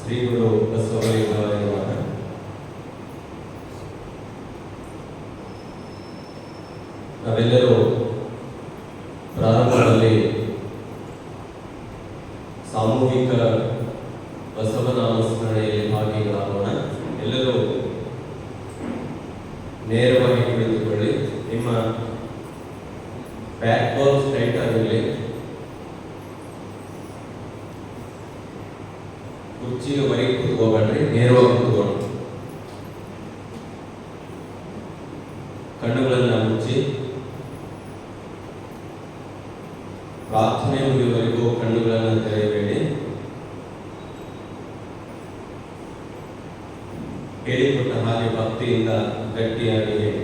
ಶ್ರೀ ಗುರು ಬಸವಲಿಂಗಾಯ ನಮಃ. ನಾವೆಲ್ಲರೂ ಪ್ರಾರಂಭದಲ್ಲಿ ಸಾಮೂಹಿಕ ಬಸವನಾಮ ಸ್ಮರಣೆಯಲ್ಲಿ ಭಾಗಿಗಳಾಗೋಣ. ಎಲ್ಲರೂ ನೇರವಾಗಿ ಕುಳಿತುಕೊಳ್ಳಿ. ನಿಮ್ಮ ಬ್ಯಾಕ್ ಬೋನ್ ಸ್ಟ್ರೈಟ್ ಆಗಿರಲಿ. ಕುರ್ಚಿಗೆ ಬರೀ ಕೂತ್ಕೋಬೇಡ್ರಿ, ನೇರವಾಗಿ ಕೂತ್ಕೊಳ್ಳಿ. ಕಣ್ಣುಗಳನ್ನ ಮುಚ್ಚಿ ಪ್ರಾರ್ಥನೆ ಮುಗಿಯುವವರೆಗೂ ಕಣ್ಣುಗಳನ್ನು ತೆರೆಯಬೇಡಿ. ಹೇಳಿಕೊಟ್ಟ ಹಾಗೆ ಭಕ್ತಿಯಿಂದ ಗಟ್ಟಿಯಾಗಿ ಹೇಳಿ.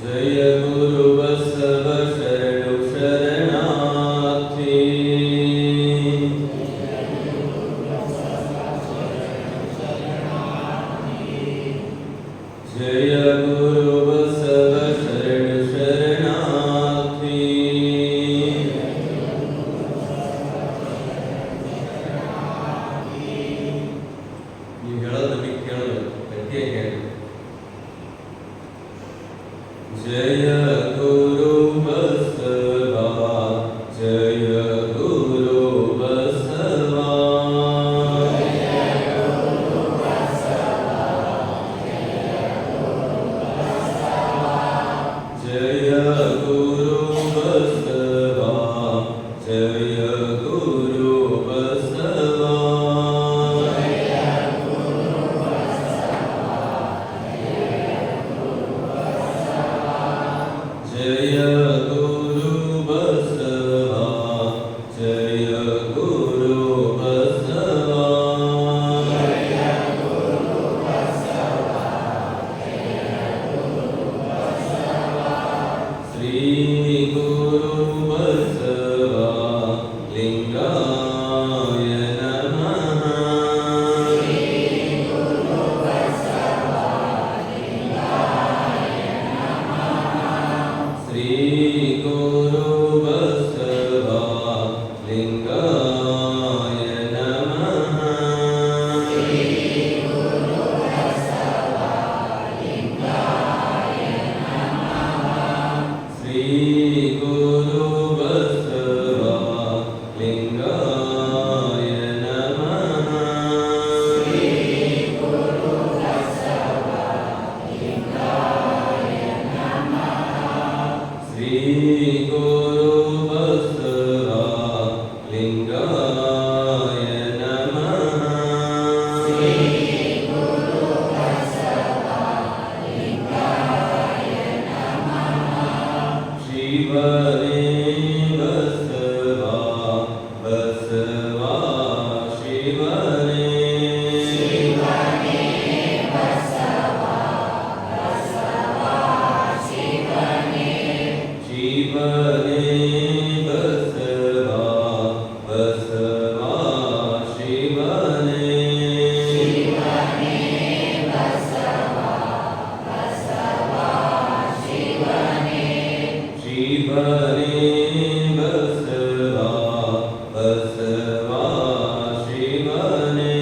ಜಯ ಗುರು ಬಸವ ಶರಣು ಶರಣಾರ್ಥಿ. ಜಯ ಗುರು ಬಸವ ಶರಣು ಶರಣಾರ್ಥಿ. ನೀವು ಹೇಳೋದು ನಮಗೆ ಕೇಳಬೇಕು, ಗಟ್ಟಿಯಾಗಿ ಹೇಳಿ. ಜಯ ಗುರು ಬಸವ, ಜಯ ಗುರು ಬಸವ. ಜಯ ಗುರು ಬಸವ, ಜಯ ಗುರು ಬಸವ. ಜಯ ಗುರು ಬಸವ, ಜಯ ಗುರು ಬಸವ. ಶ್ರೀ ಗುರು ಬಸವ ಲಿಂಗಾಯ ನಮಃ. ಶ್ರೀ ಗುರು ಬಸವ ಲಿಂಗಾಯ ನಮಃ. ಶ್ರೀ ಗುರು ಬಸವ ಲಿಂಗಾಯ ನಮಃ. ಶ್ರೀ ಗುರು ಬಸವ ಲಿಂಗಾಯ ನಮಃ. ಶಿವನೇ ಬಸವ, ಬಸವ ಶಿವನೇ. ಶಿವನೇ ಬಸವ, ಬಸವ ಶಿವನೇ. ಶಿವನೇ ಬಸವ, ಬಸವ ಶಿವನೇ.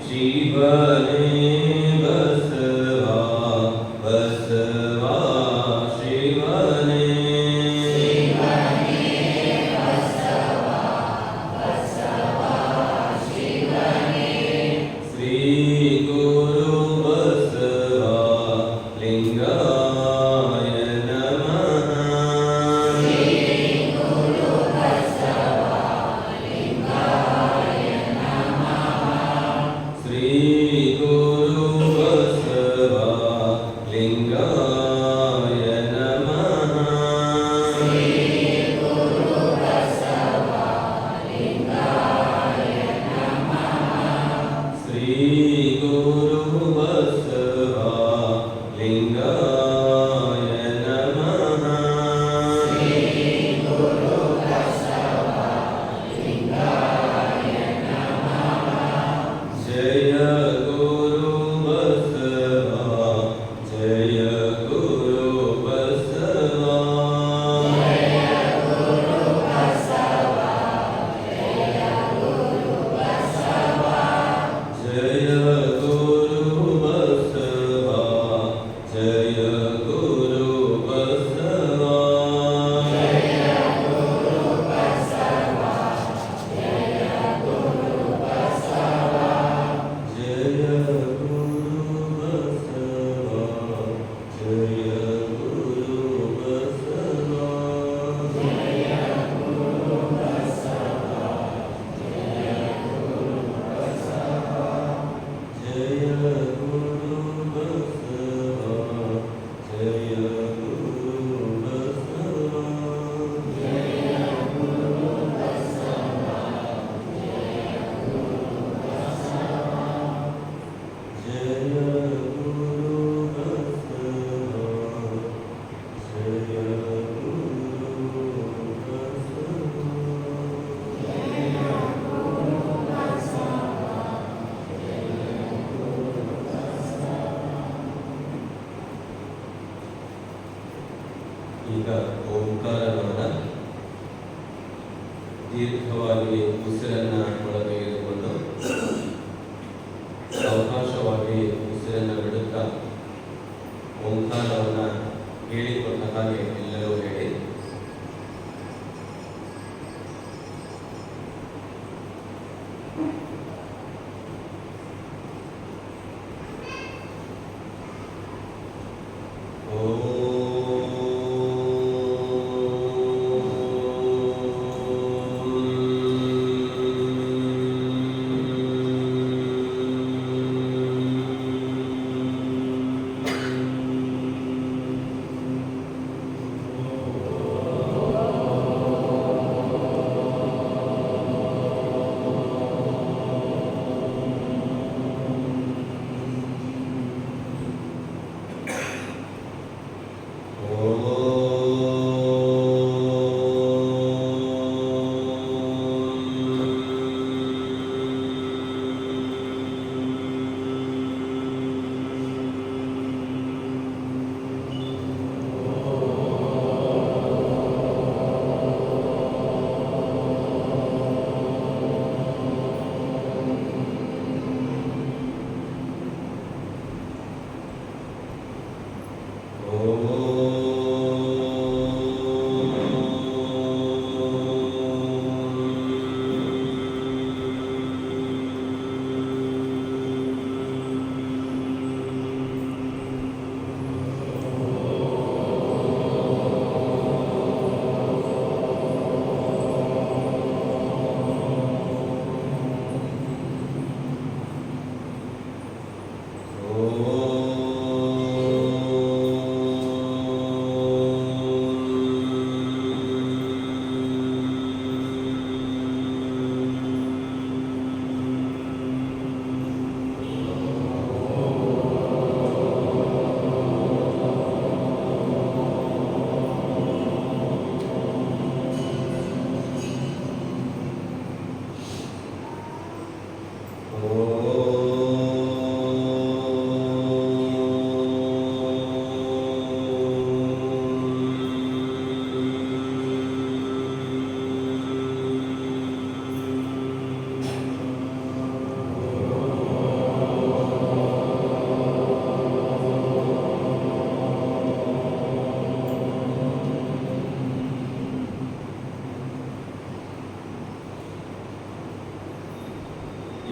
ಶಿವನೇ ಬಸವ, ಬಸವ ಶಿವನೇ. ಶ್ರೀ ಗುರು ಬಸವ ಲಿಂಗಾಯ ನಮಃ. ಶ್ರೀ ಗುರು ಬಸವ ಲಿಂಗಾಯ ನಮಃ. ಶ್ರೀ ಗುರು ಬಸವ ಲಿಂಗಾಯ ನಮಃ. ಜಯ ಜಯ ಗುರು ಬಸವ ಜಯ ಗುರು ಬಸವ ಜಯ ಗುರು ಬಸವ ಜಯ ಗುರು ಬಸವ ಜಯ ಗುರು ಬಸವ ಜಯ ಗುರು ಬಸವ ಜಯ ಗುರು ಬಸವ ಜಯ ಗುರು ಬಸವ ಜಯ ಗುರು ಬಸವ ಜಯ ಗುರು ಈಗ ಓಂಕಾರನಾದ ದೀರ್ಘವಾಗಿ ಉಸಿರನ್ನ ಒಳತೆಗೆದುಕೊಂಡು ಸಾವಕಾಶವಾಗಿ ಉಸಿರನ್ನ ಬಿಡುತ್ತಾ ಓಂಕಾರವನ್ನು ಹೇಳಿಕೊಟ್ಟ ಹಾಗೆ ಎಲ್ಲರೂ ಹೇಳಿ.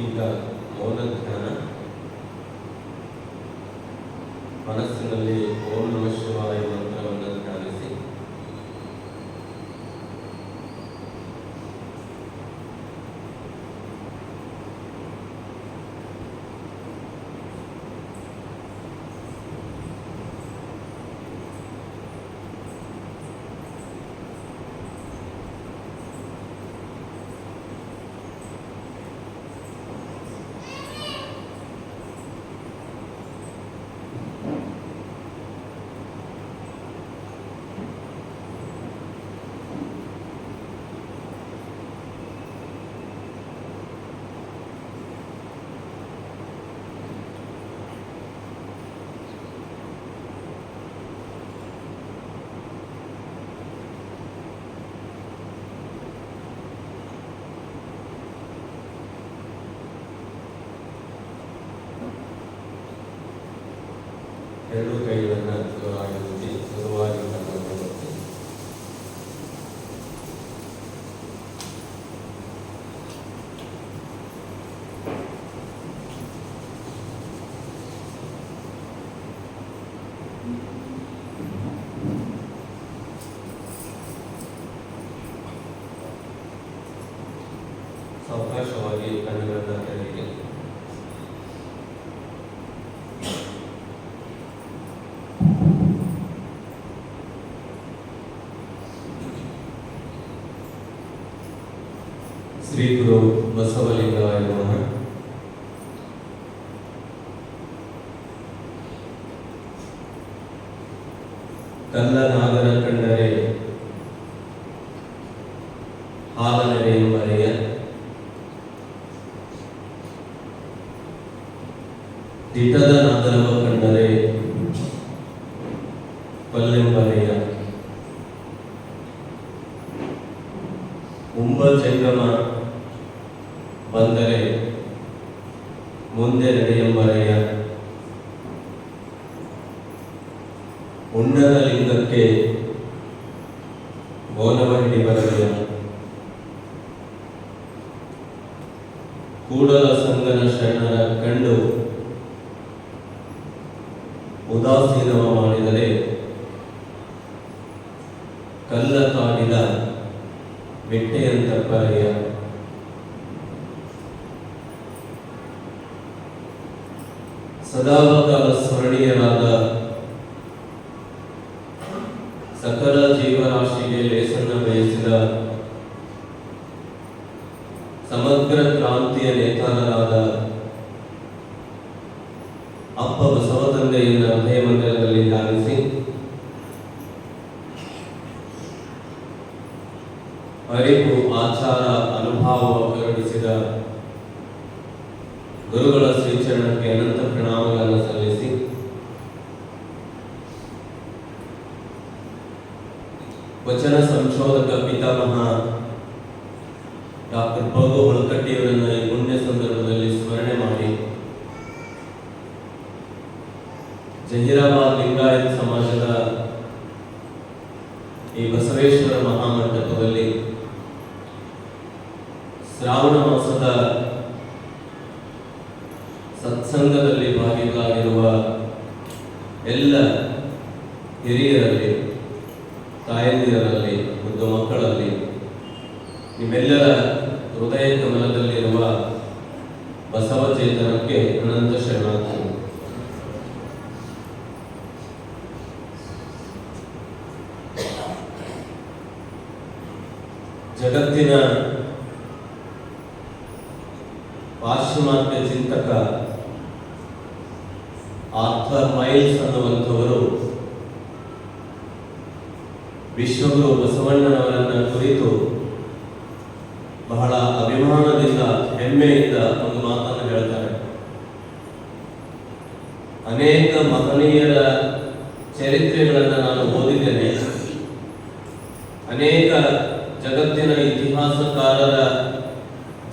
ಈಗ ಮೌನ ಧ್ಯಾನ. ಮನಸ್ಸಿನಲ್ಲಿ ಓಂ ನಮಃ ಶಿವಾಯ ಮಂತ್ರವನ್ನು ಧ್ಯಾನಿಸಿ. ಎರಡು ಕೈಗಳನ್ನು ಜೋರಾಗಿ ಮುಚ್ಚಿ ಸುರುವಾಗಿ ಕಣ್ಣನ್ನು ಮುಚ್ಚಿ ಸಾವಕಾಶವಾಗಿ ಕಣ್ಣುಗಳನ್ನು ತೆರೆಯಿರಿ. ಶ್ರೀ ಗುರು ಬಸವಲಿಂಗಾಯ ನಮಃ. ಕಲ್ಲನಾಗರ ಕಂಡರೆ ಹಾಲನೆರೆಯುವರೆಯ ದಿಟದ ನಾದರವ ಕಂಡರೆ ಕೊಲ್ಲೆಂಬರೆಯ ಉಂಬ ಜಂಗಮ ಬಂದರೆ ಮುಂದೆ ನಡೆಯಂಬರೆಯ ಉಂಡದ ಲಿಂಗಕ್ಕೆ ಮೌನವಹಿಡಿ ಬರೆಯ ಕೂಡಲ ಸಂಗನ ಶರಣರ ಕಂಡು ಉದಾಸೀನವ ಮಾಡಿದರೆ ಕಲ್ಲ ಕಾಡಿದ ಬೆಟ್ಟೆಯಂತಪ್ಪರೆಯ ಸದಾಕಾಲ ಸ್ಮರಣೀಯರಾದ ಸಕಲ ಜೀವರಾಶಿಗೆ ಲೇಸನ್ನ ಬಯಸಿದ ಸಮಗ್ರ ಕ್ರಾಂತಿಯ ನೇತಾರರಾದ ಅಪ್ಪ ಬಸವ ತಂದೆಯನ್ನು ಅಭಯ ಮಂದಿರದಲ್ಲಿ ಧ್ಯಾನಿಸಿ ಅರಿವು ಆಚಾರ ಅನುಭವ ಕರುಣಿಸಿದ ಗುರುಗಳ ಶ್ರೀಚರಣಕ್ಕೆ ಅನಂತ ಪ್ರಣಾಮಗಳನ್ನು ಸಲ್ಲಿಸಿ ವಚನ ಸಂಶೋಧಕ ಪಿತಾಮಹ ಡಾಕ್ಟರ್ ಪಗು ಹೊಳಕಟ್ಟಿಯವರನ್ನು ಈ ಪುಣ್ಯ ಸಂದರ್ಭದಲ್ಲಿ ಸ್ಮರಣೆ ಮಾಡಿ ಜಹೀರಾಬಾದ್ ಲಿಂಗಾಯತ ಸಮಾಜದ ಈ ಬಸವೇಶ್ವರ ಮಹಾಮಂಟಪದಲ್ಲಿ ಶ್ರಾವಣ ಮಾಸದ ಸತ್ಸಂಗದಲ್ಲಿ ಭಾಗಿಗಳಾಗಿರುವ ಎಲ್ಲ ಹಿರಿಯರಲ್ಲಿ, ತಾಯಂದಿರಲ್ಲಿ ಮತ್ತು ಮಕ್ಕಳಲ್ಲಿ ನಿಮ್ಮೆಲ್ಲರ ಹೃದಯ ಕಮಲದಲ್ಲಿರುವ ಬಸವ ಚೇತನಕ್ಕೆ ಅನಂತ ಶರಣಾರ್ಥಿ. ಜಗತ್ತಿನ ಪಾಶ್ಚಿಮಾತ್ಯ ಚಿಂತಕ ಆರ್ಥರ್ ಮೈಲ್ಸ್ ಅನ್ನುವಂಥವರು ವಿಶ್ವಗುರು ಬಸವಣ್ಣನವರನ್ನ ಕುರಿತು ಬಹಳ ಅಭಿಮಾನದಿಂದ ಹೆಮ್ಮೆಯಿಂದ ಒಂದು ಮಾತನ್ನು ಹೇಳ್ತಾರೆ. ಅನೇಕ ಮಹನೀಯರ ಚರಿತ್ರೆಗಳನ್ನು ನಾನು ಓದಿದ್ದೇನೆ, ಅನೇಕ ಜಗತ್ತಿನ ಇತಿಹಾಸಕಾರರ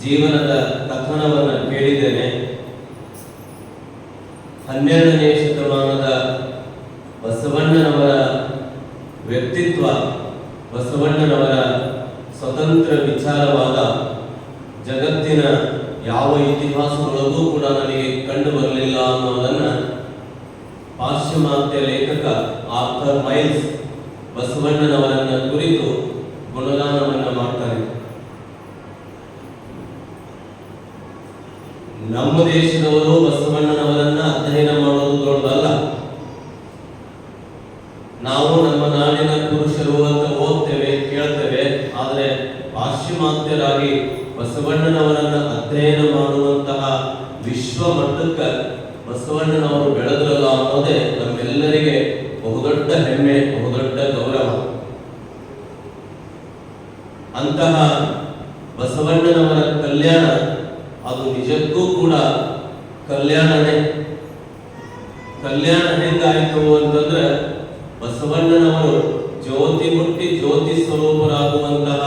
ಜೀವನದ ಕಥನವನ್ನು ಕೇಳಿದ್ದೇನೆ. 12ನೇ ಶತಮಾನದ ಬಸವಣ್ಣನವರ ವ್ಯಕ್ತಿತ್ವ, ಬಸವಣ್ಣನವರ ಸ್ವತಂತ್ರ ವಿಚಾರವಾದ ಜಗತ್ತಿನ ಯಾವ ಇತಿಹಾಸಗಳಲ್ಲೂ ಕೂಡ ನನಗೆ ಕಂಡು ಬರಲಿಲ್ಲ ಅನ್ನೋದನ್ನು ಪಾಶ್ಚಿಮಾತ್ಯ ಲೇಖಕ ಆರ್ಥರ್ ಮೈಲ್ಸ್ ಬಸವಣ್ಣನವರನ್ನ ಕುರಿತು ಗುಣಗಾನವನ್ನು ಮಾಡ್ತಾರೆ. ನಮ್ಮ ದೇಶದವರು ಬಸವಣ್ಣನವರನ್ನ ಅಧ್ಯಯನ ಮಾಡೋದು ದೊಡ್ಡದಲ್ಲ. ನಾವು ನಮ್ಮ ನಾಡಿನ ಪುರುಷರು ಅಂತ ಓದ್ತೇವೆ, ಕೇಳ್ತೇವೆ. ಆದರೆ ಪಾಶ್ಚಿಮಾತ್ಯರಾಗಿ ಬಸವಣ್ಣನವರನ್ನ ಅಧ್ಯಯನ ಮಾಡುವಂತಹ ವಿಶ್ವ ಮಟ್ಟಕ್ಕೆ ಬಸವಣ್ಣನವರು ಬೆಳೆದ್ರಲ್ಲ ಅನ್ನೋದೇ ನಮ್ಮೆಲ್ಲರಿಗೆ ಬಹುದೊಡ್ಡ ಹೆಮ್ಮೆ, ಬಹುದೊಡ್ಡ ಗೌರವ. ಅಂತಹ ಬಸವಣ್ಣನವರ ಕಲ್ಯಾಣ ಅದು ನಿಜಕ್ಕೂ ಕೂಡ ಕಲ್ಯಾಣನೇ. ಕಲ್ಯಾಣ ಹೆಂಗಾಯಿತು ಅಂತಂದ್ರೆ ಬಸವಣ್ಣನವರು ಜ್ಯೋತಿ ಮುಟ್ಟಿ ಜ್ಯೋತಿ ಸ್ವರೂಪರಾಗುವಂತಹ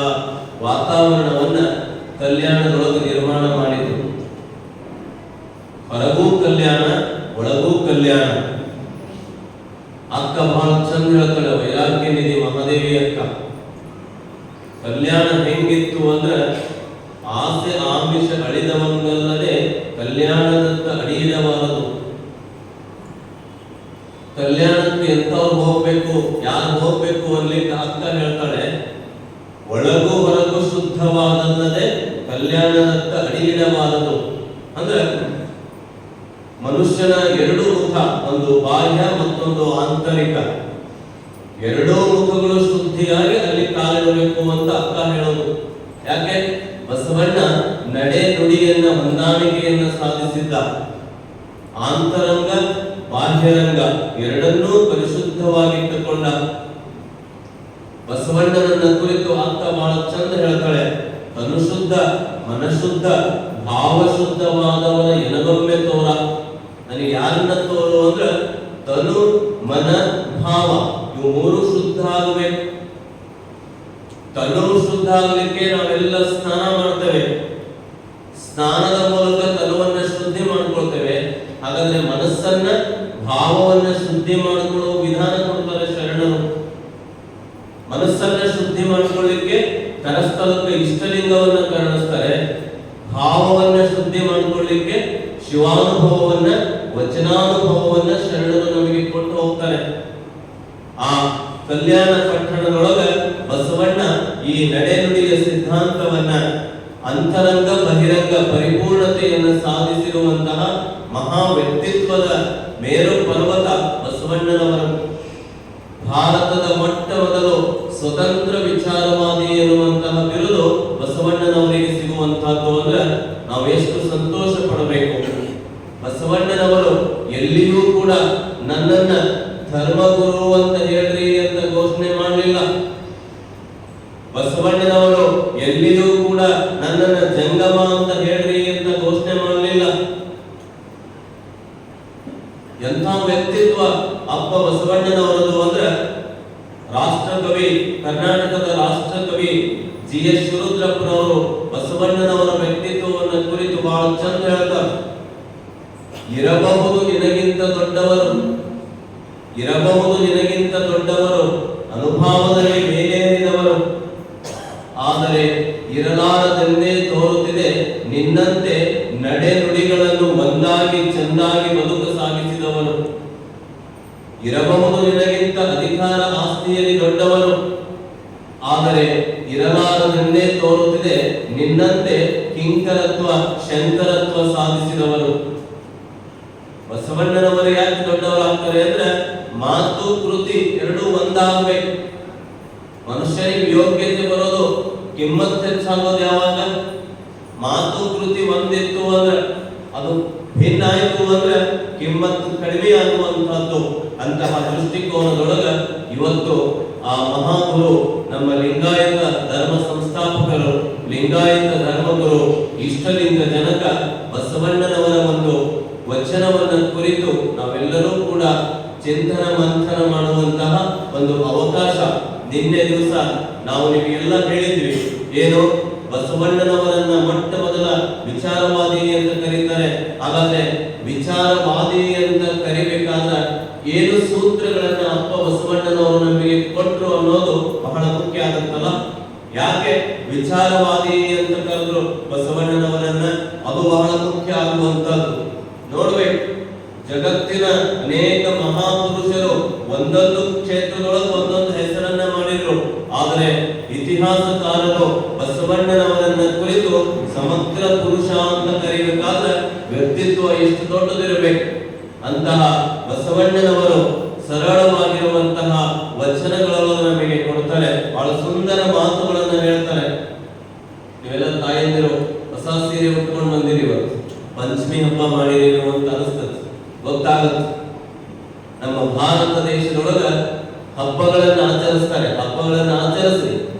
ವಾತಾವರಣವನ್ನ ಕಲ್ಯಾಣದೊಳಗೆ ನಿರ್ಮಾಣ ಮಾಡಿದರು. ಹೊರಗೂ ಕಲ್ಯಾಣ, ಒಳಗೂ ಕಲ್ಯಾಣ. ಅಕ್ಕ ಬಹಳ ಚಂದ ಹೇಳ್ತಾಳೆ, ವೈರಾಗ್ಯ ನಿಧಿ ಮಹಾದೇವಿ ಅಕ್ಕ. ಕಲ್ಯಾಣ ಹೆಂಗಿತ್ತು ಅಂದ್ರೆ ಆಸೆ ಆಮಿಷ ಅಳಿದವಂಗಲ್ಲದೆ ಕಲ್ಯಾಣದತ್ತ ಅಡಿಯಿಡಬಾರದು. ಕಲ್ಯಾಣಕ್ಕೆ ಎಂತವ್ರು ಹೋಗ್ಬೇಕು, ಯಾರು ಹೋಗ್ಬೇಕು ಅನ್ಲಿಕ್ಕೆ ಅಕ್ಕ ಹೇಳ್ತಾಳೆ, ಒಳಗೂ ಹೊರಗೂ ಶುದ್ಧವಾದಲ್ಲದೆ ಕಲ್ಯಾಣದತ್ತ ಅಡಿಯಿಡಬಾರದು. ಅಂದ್ರೆ ಮನುಷ್ಯನ ಎರಡು ಮುಖ, ಒಂದು ಬಾಹ್ಯ ಮತ್ತೊಂದು ಆಂತರಿಕ, ಎರಡೂ ಮುಖಗಳು ಶುದ್ಧಿಯಾಗಿ ಅಲ್ಲಿ ಕಾಲಿಡಬೇಕು ಅಂತ ಅಕ್ಕ ಹೇಳೋದು. ಯಾಕೆ? ಬಸವಣ್ಣ ನಡೆ ನುಡಿಯನ್ನ ಹೊಂದಾಣಿಕೆಯನ್ನ ಸಾಧಿಸಿದ್ದ. ಆಂತರಂಗ ಬಾಹ್ಯರಂಗ ಎರಡನ್ನೂ ಪರಿಶುದ್ಧವಾಗಿಟ್ಟುಕೊಂಡ ಬಸವಣ್ಣನನ್ನ ಕುರಿತು ಅಕ್ಕ ಬಹಳ ಚಂದ ಹೇಳ್ತಾಳೆ, ತನುಶುದ್ಧ ಮನಶುದ್ಧ ಭಾವಶುದ್ಧವಾದವನ ಎನಗೊಮ್ಮೆ ತೋರ. ನನಗೆ ಯಾರನ್ನ ತೋರು ಅಂದ್ರೆ ತನು ಮನ ಭಾವ ಇವು ಮೂರು ಶುದ್ಧ ಆಗಬೇಕು. ತನು ಶುದ್ಧ ಆಗಲಿಕ್ಕೆ ನಾವೆಲ್ಲ ಸ್ನಾನ ಮಾಡ್ತೇವೆ, ಸ್ನಾನದ ಮೂಲಕ ತನುವನ್ನ ಶುದ್ಧಿ ಮಾಡ್ಕೊಳ್ತೇವೆ. ಹಾಗಾದ್ರೆ ಮನಸ್ಸನ್ನ ಭಾವವನ್ನ ಶುದ್ಧಿ ಮಾಡಿಕೊಳ್ಳುವ ವಿಧಾನ ಕೊಡ್ತಾರೆ ಶರಣರು. ಮನಸ್ಸನ್ನ ಶುದ್ಧಿ ಮಾಡಿಕೊಳ್ಳಿಕ್ಕೆ ಕರಸ್ಥಲಕ್ಕೆ ಇಷ್ಟಲಿಂಗವನ್ನ ಕರುಣಿಸ್ತಾರೆ. ಭಾವವನ್ನ ಶುದ್ಧಿ ಮಾಡಿಕೊಳ್ಳಿಕ್ಕೆ ಶಿವಾನುಭವವನ್ನ ವಚನಾನುಭವವನ್ನ ಶರಣರು ನಮಗೆ ಕೊಟ್ಟು ಹೋಗ್ತಾರೆ. ಆ ಕಲ್ಯಾಣ ಪಟ್ಟಣದೊಳಗ ಬಸವಣ್ಣ ಈ ನಡೆನುಡಿಯ ಸಿದ್ಧಾಂತವನ್ನ ಅಂತರಂಗ ಬಹಿರಂಗ ಪರಿಪೂರ್ಣತೆಯನ್ನು ಸಾಧಿಸಿರುವಂತಹ ಮಹಾ ವ್ಯಕ್ತಿತ್ವದ ಮೇರು ಪರ್ವತ ಬಸವಣ್ಣನವರು. ಭಾರತದ ಮೊಟ್ಟ ಮೊದಲು ಸ್ವತಂತ್ರ ವಿಚಾರವಾದಿ ಎನ್ನುವಂತಹ ಬಿರುದು ಬಸವಣ್ಣನವರಿಗೆ ಸಿಗುವಂತಹದ್ದು ಅಂದ್ರೆ ನಾವು ಎಷ್ಟು ಸಂತೋಷ ಪಡಬೇಕು. ಬಸವಣ್ಣನವರು ಎಲ್ಲಿಯೂ ಕೂಡ ನನ್ನನ್ನ ಧರ್ಮಗುರು ಅಂತ ಹೇಳ್ರಿ ಅಂತ ಘೋಷಣೆ ಮಾಡಲಿಲ್ಲ. ಬಸವಣ್ಣನವರು ಎಲ್ಲಿಯೂ ಕೂಡ ನನ್ನನ್ನ ಜಂಗಮ ಅಂತ ಹೇಳ್ರಿ ಅಂತ ಘೋಷಣೆ ಮಾಡಲಿಲ್ಲ. ಎಂಥ ವ್ಯಕ್ತಿತ್ವ ಅಪ್ಪ ಬಸವಣ್ಣನವರದು ಅಂದ್ರೆ ರಾಷ್ಟ್ರಕವಿ, ಕರ್ನಾಟಕದ ರಾಷ್ಟ್ರಕವಿ ಜಿ.ಎಸ್. ಶಿವರುದ್ರಪ್ಪನವರು ಬಸವಣ್ಣನವರ ವ್ಯಕ್ತಿತ್ವವನ್ನು ಕುರಿತು ಬಹಳ ಚಂದ ಹೇಳ್ತಾರೆ. ಇರಬಹುದು ನಿನಗಿಂತ ದೊಡ್ಡವರು, ಇರಬಹುದು ನಿನಗಿಂತ ದೊಡ್ಡವರು, ಅನುಭವದಲ್ಲಿ ಮೇಲೇರಿದವರು, ಆದರೆ ಇರಲಾರದೆಂದೇ ತೋರುತ್ತಿದೆ ನಿನ್ನಂತೆ ನಡೆ ನುಡಿಗಳನ್ನು ಒಂದಾಗಿ ಚೆಂದಾಗಿ ಬದುಕು ಸಾಗಿಸಿದವರು. ಇರಬಹುದು ನಿನಗಿಂತ ಅಧಿಕಾರ ಆಸ್ತಿಯಲ್ಲಿ ದೊಡ್ಡವರು, ಆದರೆ ಇರಲಾರದೆಂದೇ ತೋರುತ್ತಿದೆ ನಿನ್ನಂತೆ ಕಿಂಕರತ್ವ ಶಂಕರತ್ವ ಸಾಧಿಸಿದವರು. ಬಸವಣ್ಣನವರು ಯಾಕೆ ದೊಡ್ಡವರಾಗ್ತಾರೆ ಅಂದ್ರೆ ಮಾತು ಕೃತಿ ಎರಡೂ ಒಂದಾಗಬೇಕು. ಮನುಷ್ಯನಿಗೆ ಯೋಗ್ಯತೆ ಬರೋದು, ಕಿಮ್ಮತ್ ಹೆಚ್ಚಾಗೋದು ಯಾವಾಗ? ಮಾತು ಕೃತಿ ಒಂದಿತ್ತು ಅಂದ್ರೆ, ಅದು ಭಿನ್ನ ಆಯ್ತು ಅಂದ್ರೆ ಕಿಮ್ಮತ್ ಕಡಿಮೆ ಆಗುವಂತಹದ್ದು. ಅಂತಹ ದೃಷ್ಟಿಕೋನದೊಳಗ ಇವತ್ತು ಆ ಮಹಾಗುರು ನಮ್ಮ ಲಿಂಗಾಯತ ಧರ್ಮ ಸಂಸ್ಥಾಪಕರು, ಲಿಂಗಾಯತ ಧರ್ಮಗುರು, ಇಷ್ಟಲಿಂಗ ಜನಕ ಬಸವಣ್ಣನವರ ಒಂದು ವಚನವನ್ನ ಕುರಿತು ನಾವೆಲ್ಲರೂ ಕೂಡ ಚಿಂತನ ಮಂಥನ ಮಾಡುವಂತಹ ಒಂದು ಅವಕಾಶ ನಿನ್ನೆ ದಿವಸ ನಾವು ನಿಮಗೆಲ್ಲ ಹೇಳಿದ್ವಿ. ಏನು? ಬಸವಣ್ಣನವರನ್ನ ಮೊಟ್ಟ ಮೊದಲ ವಿಚಾರವಾದಿ ಅಂತ ಕರೀತಾರೆ. ಹಾಗಾದ್ರೆ ವಿಚಾರವಾದಿ ಅಂತ ಕರಿಬೇಕಾದ್ರೆ ಏನು ಸೂತ್ರಗಳನ್ನ ಅಪ್ಪ ಬಸವಣ್ಣನವರು ನಮಗೆ ಕೊಟ್ಟರು ಅನ್ನೋದು ಬಹಳ ಮುಖ್ಯ ಆಗುತ್ತಲ್ಲ. ಯಾಕೆ ವಿಚಾರವಾದಿ ಅಂತ ಕರೆದ್ರು ಬಸವಣ್ಣನವರನ್ನ? ಅದು ಬಹಳ ಮುಖ್ಯ ಆಗುವಂತದ್ದು. ನೋಡ್ಬೇಕು, ಜಗತ್ತಿನ ಅನೇಕ ಮಹಾಪುರುಷರು ಒಂದೊಂದು ಕ್ಷೇತ್ರದೊಳಗೆ ಒಂದೊಂದು ಹೆಸರನ್ನ ಮಾಡಿದ್ರು. ಆದರೆ ಇತಿಹಾಸಕಾರರು ಬಸವಣ್ಣನವರನ್ನ ಕುರಿತು ಸಮಗ್ರ ಪುರುಷ ಅಂತ ಕರೀಬೇಕಾದ್ರೆ ವ್ಯಕ್ತಿತ್ವ ಎಷ್ಟು ದೊಡ್ಡದಿರಬೇಕು. ಅಂತಹ ಬಸವಣ್ಣನವರು ಸರಳವಾಗಿರುವಂತಹ ವಚನಗಳನ್ನು ನಮಗೆ ಕೊಡ್ತಾರೆ. ಬಹಳ ಸುಂದರ ಮಾತುಗಳನ್ನು ಹೇಳ್ತಾರೆ. ನೀವೆಲ್ಲ ತಾಯಂದಿರು ಹೊಸ ಸೀರೆ ಉಟ್ಕೊಂಡು ಬಂದಿರಿ, ಇವತ್ತು ಪಂಚಮಿ ಹಬ್ಬ ಮಾಡಿರಿ ಅಂತ ಅನಿಸ್ತದೆ, ಗೊತ್ತಾಗುತ್ತೆ. ನಮ್ಮ ಭಾರತ ದೇಶದೊಳಗ ಹಬ್ಬಗಳನ್ನ ಆಚರಿಸ್ತಾರೆ. ಹಬ್ಬಗಳನ್ನ ಆಚರಿಸ್ರಿ,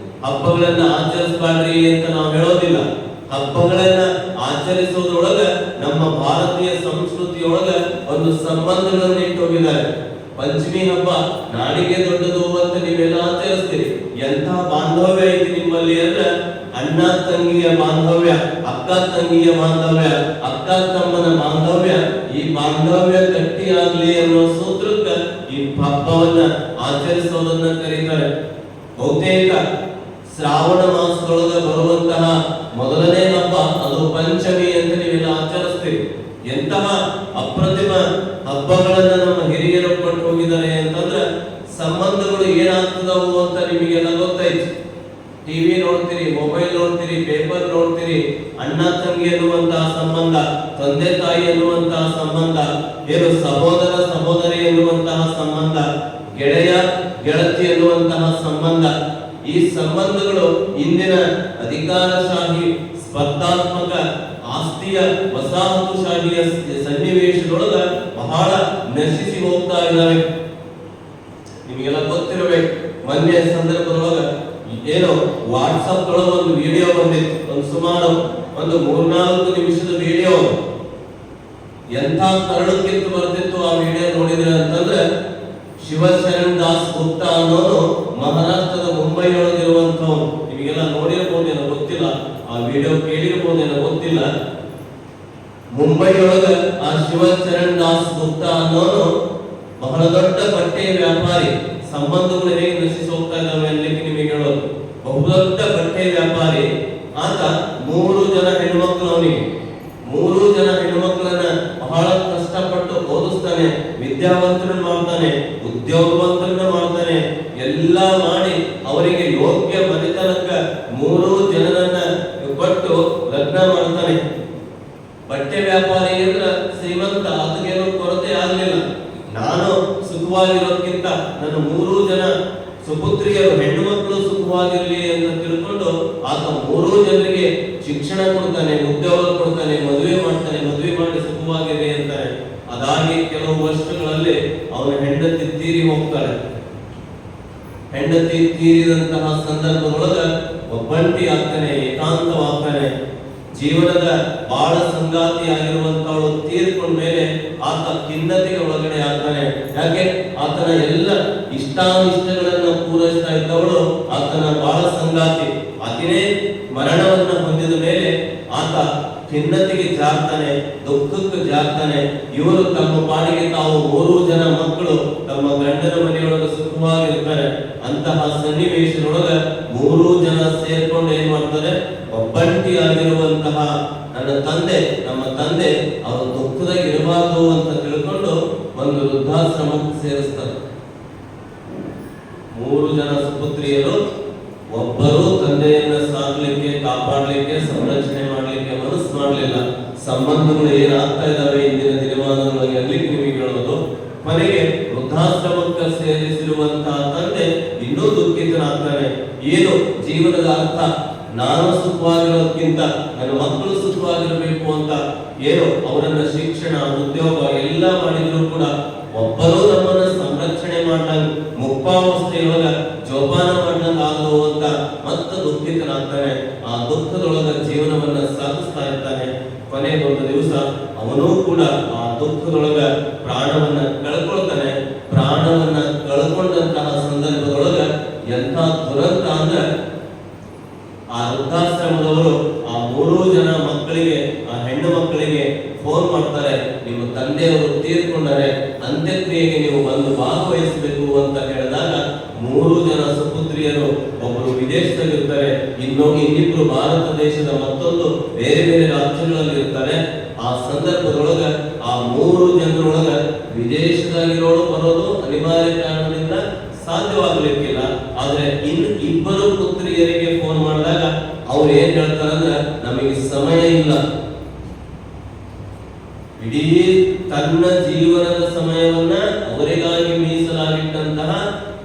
ಹಬ್ಬಗಳನ್ನ ಆಚರಿಸಬಾರ್ರಿ ಅಂತ ನಾವು ಹೇಳೋದಿಲ್ಲ. ಹಬ್ಬಗಳನ್ನ ಆಚರಿಸೋದ್ರೊಳಗ ನಮ್ಮ ಭಾರತೀಯ ಸಂಸ್ಕೃತಿಯೊಳಗ ಒಂದು ಸಂಬಂಧಗಳನ್ನು ಇಟ್ಟೋಗಿದ್ದಾರೆ. ಪಂಚಮಿ ಹಬ್ಬ ನಾಡಿಗೆ ದೊಡ್ಡದು ಅಂತ ನೀವೆಲ್ಲ ಆಚರಿಸ್ತೀರಿ. ಎಂಥ ಬಾಂಧವ್ಯ ಐತಿ ನಿಮ್ಮಲ್ಲಿ ಅಂದ್ರೆ ಅಣ್ಣ ತಂಗಿಯ ಬಾಂಧವ್ಯ, ಅಕ್ಕ ತಂಗಿಯ ಬಾಂಧವ್ಯ, ಅಕ್ಕ ತಮ್ಮನ ಬಾಂಧವ್ಯ. ಈ ಬಾಂಧವ್ಯ ಗಟ್ಟಿಯಾಗ್ಲಿ ಅನ್ನೋ ಸೂತ್ರಕ್ಕೆ ಈ ಹಬ್ಬವನ್ನ ಆಚರಿಸೋದನ್ನ ಕರೀತಾರೆ. ಬಹುತೇಕ ಶ್ರಾವಣ ಮಾಸದೊಳಗೆ ಬರುವಂತಹ ಮೊದಲನೇ ಹಬ್ಬ ಅದು ಪಂಚಮಿ ಅಂತ ನೀವೆಲ್ಲ ಆಚರಿಸ್ತೀವಿ. ಎಂತಹ ಅಪ್ರತಿಮ ಹಬ್ಬಗಳನ್ನ ನಮ್ಮ ಹಿರಿಯರು ಕೊಟ್ಟು ಹೋಗಿದ್ದಾರೆ ಅಂತಂದ್ರೆ ಸಂಬಂಧಗಳು ಏನಾಗ್ತದವು ಅಂತ ನಿಮಗೆಲ್ಲ ಗೊತ್ತಾಯ್ತು. ಟಿವಿ ನೋಡ್ತೀರಿ, ಮೊಬೈಲ್ ನೋಡ್ತೀರಿ, ಪೇಪರ್ ನೋಡ್ತೀರಿ, ಅಣ್ಣ ತಂಗಿ ಎನ್ನುವಂತಹ ಸಂಬಂಧ, ತಂದೆ ತಾಯಿ ಎನ್ನುವಂತಹ ಸಂಬಂಧ, ಏನು ಸಹೋದರ ಸಹೋದರಿ ಎನ್ನುವಂತಹ ಸಂಬಂಧ, ಗೆಳೆಯ ಗೆಳತಿ ಎನ್ನುವಂತಹ ಸಂಬಂಧ. ಈ ಸಂಬಂಧಗಳು ಇಂದಿನ ಅಧಿಕಾರಶಾಹಿ ಸ್ಪರ್ಧಾತ್ಮಕ ಆಸ್ತಿಯ ವಸಾಹತುಶಾಹಿಯ ಸನ್ನಿವೇಶದೊಳಗ ಬಹಳ ನಶಿಸಿ ಹೋಗ್ತಾ ಇದ್ದಾವೆ. ನಿಮಗೆಲ್ಲ ಗೊತ್ತಿರಬೇಕು, ಮೊನ್ನೆ ಸಂದರ್ಭದೊಳಗ ಏನು ವಾಟ್ಸಪ್ ಒಳಗ ಒಂದು ವಿಡಿಯೋ ಬಂದಿತ್ತು, ಒಂದು ಸುಮಾರು ಒಂದು 3-4 ನಿಮಿಷದ ವಿಡಿಯೋ. ಎಂಥ ಕರಳುಕ್ಕಿತ್ತು ಬರ್ತಿತ್ತು ಆ ವಿಡಿಯೋ ನೋಡಿದ್ರೆ ಅಂತಂದ್ರೆ, ಶಿವಶರಣ್ ದಾಸ್ ಗುಪ್ತಾ ಅನ್ನೋನು ಮಹಾರಾಷ್ಟ್ರದ ಮುಂಬೈ ಒಳಗಿರುವಂತವನು. ನಿಮಗೆಲ್ಲ ನೋಡಿರ್ಬೋದೇನೋ ಗೊತ್ತಿಲ್ಲ, ಆ ವಿಡಿಯೋ ಕೇಳಿರ್ಬೋದೇನೋ ಗೊತ್ತಿಲ್ಲ. ಮುಂಬೈ ಒಳಗ ಆ ಶಿವಶರಣ್ ದಾಸ್ ಗುಪ್ತಾ ಅನ್ನೋನು ಬಹಳ ದೊಡ್ಡ ಬಟ್ಟೆ ವ್ಯಾಪಾರಿ. ಸಂಬಂಧಗಳು ಹೇಗೆ ನಶಿಸಿ ಹೋಗ್ತಾ ಇದ್ದಾವೆ ಅನ್ಲಿಕ್ಕೆ ನಿಮಗೆ ಹೇಳೋದು. ಬಹುದೊಡ್ಡ ಬಟ್ಟೆ ವ್ಯಾಪಾರಿ ಆತ. 3 ಜನ ಹೆಣ್ಮಕ್ಳು ಅವನಿಗೆ. 3 ಜನ ಹೆಣ್ಮಕ್ಳನ್ನ ಬಹಳ ಕಷ್ಟಪಟ್ಟು ಓದಿಸ್ತಾನೆ, ವಿದ್ಯಾವಂತರನ್ನ ಮಾಡ್ತಾನೆ, ಉದ್ಯೋಗವಂತರನ್ನ ಮಾಡ್ತಾನೆ, ಎಲ್ಲ ಮಾಡಿ ಅವರಿಗೆ ಯೋಗ್ಯ ಮನೆತನಕ್ಕ 3 ಜನರನ್ನ ಕೊಟ್ಟು ಲಗ್ನ ಮಾಡ್ತಾನೆ. ಬಟ್ಟೆ ವ್ಯಾಪಾರಿ ಅಂದ್ರ ಶ್ರೀಮಂತ, ಅದಕ್ಕೇನೋ ಕೊರತೆ ಆಗ್ಲಿಲ್ಲ. ನಾನು ಸುಖವಾಗಿರೋದ್ಕಿಂತ ನನ್ನ 3 ಜನ ಸುಪುತ್ರಿಯರು ಹೆಣ್ಣು ಮಕ್ಕಳು ಸುಖವಾಗಿರ್ಲಿ ಅಂತ ತಿಳ್ಕೊಂಡು ಆತ 3 ಜನರಿಗೆ ಶಿಕ್ಷಣ ಕೊಡ್ತಾನೆ, ಉದ್ಯೋಗ ಕೊಡ್ತಾನೆ, ಮದುವೆ ಮಾಡ್ತಾನೆ, ಮದುವೆ ಮಾಡಿ ಸುಖವಾಗಿರಿ ಅಂತಾರೆ. ಅದಾಗಿ ಕೆಲವು ವರ್ಷಗಳಲ್ಲಿ ಅವನ ಹೆಂಡತಿ ತೀರಿ ಹೋಗ್ತಾಳೆ. ಹೆಂಡತಿ ತೀರಿದಂತಹ ಸಂದರ್ಭದೊಳಗ ಒಬ್ಬಂಟಿ ಆಗ್ತಾನೆ, ಏಕಾಂತವಾಗ್ತಾನೆ. ಜೀವನದ ಬಾಳ ಸಂಗಾತಿ ಆಗಿರುವಂತವಳು ತೀರ್ಕೊಂಡ ಮೇಲೆ ಆತ ಖಿನ್ನತೆಗೆ ಒಳಗಡೆ ಆಗ್ತಾನೆ. ಯಾಕೆ? ಆತನ ಎಲ್ಲ ಇಷ್ಟಾನಿಷ್ಟಗಳನ್ನ ಪೂರೈಸ್ತಾ ಇದ್ದವಳು ಆತನ ಬಾಳ ಸಂಗಾತಿ. ಆತನೇ ಮರಣವನ್ನ ಹೊಂದಿದ ಮೇಲೆ ಆತ ಖಿನ್ನತೆಗೆ ಜಾರ್ತಾನೆ, ದುಃಖಕ್ಕೆ ಜಾರ್ತಾನೆ. ಇವರು ತಮ್ಮ ಪಾಡಿಗೆ ತಾವು 3 ಜನ ಮಕ್ಕಳು ತಮ್ಮ ಗಂಡನ ಮನೆಯೊಳಗೆ ಸುಖವಾಗಿರ್ತಾರೆ. ಅಂತಹ ಸನ್ನಿವೇಶದೊಳಗ 3 ಜನ ಸೇರ್ಕೊಂಡು ಏನ್ ಮಾಡ್ತಾರೆ, ಒಬ್ಬಂಟಿ ಆಗಿರುವಂತಹ ನಮ್ಮ ತಂದೆ ಅವರು ದುಃಖದಾಗ ಇರಬಾರ್ದು ಅಂತ ತಿಳ್ಕೊಂಡು ಒಂದು ವೃದ್ಧಾಶ್ರಮಕ್ಕೆ ಸೇರಿಸ್ತಾರೆ. 3 ಜನ ಸುಪುತ್ರಿಯರು ಒಬ್ಬರು ತಂದೆಯನ್ನ ಸಾಕ್ಲಿಕ್ಕೆ, ಕಾಪಾಡ್ಲಿಕ್ಕೆ, ಸಂರಕ್ಷಣೆ ಮಾಡ್ಲಿಕ್ಕೆ ಮನಸ್ಸು ಮಾಡ್ಲಿಲ್ಲ. ಸಂಬಂಧಗಳು ಏನಾಗ್ತಾ ಇದಾವೆ ಇಂದಿನ ದಿನಮಾನಗಳಲ್ಲಿ ಅಲ್ಲಿಗೆ ನಿಮಗೆ ಹೇಳೋದು. ಮನೆಗೆ ವೃದ್ಧಾಶ್ರಮಕ್ಕೆ ಸೇರಿಸಿರುವಂತಹ ತಂದೆ ಇನ್ನೂ ದುಃಖಿತನಾಗ್ತಾನೆ. ಏನು ಜೀವನದ ಅರ್ಥ? ನಾನು ಸುಖವಾಗಿರೋದಕ್ಕಿಂತ ನನ್ನ ಮಕ್ಕಳು ಸುಖವಾಗಿರಬೇಕು ಅಂತ ಏನು ಅವರನ್ನ ಶಿಕ್ಷಣ, ಉದ್ಯೋಗ ಎಲ್ಲ ಮಾಡಿದ್ರು ಕೂಡ ಒಬ್ಬರು ನಮ್ಮನ್ನ ಸಂರಕ್ಷಣೆ ಮಾಡಂಗ್ ಮುಪ್ಪಾವಸ್ಥೆಯೊಳಗ ಜೋಪಾನ ಮಾಡಂಗಾಗಲು ಅಂತ ಮತ್ತೆ ದುಃಖಿತನಾಗ್ತಾನೆ. ಆ ದುಃಖದೊಳಗ ಜೀವನವನ್ನ ಸಾಗಿಸ್ತಾ ಇರ್ತಾನೆ. ಕೊನೆಗೊಂದು ದಿವಸ ಅವನೂ ಕೂಡ ಆ ದುಃಖದೊಳಗ ಪ್ರಾಣವನ್ನ ಕಳ್ಕೊಳ್ತಾನೆ. ಪ್ರಾಣವನ್ನ ಕಳ್ಕೊಂಡಂತಹ ಸಂದರ್ಭದೊಳಗ ಎಂಥ ದುರಂತ ಅಂದ್ರೆ, ಆ ವೃದ್ಧಾಶ್ರಮದವರು ಆ 3 ಜನ ಮಕ್ಕಳಿಗೆ, ಆ ಹೆಣ್ಣು ಮಕ್ಕಳಿಗೆ ಫೋನ್ ಮಾಡ್ತಾರೆ, ನಿಮ್ಮ ತಂದೆಯವರು ತೀರ್ಕೊಂಡರೆ ಅಂತ್ಯಕ್ರಿಯೆಗೆ ನೀವು ಬಂದು ಭಾಗವಹಿಸಬೇಕು ಅಂತ ಹೇಳಿದಾಗ 3 ಜನ ಸುಪುತ್ರಿಯರು, ಒಬ್ಬರು ವಿದೇಶದಲ್ಲಿರ್ತಾರೆ, ಇನ್ನಿಬ್ರು ಭಾರತ ದೇಶದ ಮತ್ತೊಂದು ಬೇರೆ ಬೇರೆ ರಾಜ್ಯಗಳಲ್ಲಿ ಇರ್ತಾರೆ. ಆ ಸಂದರ್ಭದೊಳಗ ಆ 3 ಜನರೊಳಗ ವಿದೇಶದಾಗಿರೋಳು ಬರೋದು ಅನಿವಾರ್ಯ ಕಾರಣದಿಂದ ಸಾಧ್ಯವಾಗಲಿಕ್ಕಿಲ್ಲ. ಆದ್ರೆ ಇಬ್ಬರು ಪುತ್ರಿಯರಿಗೆ ಫೋನ್ ಮಾಡಿದಾಗ ಅವ್ರು ಏನ್ ಹೇಳ್ತಾರಂದ್ರೆ, ನಮಗೆ ಸಮಯ ಇಲ್ಲ. ಇಡೀ ತನ್ನ ಜೀವನದ ಸಮಯವನ್ನ ಅವರಿಗಾಗಿ ಮೀಸಲಾಗಿಟ್ಟಂತಹ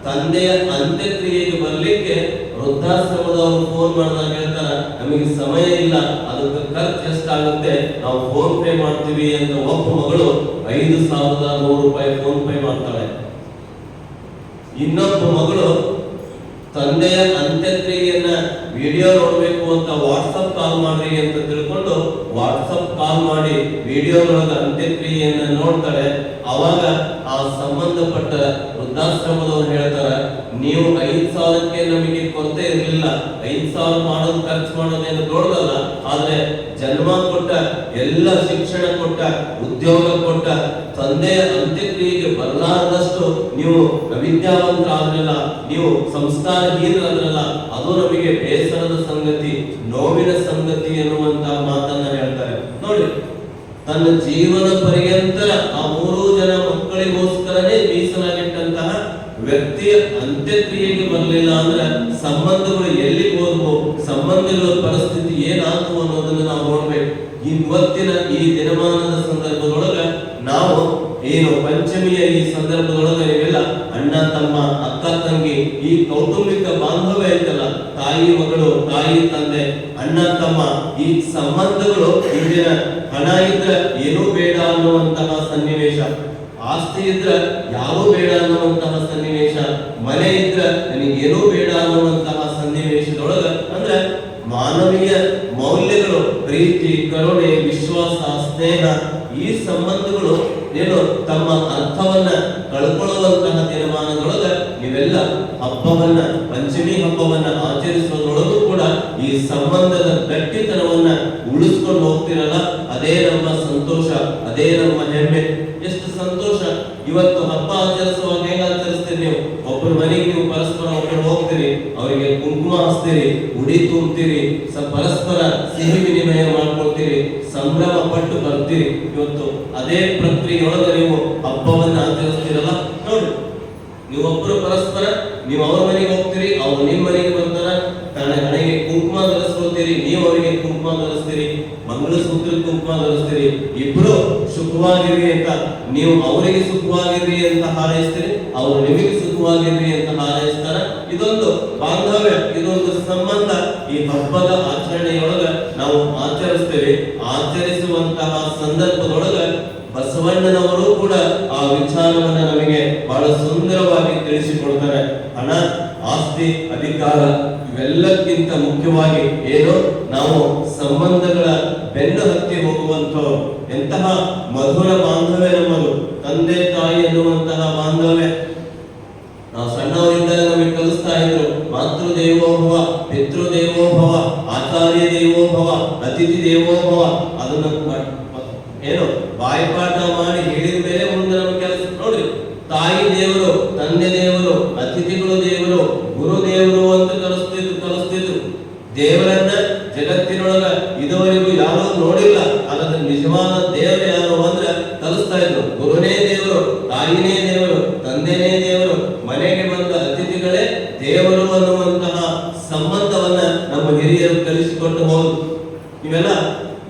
ತಂದೆಯ ಅಂತ್ಯಕ್ರಿಯೆಗೆ ಬರ್ಲಿಕ್ಕೆ ವೃದ್ಧಾಶ್ರಮದವರು ಫೋನ್ ಮಾಡಿದಾಗ ಹೇಳ್ತಾರ, ನಮಗೆ ಸಮಯ ಇಲ್ಲ, ಅದಕ್ಕೆ ಖರ್ಚು ಎಷ್ಟಾಗುತ್ತೆ, ನಾವು ಫೋನ್ ಪೇ ಮಾಡ್ತೀವಿ ಅಂತ ಒಬ್ಬ ಮಗಳು 5,100 ರೂಪಾಯಿ ಫೋನ್ ಪೇ ಮಾಡ್ತಾಳೆ. ಇನ್ನೊಬ್ಬ ಮಗಳು ತಂದೆಯ ಅಂತ್ಯಕ್ರಿಯೆಯನ್ನ ವಿಡಿಯೋ ನೋಡ್ಬೇಕು ಅಂತ ವಾಟ್ಸಪ್ ಕಾಲ್ ಮಾಡ್ರಿ ಅಂತ ತಿಳ್ಕೊಂಡು ವಾಟ್ಸಪ್ ಕಾಲ್ ಮಾಡಿ ವಿಡಿಯೋದೊಳಗ ಅಂತ್ಯಕ್ರಿಯೆಯನ್ನ ನೋಡ್ತಾಳೆ. ಅವಾಗ ಆ ಸಂಬಂಧಪಟ್ಟ ವೃದ್ಧಾಶ್ರಮದವ್ರು ಹೇಳ್ತಾರ, ನೀವು 5,000ಕ್ಕೆ ನಮಗೆ ಕೊರತೆ ಇರಲಿಲ್ಲ, 5,000 ಮಾಡೋದು ಖರ್ಚು ಮಾಡೋದೇನು ದೊಡ್ಡದಲ್ಲ, ಆದ್ರೆ ಜನ್ಮ ಕೊಟ್ಟ, ಎಲ್ಲ ಶಿಕ್ಷಣ ಕೊಟ್ಟ, ಉದ್ಯೋಗ ಕೊಟ್ಟ ತಂದೆಯ ಅಂತ್ಯಕ್ರಿಯೆಗೆ ಬರಲಾರದಷ್ಟು ನೀವು ಅವಿದ್ಯಾವಂತರಾದ್ರಲ್ಲ, ನೀವು ಸಂಸ್ಕಾರಹೀನರಾದ್ರಲ್ಲ, ಅದು ನಮಗೆ ಬೇಸರದ ಸಂಗತಿ, ನೋವಿನ ಸಂಗತಿ ಎನ್ನುವಂತಹ ಮಾತನ್ನ ಹೇಳ್ತಾರೆ. ನೋಡಿ, ತನ್ನ ಜೀವನ ಪರ್ಯಂತರ ಆ 3 ಜನ ಮಕ್ಕಳಿಗೋಸ್ಕರನೇ ಮೀಸಲಾಗಿಟ್ಟಂತಹ ವ್ಯಕ್ತಿಯ ಅಂತ್ಯಕ್ರಿಯೆಗೆ ಬರಲಿಲ್ಲ ಅಂದ್ರೆ ಸಂಬಂಧಗಳು ಎಲ್ಲಿಗೆ ಹೋದ್ವು, ಸಂಬಂಧಗಳ ಪರಿಸ್ಥಿತಿ ಏನಾಯ್ತು ಅನ್ನೋದನ್ನ ನಾವು ನೋಡ್ಬೇಕು. ಇವತ್ತಿನ ಈ ದಿನಮಾನದ ಸಂದರ್ಭದೊಳಗ ನಾವು ಏನು ಪಂಚಮಿಯ ಈ ಸಂದರ್ಭದೊಳಗ ನೀವೆಲ್ಲ ಅಣ್ಣ ತಮ್ಮ, ಅಕ್ಕ ತಂಗಿ, ಈ ಕೌಟುಂಬಿಕ ಬಾಂಧವ್ಯ ಐತಲ್ಲ, ತಾಯಿ ಮಗಳು, ತಾಯಿ ತಂದೆ, ಅಣ್ಣ ತಮ್ಮ, ಈ ಸಂಬಂಧಗಳು ಇಂದಿನ ಹಣ ಇದ್ರ ಏನೂ ಬೇಡ ಅನ್ನುವಂತಹ ಸನ್ನಿವೇಶ, ಆಸ್ತಿ ಇದ್ರ ಯಾರೂ ಬೇಡ ಅನ್ನುವಂತಹ ಸನ್ನಿವೇಶ, ಮನೆ ಇದ್ರ ನನಗೇನೂ ಬೇಡ ಅನ್ನುವಂತಹ ಸನ್ನಿವೇಶದೊಳಗ ಅಂದ್ರೆ ಮಾನವೀಯ ಮೌಲ್ಯಗಳು, ಪ್ರೀತಿ, ಕರುಣೆ, ವಿಶ್ವಾಸ, ಸ್ನೇಹ, ಈ ಸಂಬಂಧಗಳು ಏನು ತಮ್ಮ ಅರ್ಥವನ್ನ ಕಳ್ಕೊಳ್ಳುವಂತಹ ದಿನಮಾನದೊಳಗ ನೀವೆಲ್ಲ ಹಬ್ಬವನ್ನ, ಪಂಚಮಿ ಹಬ್ಬವನ್ನ ಆಚರಿಸುವುದರೊಳಗೂ ಕೂಡ ಈ ಸಂಬಂಧದ ಗಟ್ಟಿತನವನ್ನ ಉಳಿಸ್ಕೊಂಡು ಹೋಗ್ತಿರಲ್ಲ, ಅದೇ ನಮ್ಮ ಸಂತೋಷ, ಅದೇ ನಮ್ಮ ಹೆಮ್ಮೆ. ಎಷ್ಟು ಸಂತೋಷ! ಇವತ್ತು ಹಬ್ಬ ಆಚರಿಸುವಾಗ ಹೇಗೆ ಆಚರಿಸ್ತೀರಿ ನೀವು? ಒಬ್ಬರ ಮನೆಗೆ ನೀವು ಪರಸ್ಪರ ಒಬ್ಬರು ಹೋಗ್ತೀರಿ, ಅವರಿಗೆ ಕುಂಕುಮ ಹಚ್ತೀರಿ, ಉಡಿ ತುಂಬ್ತೀರಿ, ಪರಸ್ಪರ ಸಿಹಿ ವಿನಿಮಯ ಮಾಡ್ಕೊಳ್ತೀರಿ, ಸಂಭ್ರಮ ಪಟ್ಟು ಬರ್ತೀರಿ. ಇವತ್ತು ಅದೇ ಪ್ರಕ್ರಿಯೆಯೊಳಗೆ ನೀವು ಹಬ್ಬವನ್ನ ಆಚರಿಸ್ತೀರಲ್ಲ. ನೋಡಿ, ನೀವೊಬ್ಬರು ಪರಸ್ಪರ, ನೀವು ಅವ್ರ ಮನೆಗೆ ಹೋಗ್ತೀರಿ, ಅವ್ರು ನಿಮ್ಮ ಮನೆಗೆ ಬರ್ತಾರ, ಹಣೆಗೆ ಕುಂಕುಮ ಧರಿಸ್ಕೊಳ್ತೀರಿ, ನೀವು ಅವರಿಗೆ ಕುಂಕುಮ ಧರಿಸ್ತೀರಿ, ಮಂಗಳಸೂತ್ರ ಕುಂಕುಮ ಧರಿಸ್ತೀರಿ, ಇಬ್ರು ಸುಖವಾಗಿರ್ರಿ ಅಂತ ನೀವು ಅವರಿಗೆ ಸುಖವಾಗಿರ್ರಿ ಅಂತ ಹಾರೈಸ್ತೀರಿ, ಅವರು ನಿಮಗೆ ಸುಖವಾಗಿರ್ರಿ ಅಂತ ಹಾರೈಸ್ತಾರ. ಇದೊಂದು ಬಾಂಧವ್ಯ, ಇದೊಂದು ಸಂಬಂಧ ಈ ಹಬ್ಬದ ಆಚರಣೆಯೊಳಗ ನಾವು ಆಚರಿಸ್ತೇವೆ. ಆಚರಿಸುವಂತಹ ಸಂದರ್ಭದೊಳಗ ಬಸವಣ್ಣನವರು ಕೂಡ ಆ ವಿಚಾರವನ್ನ ನಮಗೆ ಬಹಳ ಸುಂದರವಾಗಿ ತಿಳಿಸಿಕೊಡ್ತಾರೆ. ಹಣ, ಆಸ್ತಿ, ಅಧಿಕಾರ ಇವೆಲ್ಲಕ್ಕಿಂತ ಮುಖ್ಯವಾಗಿ ಏನು, ನಾವು ಸಂಬಂಧಗಳ ಬೆನ್ನು ಹತ್ತಿ ಹೋಗುವಂಥವ್ರು. ಎಂತಹ ಮಧುರ ಬಾಂಧವ್ಯ ನಮ್ಮದು, ತಂದೆ ತಾಯಿ ಎನ್ನುವಂತಹ ಬಾಂಧವ್ಯ. ನಾವು ಸಣ್ಣವರಿಂದಲೇ ನಮಗೆ ಕಲಿಸ್ತಾ ಇದ್ರು, ಮಾತೃ ದೇವೋಭವ, ಪಿತೃ ದೇವೋಭವ, ಆಚಾರ್ಯ ದೇವೋಭವ, ಅತಿಥಿ ದೇವೋಭವ. ಅದನ್ನ ಏನು ಬಾಯಿಪಾಠ ಮಾಡಿ ಹೇಳಿದ ಮೇಲೆ ಮುಂದೆ ನಮ್ಮ ಕೆಲಸ. ನೋಡ್ರಿ, ತಾಯಿ ದೇವರು, ತಂದೆ ದೇವರು, ಅತಿಥಿಗಳು ದೇವರು, ಗುರು ದೇವರು ಅಂತ ಕಲಿಸ್ತಿದ್ರು. ದೇವರನ್ನ ಜಗತ್ತಿನೊಳಗ ಇದುವರೆಗೂ ಯಾರು ನೋಡಿಲ್ಲ, ಅದರ ನಿಜವಾದ ದೇವರು ಯಾರು ಅಂದ್ರೆ ಕಲಿಸ್ತಾ ಇದ್ರು. ಗುರುನೇ ದೇವರು, ತಾಯಿನೇ ದೇವರು, ತಂದೆನೇ ದೇವರು, ಮನೆಗೆ ಬಂದ ಅತಿಥಿಗಳೇ ದೇವರು ಅನ್ನುವಂತಹ ಸಂಬಂಧವನ್ನ ನಮ್ಮ ಹಿರಿಯರು ಕಲಿಸಿಕೊಟ್ಟು ಹೋದ್ರು. ನೀವೆಲ್ಲ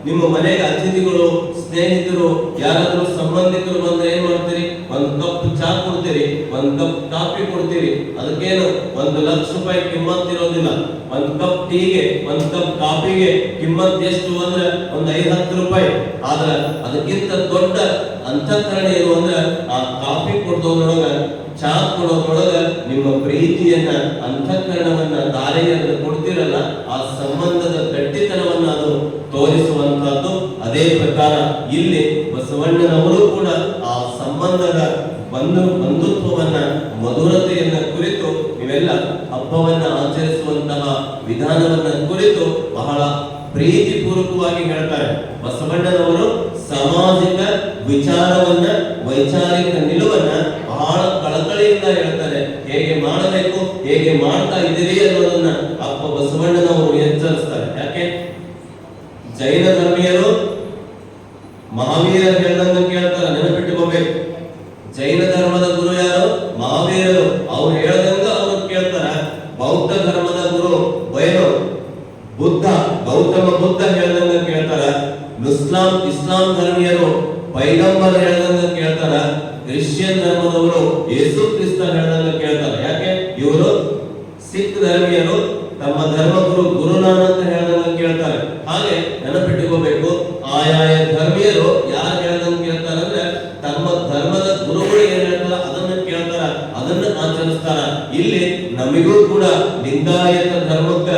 ನಿಮ್ಮ ಮನೆಗೆ ಅತಿಥಿಗಳು, ಸ್ನೇಹಿತರು, ಯಾರಾದ್ರೂ ಸಂಬಂಧಿಕರು ಬಂದ್ರೆ ಏನ್ ಮಾಡ್ತೀರಿ? ಒಂದು ಕಪ್ ಚಾ ಕೊಡ್ತೀರಿ, ಒಂದು ಕಪ್ ಕಾಫಿ ಕೊಡ್ತೀರಿ. ಅದಕ್ಕೇನು 1 ಲಕ್ಷ ರೂಪಾಯಿ ಕಿಮ್ಮತ್ ಇರೋದಿಲ್ಲ. ಒಂದು ಕಪ್ ಟೀಗೆ, ಒಂದು ಕಪ್ ಕಾಫಿಗೆ ಕಿಮ್ಮತ್ ಎಷ್ಟು ಅಂದ್ರೆ ಒಂದು 5-10 ರೂಪಾಯಿ. ಆದ್ರೆ ಅದಕ್ಕಿಂತ ದೊಡ್ಡ ಅಂತಃಕರಣ ಏನು ಅಂದ್ರೆ ಆ ಕಾಫಿ ಕೊಡೋದ್ರೊಳಗ, ಚಾ ಕೊಡೋದ್ರೊಳಗ ನಿಮ್ಮ ಪ್ರೀತಿಯನ್ನ, ಅಂತಃಕರಣವನ್ನ, ದಾರೆಯನ್ನು ಕೊಡ್ತಿರಲ್ಲ, ಆ ಸಂಬಂಧದ ಗಟ್ಟಿತನವನ್ನ ಅದು ತೋರಿಸುವಂತಹದ್ದು. ಅದೇ ಪ್ರಕಾರ ಇಲ್ಲಿ ಬಸವಣ್ಣನವರು ಕೂಡ ಆ ಸಂಬಂಧದ ಬಂಧುತ್ವವನ್ನ, ಮಧುರತೆಯನ್ನ ಕುರಿತು ಇವೆಲ್ಲ ಹಬ್ಬವನ್ನ ಆಚರಿಸುವಂತಹ ವಿಧಾನವನ್ನ ಕುರಿತು ಬಹಳ ಪ್ರೀತಿಪೂರ್ವಕವಾಗಿ ಹೇಳ್ತಾರೆ. ಬಸವಣ್ಣನವರು ಸಾಮಾಜಿಕ ವಿಚಾರವನ್ನ, ವೈಚಾರಿಕ ನಿಲುವನ್ನ ಬಹಳ ಕಳಕಳಿಯಿಂದ ಹೇಳ್ತಾರೆ. ಹೇಗೆ ಮಾಡಬೇಕು, ಹೇಗೆ ಮಾಡ್ತಾ ಇದ್ದೀರಿ ಅನ್ನೋದನ್ನ ಅಪ್ಪ ಬಸವಣ್ಣನವರು ಎಚ್ಚರಿಸ್ತಾರೆ. ಯಾಕೆ? ಜೈನ ಧರ್ಮೀಯರು ಮಹಾವೀರರು ಹೇಳ್ದಂಗ ಕೇಳ್ತಾರೆ, ನೆನಪಿಟ್ಟುಕೋಬೇಕು. ಜೈನ ಧರ್ಮದ ಗುರು ಯಾರು? ಮಹಾವೀರರು. ಅವ್ರು ಹೇಳ್ದಂಗ ಅವ್ರು ಕೇಳ್ತಾರ. ಬೌದ್ಧ ಧರ್ಮದ ಗುರು ಏನು? ಬುದ್ಧ, ಗೌತಮ ಬುದ್ಧ ಹೇಳ್ದಂಗ ಕೇಳ್ತಾರ. ಇಸ್ಲಾಂ ಧರ್ಮೀಯರು ಪೈಗಂಬರ್ ಹೇಳ್ದಂಗ ಕೇಳ್ತಾರ. ಕ್ರಿಶ್ಚಿಯನ್ ಧರ್ಮದವರು ಯೇಸು ಕ್ರಿಸ್ತ ಹೇಳ್ದಂಗ ಕೇಳ್ತಾರ. ಯಾಕೆ? ಇವರು ಸಿಖ್ ಧರ್ಮೀಯರು ತಮ್ಮ ಧರ್ಮಗುರು ಗುರುನಾನಕ್ ಹೇಳ್ದಂಗ ಕೇಳ್ತಾರೆ. ಹಾಗೆ ನೆನಪಿಟ್ಟುಕೋಬೇಕು, ಆಯಾಯ ಧರ್ಮೀಯರು ಯಾರು ಹೇಳ್ದಂಗ ಕೇಳ್ತಾರ ಅಂದ್ರೆ ತಮ್ಮ ಧರ್ಮದ ಗುರುಗಳು ಏನ್ ಹೇಳ್ತಾರ ಅದನ್ನ ಕೇಳ್ತಾರ, ಅದನ್ನ ಆಚರಿಸ್ತಾರ. ಇಲ್ಲಿ ನಮಗೂ ಕೂಡ ಲಿಂಗಾಯತ ಧರ್ಮಕ್ಕ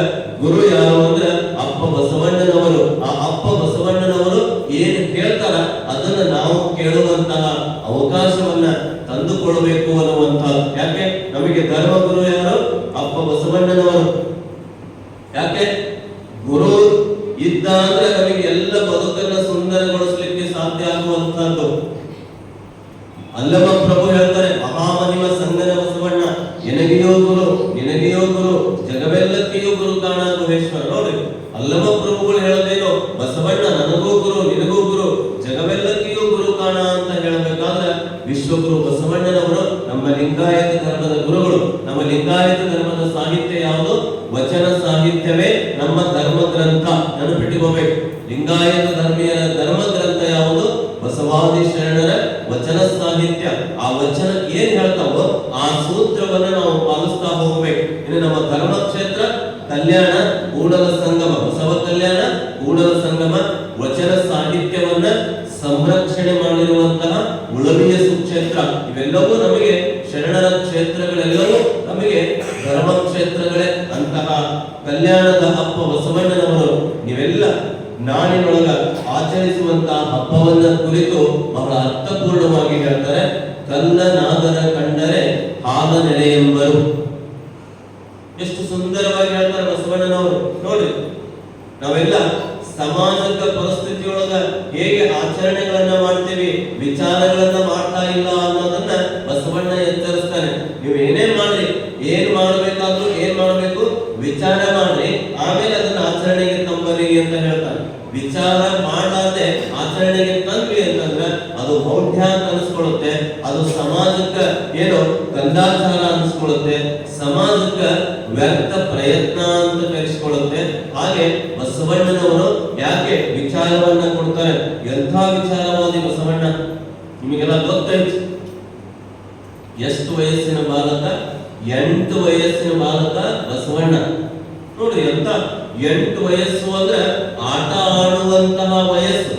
ಗುರು ಯಾರು ಅಂದ್ರೆ ಅಪ್ಪ ಬಸವಣ್ಣನವರು. ಆ ಅಪ್ಪ ಬಸವಣ್ಣನವರು ಏನು ಹೇಳ್ತಾರ ಅದನ್ನ ನಾವು ಕೇಳುವಂತಹ ಅವಕಾಶವನ್ನ ತಂದುಕೊಳ್ಬೇಕು ಅನ್ನುವಂಥದ್ದು. ಯಾಕೆ ನಮಗೆ ಧರ್ಮಗುರು ಯಾರು? ಅಪ್ಪ ಬಸವಣ್ಣನವರು. ಯಾಕೆ ಗುರು ಇದ್ದ ಅಂದ್ರೆ ನಮಗೆ ಎಲ್ಲ ಬದುಕನ್ನ ಸುಂದರಗೊಳಿಸಲಿಕ್ಕೆ ಸಾಧ್ಯ ಆಗುವಂತಹದ್ದು. ಅಲ್ಲಮ ಪ್ರಭು ಹೇಳ್ತಾರೆ, ಮಹಾಮಹಿಮ ಸಂಗನ ಬಸವಣ್ಣ ಎನಗಿಯೋ ಗುರು ನಿನಗಿಯೋ ಗುರು ಜಗವೆಲ್ಲಕ್ಕೆಯೂ ಗುರು ಕಾಣ ಗುಹೇಶ್ವರ. ನೋಡಿ, ಅಲ್ಲಮ ಪ್ರಭುಗಳು ಹೇಳೋದೇನು? ಬಸವಣ್ಣ ನನಗೂ ಗುರು ನಿನಗೂ ಗುರು ಜಗವೆಲ್ಲಕ್ಕೆಯೂ ಗುರು ಕಾಣ ಅಂತ ಹೇಳಬೇಕಾದ್ರೆ ವಿಶ್ವಗುರು ಬಸವಣ್ಣನವರು ನಮ್ಮ ಲಿಂಗಾಯತ ಧರ್ಮದ ಗುರುಗಳು. ನಮ್ಮ ಲಿಂಗಾಯತ ಧರ್ಮದ ಸಾಹಿತ್ಯ ಯಾವುದು? ವಚನ ಸಾಹಿತ್ಯವೇ ನಮ್ಮ ಧರ್ಮ ಗ್ರಂಥ. ನೆನಪಿಟ್ಟುಕೋಬೇಕು. ಲಿಂಗಾಯತ ಧರ್ಮೀಯ ಧರ್ಮ ಗ್ರಂಥ ಯಾವುದು? ಬಸವಾದಿ ಶರಣರ ವಚನ ಸಾಹಿತ್ಯ. ಆ ವಚನ ಏನ್ ಹೇಳ್ತಾವೋ ಆ ಸೂತ್ರವನ್ನ ನಾವು ಪಾಲಿಸ್ತಾ ಹೋಗ್ಬೇಕು. ಇನ್ನು ನಮ್ಮ ಧರ್ಮ ಕ್ಷೇತ್ರ ಕಲ್ಯಾಣ ಕೂಡಲ ಸಂಗಮ, ಬಸವ ಕಲ್ಯಾಣ ಕೂಡಲ ಸಂಗಮ ವಚನ ಸಾಹಿತ್ಯವನ್ನ ಸಂರಕ್ಷಣೆ ಮಾಡಿರುವಂತಹ ಉಳವಿಯ ಸುಕ್ಷೇತ್ರ. ಇವೆಲ್ಲವೂ ನಮಗೆ ಶರಣರ ಕ್ಷೇತ್ರಗಳೆಲ್ಲವೂ ನಮಗೆ ಧರ್ಮ ಕ್ಷೇತ್ರಗಳೇ. ಅಂತಹ ಕಲ್ಯಾಣದ ಹಬ್ಬ ಬಸವಣ್ಣನವರು ನೀವೆಲ್ಲ ನಾಡಿನೊಳಗ ಆಚರಿಸುವಂತಹ ಹಬ್ಬವನ್ನ ಕುರಿತು ಬಹಳ ಅರ್ಥಪೂರ್ಣವಾಗಿ ಹೇಳ್ತಾರೆ. ಕಲ್ಲನಾದರ ಕಂಡರೆ ಹಾಲ ನೆಲೆಯೆಂಬರು. ಎಷ್ಟು ಸುಂದರವಾಗಿ ಹೇಳ್ತಾರೆ ಬಸವಣ್ಣನವರು. ನೋಡಿ, ನಾವೆಲ್ಲ ಸಮಾಜದ ಪರಿಸ್ಥಿತಿಯೊಳಗ ಹೇಗೆ ಆಚರಣೆಗಳನ್ನ ಮಾಡ್ತೀವಿ, ವಿಚಾರಗಳನ್ನ ಮಾಡ್ತಾ ಇಲ್ಲ ಅನ್ನೋದನ್ನ ಬಸವಣ್ಣ ಎಚ್ಚರಿಸ್ತಾನೆ. ನೀವು ಏನೇನ್ ಮಾಡ್ರಿ, ಏನ್ ಮಾಡಬೇಕಾದ್ರೂ ಏನ್ ಮಾಡಬೇಕು? ವಿಚಾರ ಮಾಡ್ರಿ, ಆಮೇಲೆ ಅದನ್ನ ಆಚರಣೆಗೆ ತಂಬರಿ ಅಂತ ಹೇಳ್ತಾನೆ. ವಿಚಾರ ಮಾಡಲಾದೆ ಆಚರಣೆಗೆ ತಂದ್ವಿ ಅಂತಂದ್ರೆ ಅದು ಮೌಢ್ಯ ಅಂತ ಅನಿಸ್ಕೊಳ್ಳುತ್ತೆ, ಅದು ಸಮಾಜಕ್ಕ ಏನೋ ಕಂದಾಚಾರ ಅನಿಸ್ಕೊಳ್ಳುತ್ತೆ, ಸಮಾಜಕ್ಕ ವ್ಯರ್ಥ ಪ್ರಯತ್ನ ಅಂತ ಕರೆಸಿಕೊಳ್ಳುತ್ತೆ. ಹಾಗೆ ಬಸವಣ್ಣನವರು ಯಾಕೆ ವಿಚಾರವನ್ನ ಕೊಡ್ತಾರೆ? ಎಂಥ ವಿಚಾರವಾದಿ ಬಸವಣ್ಣ, ನಿಮಗೆಲ್ಲ ಗೊತ್ತೈತಿ. ಎಷ್ಟು ವಯಸ್ಸಿನ ಬಾಲಕ? 8 ವಯಸ್ಸಿನ ಬಾಲಕ ಬಸವಣ್ಣ. ನೋಡಿ, ಎಂತ 8 ವಯಸ್ಸು ಅಂದ್ರೆ ಆಟ ಆಡುವಂತಹ ವಯಸ್ಸು.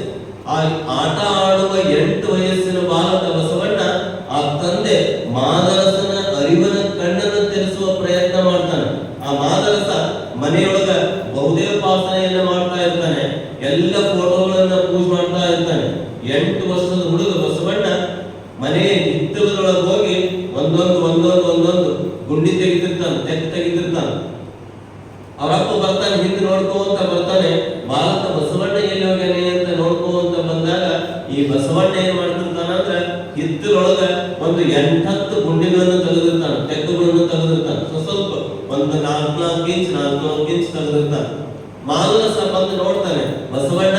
ಆ ಆಟ ಆಡುವ 8 ವಯಸ್ಸಿನ ಬಾಲಕ ಬಸವಣ್ಣ ಆ ತಂದೆ ಮಾದರಸನ ಅರಿವನ ಕಣ್ಣನ್ನು ತೆರೆಸುವ ಪ್ರಯತ್ನ ಮಾಡ್ತಾನೆ. ಆ ಮಾದರಸ ಮನೆಯೊಳಗ ಬಹುದೇವೋಪಾಸನೆಯನ್ನ ಮಾಡ್ತಾ ಇರ್ತಾನೆ, ಎಲ್ಲ ಫೋಟೋಗಳನ್ನ ಪೂಜೆ ಮಾಡ್ತಾ ಇರ್ತಾನೆ. 8 ವರ್ಷದ ಹುಡುಗ ಬಸವಣ್ಣ ಮನೆಯ ಹಿತ್ತಲದೊಳಗೆ ಹೋಗಿ ಒಂದೊಂದು ಗುಂಡಿ ತೆಗಿತಿರ್ತಾನೆ, ತೆಗಿತಿರ್ತಾನೆ. ಅವರಪ್ಪ ಬರ್ತಾನೆ, ಹಿಂದೆ ನೋಡ್ಕೋಂತ ಬರ್ತಾನೆ. ಬಾಲಕ ಬಸವಣ್ಣ ಎಲ್ಲಿ ಹೋಗ್ಯಾನೆ ಅಂತ ನೋಡ್ಕೋಂತ ಬಂದಾಗ ಈ ಬಸವಣ್ಣ ಏನ್ ಮಾಡ್ತಿರ್ತಾನ ಅಂದ್ರೆ ಹಿತ್ತಲೊಳಗ ಒಂದು 8-10 ಗುಂಡಿಗಳನ್ನು ತೆಗೆದಿರ್ತಾನೆ, ತೆಗ್ಗುಗಳನ್ನು ತೆಗೆದಿರ್ತಾನೆ. ಸ್ವಲ್ಪ ಒಂದು 4-4 ಇಂಚ್ ತೆಗೆದಿರ್ತಾನೆ. ಮಾಲಸ ಬಂದು ನೋಡ್ತಾನೆ, ಬಸವಣ್ಣ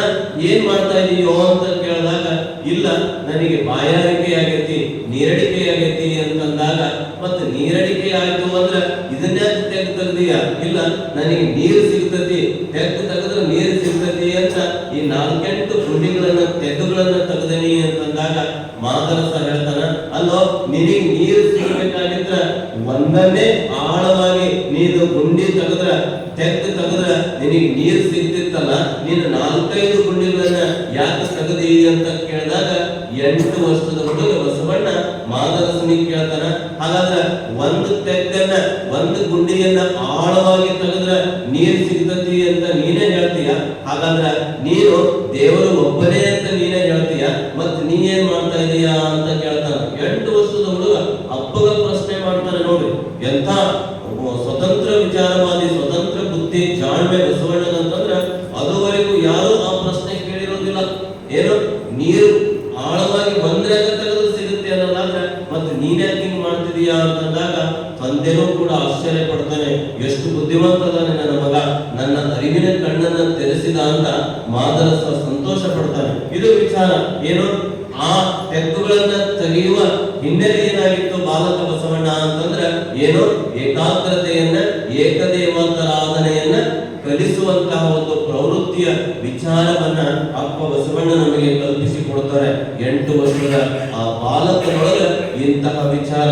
ಏನ್ ಮಾಡ್ತಾ ಇದೀಯೋ ಅಂತ ಕೇಳಿದಾಗ, ಇಲ್ಲ ನನಗೆ ಬಾಯಾರಿಕೆ ಆಗೈತಿ, ನೀರಡಿಕೆ ಆಗೈತಿ ಅಂತಂದಾಗ, ಮತ್ತೆ ನೀರಡಿಕೆ ಆಯ್ತು ಅಂದ್ರೆ ಇದನ್ಯಾಕೆ ತೆಗ್ದೀಯ? ಇಲ್ಲ ನನಗೆ ನೀರು ಸಿಗ್ತತಿ, ತೆಗೆದ್ರೆ ನೀರು ಸಿಗ್ತತಿ ಅಂತ ಈ 4-8 ಗುಂಡಿಗಳನ್ನ ತೆಗ್ಗುಗಳನ್ನ ತೆಗ್ದನಿ ಅಂತಂದಾಗ ಮಾದರಸ ಹೇಳ್ತಾನ, ಅಲ್ಲೋ ನಿನಗೆ ನೀರು ಸಿಗಬೇಕಾಗಿದ್ರ ಒಂದನ್ನೇ ಆಳವಾಗಿ ನೀನು ಗುಂಡಿ ತೆಗೆದ್ರ ನಿನಗೆ ನೀರು ಸಿಗ್ತಿತ್ತಲ್ಲ, ನೀನು 4-5 ಗುಂಡಿಗಳನ್ನ ಯಾಕೆ ತೆಗದಿ ಅಂತ ಕೇಳಿದಾಗ 8 ವರ್ಷದ ಹುಡುಗ ಬಸವಣ್ಣ ಮಾದರಸನಿಗೆ ಕೇಳ್ತಾನ, ಹಾಗಾದ್ರೆ ಒಂದು ಗುಂಡಿಯನ್ನ ಆಳವಾಗಿ ತೆಗೆದ್ರೆ ನೀರು ಸಿಗ್ತತಿ ಅಂತ ನೀನೇ ಹೇಳ್ತೀಯ, ಹಾಗಾದ್ರೆ ನೀನು ದೇವರು ಒಬ್ಬನೇ ಅಂತ ನೀನೇ ಹೇಳ್ತೀಯ, ಮತ್ತೆ ನೀ ಏನ್ ಮಾಡ್ತಾ ಇದೀಯಾ ಅಂತ ಕೇಳ್ತಾನ. 8 ವರ್ಷದ ಹುಡುಗ ಅಪ್ಪಗ ಪ್ರಶ್ನೆ ಮಾಡ್ತಾನೆ. ನೋಡಿ, ಎಂಥ ಸ್ವತಂತ್ರ ವಿಚಾರವಾದಿ, ಸ್ವತಂತ್ರ ಬುದ್ಧಿ, ಜಾಣ್ಮೆ ಬಸವಣ್ಣನಂತಂದ್ರೆ ಅದುವರೆಗೂ ಯಾರು ಆ ಪ್ರಶ್ನೆ ಕೇಳಿರೋದಿಲ್ಲ. ಏನು ನೀರು ಆಳವಾಗಿ ಬಂದ್ರೆ ತೆಗೆದು ಸಿಗುತ್ತೆ ಅನ್ನೋದಾದ್ರೆ ಮತ್ತೆ ನೀನ್ಯಾಕೆ ಹಿಂಗ್ ಮಾಡ್ತಿದೀಯಾ ಅಂತಂದಾಗ ತಂದೆನೂ ಕೂಡ ಆಶ್ಚರ್ಯ ಪಡ್ತಾನೆ. ಎಷ್ಟು ಬುದ್ಧಿವಂತದಾನೆ ನನ್ನ ಮಗ, ನನ್ನ ಅರಿವಿನ ಕಣ್ಣನ್ನ ತೆರೆಸಿದ ಅಂತ ಮಾದರಸ ಸಂತೋಷ ಪಡ್ತಾನೆ. ಇದು ವಿಚಾರ. ಏನು ಆ ತೆಗ್ಗುಗಳನ್ನ ತೆಗೆಯುವ ಹಿನ್ನೆಲೆ ಏನಾಗಿತ್ತು ಬಾಲಕ ಬಸವಣ್ಣ ಅಂತಂದ್ರೆ, ಏನು ಏಕಾಗ್ರತೆಯನ್ನ, ಏಕದೇವಾರಾಧನೆಯನ್ನ ಕಲಿಸುವಂತಹ ಒಂದು ಪ್ರವೃತ್ತಿಯ ವಿಚಾರವನ್ನ ಅಪ್ಪ ಬಸವಣ್ಣ ನಮಗೆ ಕಲ್ಪಿಸಿ ಕೊಡ್ತಾರೆ. 8 ವರ್ಷದ ಆ ಬಾಲಕನೊಳಗೆ ಇಂತಹ ವಿಚಾರ.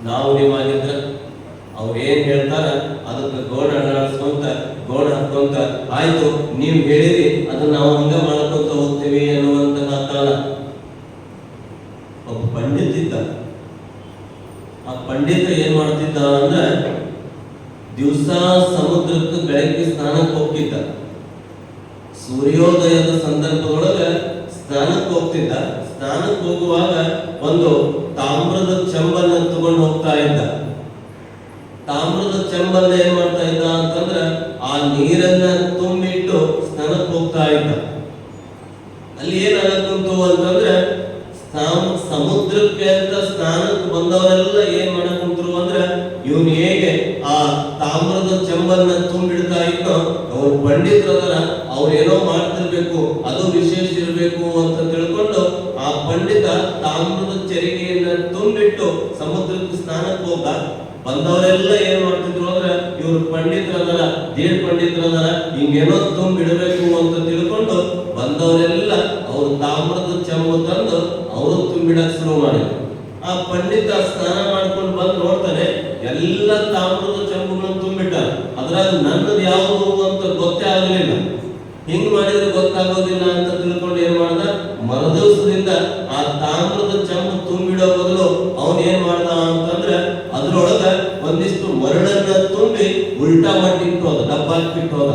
ನಾವು ನೀವಾಗಿದ್ರ ಅವ್ರು ಏನ್ ಹೇಳ್ತಾರ ಅದಕ್ಕೆ ಗೋಣ ಅಡಾಡಿಸ್ಕೊಂತ ಗೋಣ ಹಾಕೊಂತ ಆಯ್ತು ನೀವ್ ಹೇಳಿರಿ ಅದನ್ನ ನಾವು ಹಂಗ ಮಾಡ್ಕೊಂತ ಹೋಗ್ತೀವಿ ಅನ್ನುವಂತಹ ಕಾಲ. ಒಬ್ಬ ಪಂಡಿತ ಇದ್ದ. ಆ ಪಂಡಿತ ಏನ್ ಮಾಡ್ತಿದ್ದ ಅಂದ್ರೆ ದಿವಸ ಸಮುದ್ರಕ್ಕೆ ಬೆಳಗ್ಗೆ ಸ್ನಾನಕ್ಕೆ ಹೋಗ್ತಿದ್ದ. ಸೂರ್ಯೋದಯದ ಸಂದರ್ಭದೊಳಗ ಸ್ನಾನಕ್ಕೆ ಹೋಗ್ತಿದ್ದ. ಸ್ನಾನಕ್ಕೆ ಹೋಗುವಾಗ ಒಂದು ತಾಮ್ರದ ಚೆಂಬನ್ನ ತಗೊಂಡು ಹೋಗ್ತಾ ಇದ್ದ. ತಾಮ್ರದ ಚೆಂಬನ್ನ ಏನ್ ಮಾಡ್ತಾ ಇದ್ದ ಅಂತಂದ್ರ ಆ ನೀರನ್ನ ತುಂಬಿಟ್ಟು ಸ್ನಾನಕ್ಕೆ ಹೋಗ್ತಾ ಇದ್ದ. ಅಲ್ಲಿ ಏನಾಗತ್ತಂತು ಅಂತಂದ್ರೆ ಸಮುದ್ರಕ್ಕೆ ಅಂತ ಸ್ನಾನಕ್ಕೆ ಬಂದವರೆಲ್ಲ ಏನ್ ಮಾಡಕ್ ಕುಂತರು ಅಂದ್ರೆ ಇವನು ಹೇಗೆ ಆ ತಾಮ್ರದ ಚೆಂಬನ್ನ ತುಂಬಿಡ್ತಾ ಇದ್ದೋ ಅವ್ರು ಪಂಡಿತರದರ ಅವ್ರು ಏನೋ ಮಾಡ್ತಿರ್ಬೇಕು, ಅದು ವಿಶೇಷ ಇರಬೇಕು ಅಂತ ತಿಳ್ಕೊಂಡು ಆ ಪಂಡಿತ ತಾಮ್ರದ ಚೆರಿಗೆಯನ್ನ ತುಂಬಿಟ್ಟು ಸಮುದ್ರಕ್ಕೆ ಸ್ನಾನಕ್ಕೆ ಹೋಗ. ಬಂದವರೆಲ್ಲ ಏನ್ ಮಾಡ್ತಿದ್ರು ಅಂದ್ರೆ ಇವ್ರು ಪಂಡಿತರದರ, ದೇಡ್ ಪಂಡಿತರದರ, ಹಿಂಗೇನೋ ತುಂಬಿಡಬೇಕು ಅಂತ ತಿಳ್ಕೊಂಡು ಬಂದವರೆಲ್ಲ ಅವ್ರು ತಾಮ್ರದ ಚೆಂಬು ತಂದು ಅವರು ತುಂಬಿಡಕ್ ಶುರು ಮಾಡಿದ್ರು. ಆ ಪಂಡಿತ ಸ್ನಾನ ಮಾಡ್ಕೊಂಡು ಬಂದು ನೋಡ್ತಾನೆ, ಎಲ್ಲ ತಾಮ್ರದ ಚೆಂಬುಗಳನ್ನು ತುಂಬಿಟ್ಟ. ಅದ್ರಾಗ ನನ್ನದು ಯಾವುದು ಅಂತ ಗೊತ್ತೇ ಆಗಲಿಲ್ಲ. ಹಿಂಗ್ ಮಾಡಿದ್ರೆ ಗೊತ್ತಾಗೋದಿಲ್ಲ ಅಂತ ತಿಳ್ಕೊಂಡು ಏನ್ ಮಾಡ್ದ, ಮರುದಿವಸದಿಂದ ಆ ತಾಮ್ರದ ಚೆಂಬು ತುಂಬಿಡೋ ಬದಲು ಅವನ್ ಏನ್ ಮಾಡ್ದ ಅಂತಂದ್ರೆ ಅದ್ರೊಳಗ ಒಂದಿಷ್ಟು ಮರಳನ್ನ ತುಂಬಿ ಉಲ್ಟಾ ಮಾಡಿಟ್ಟು ಹೋದ, ಡಬ್ಬಾಕ್ಬಿಟ್ಟು ಹೋದ.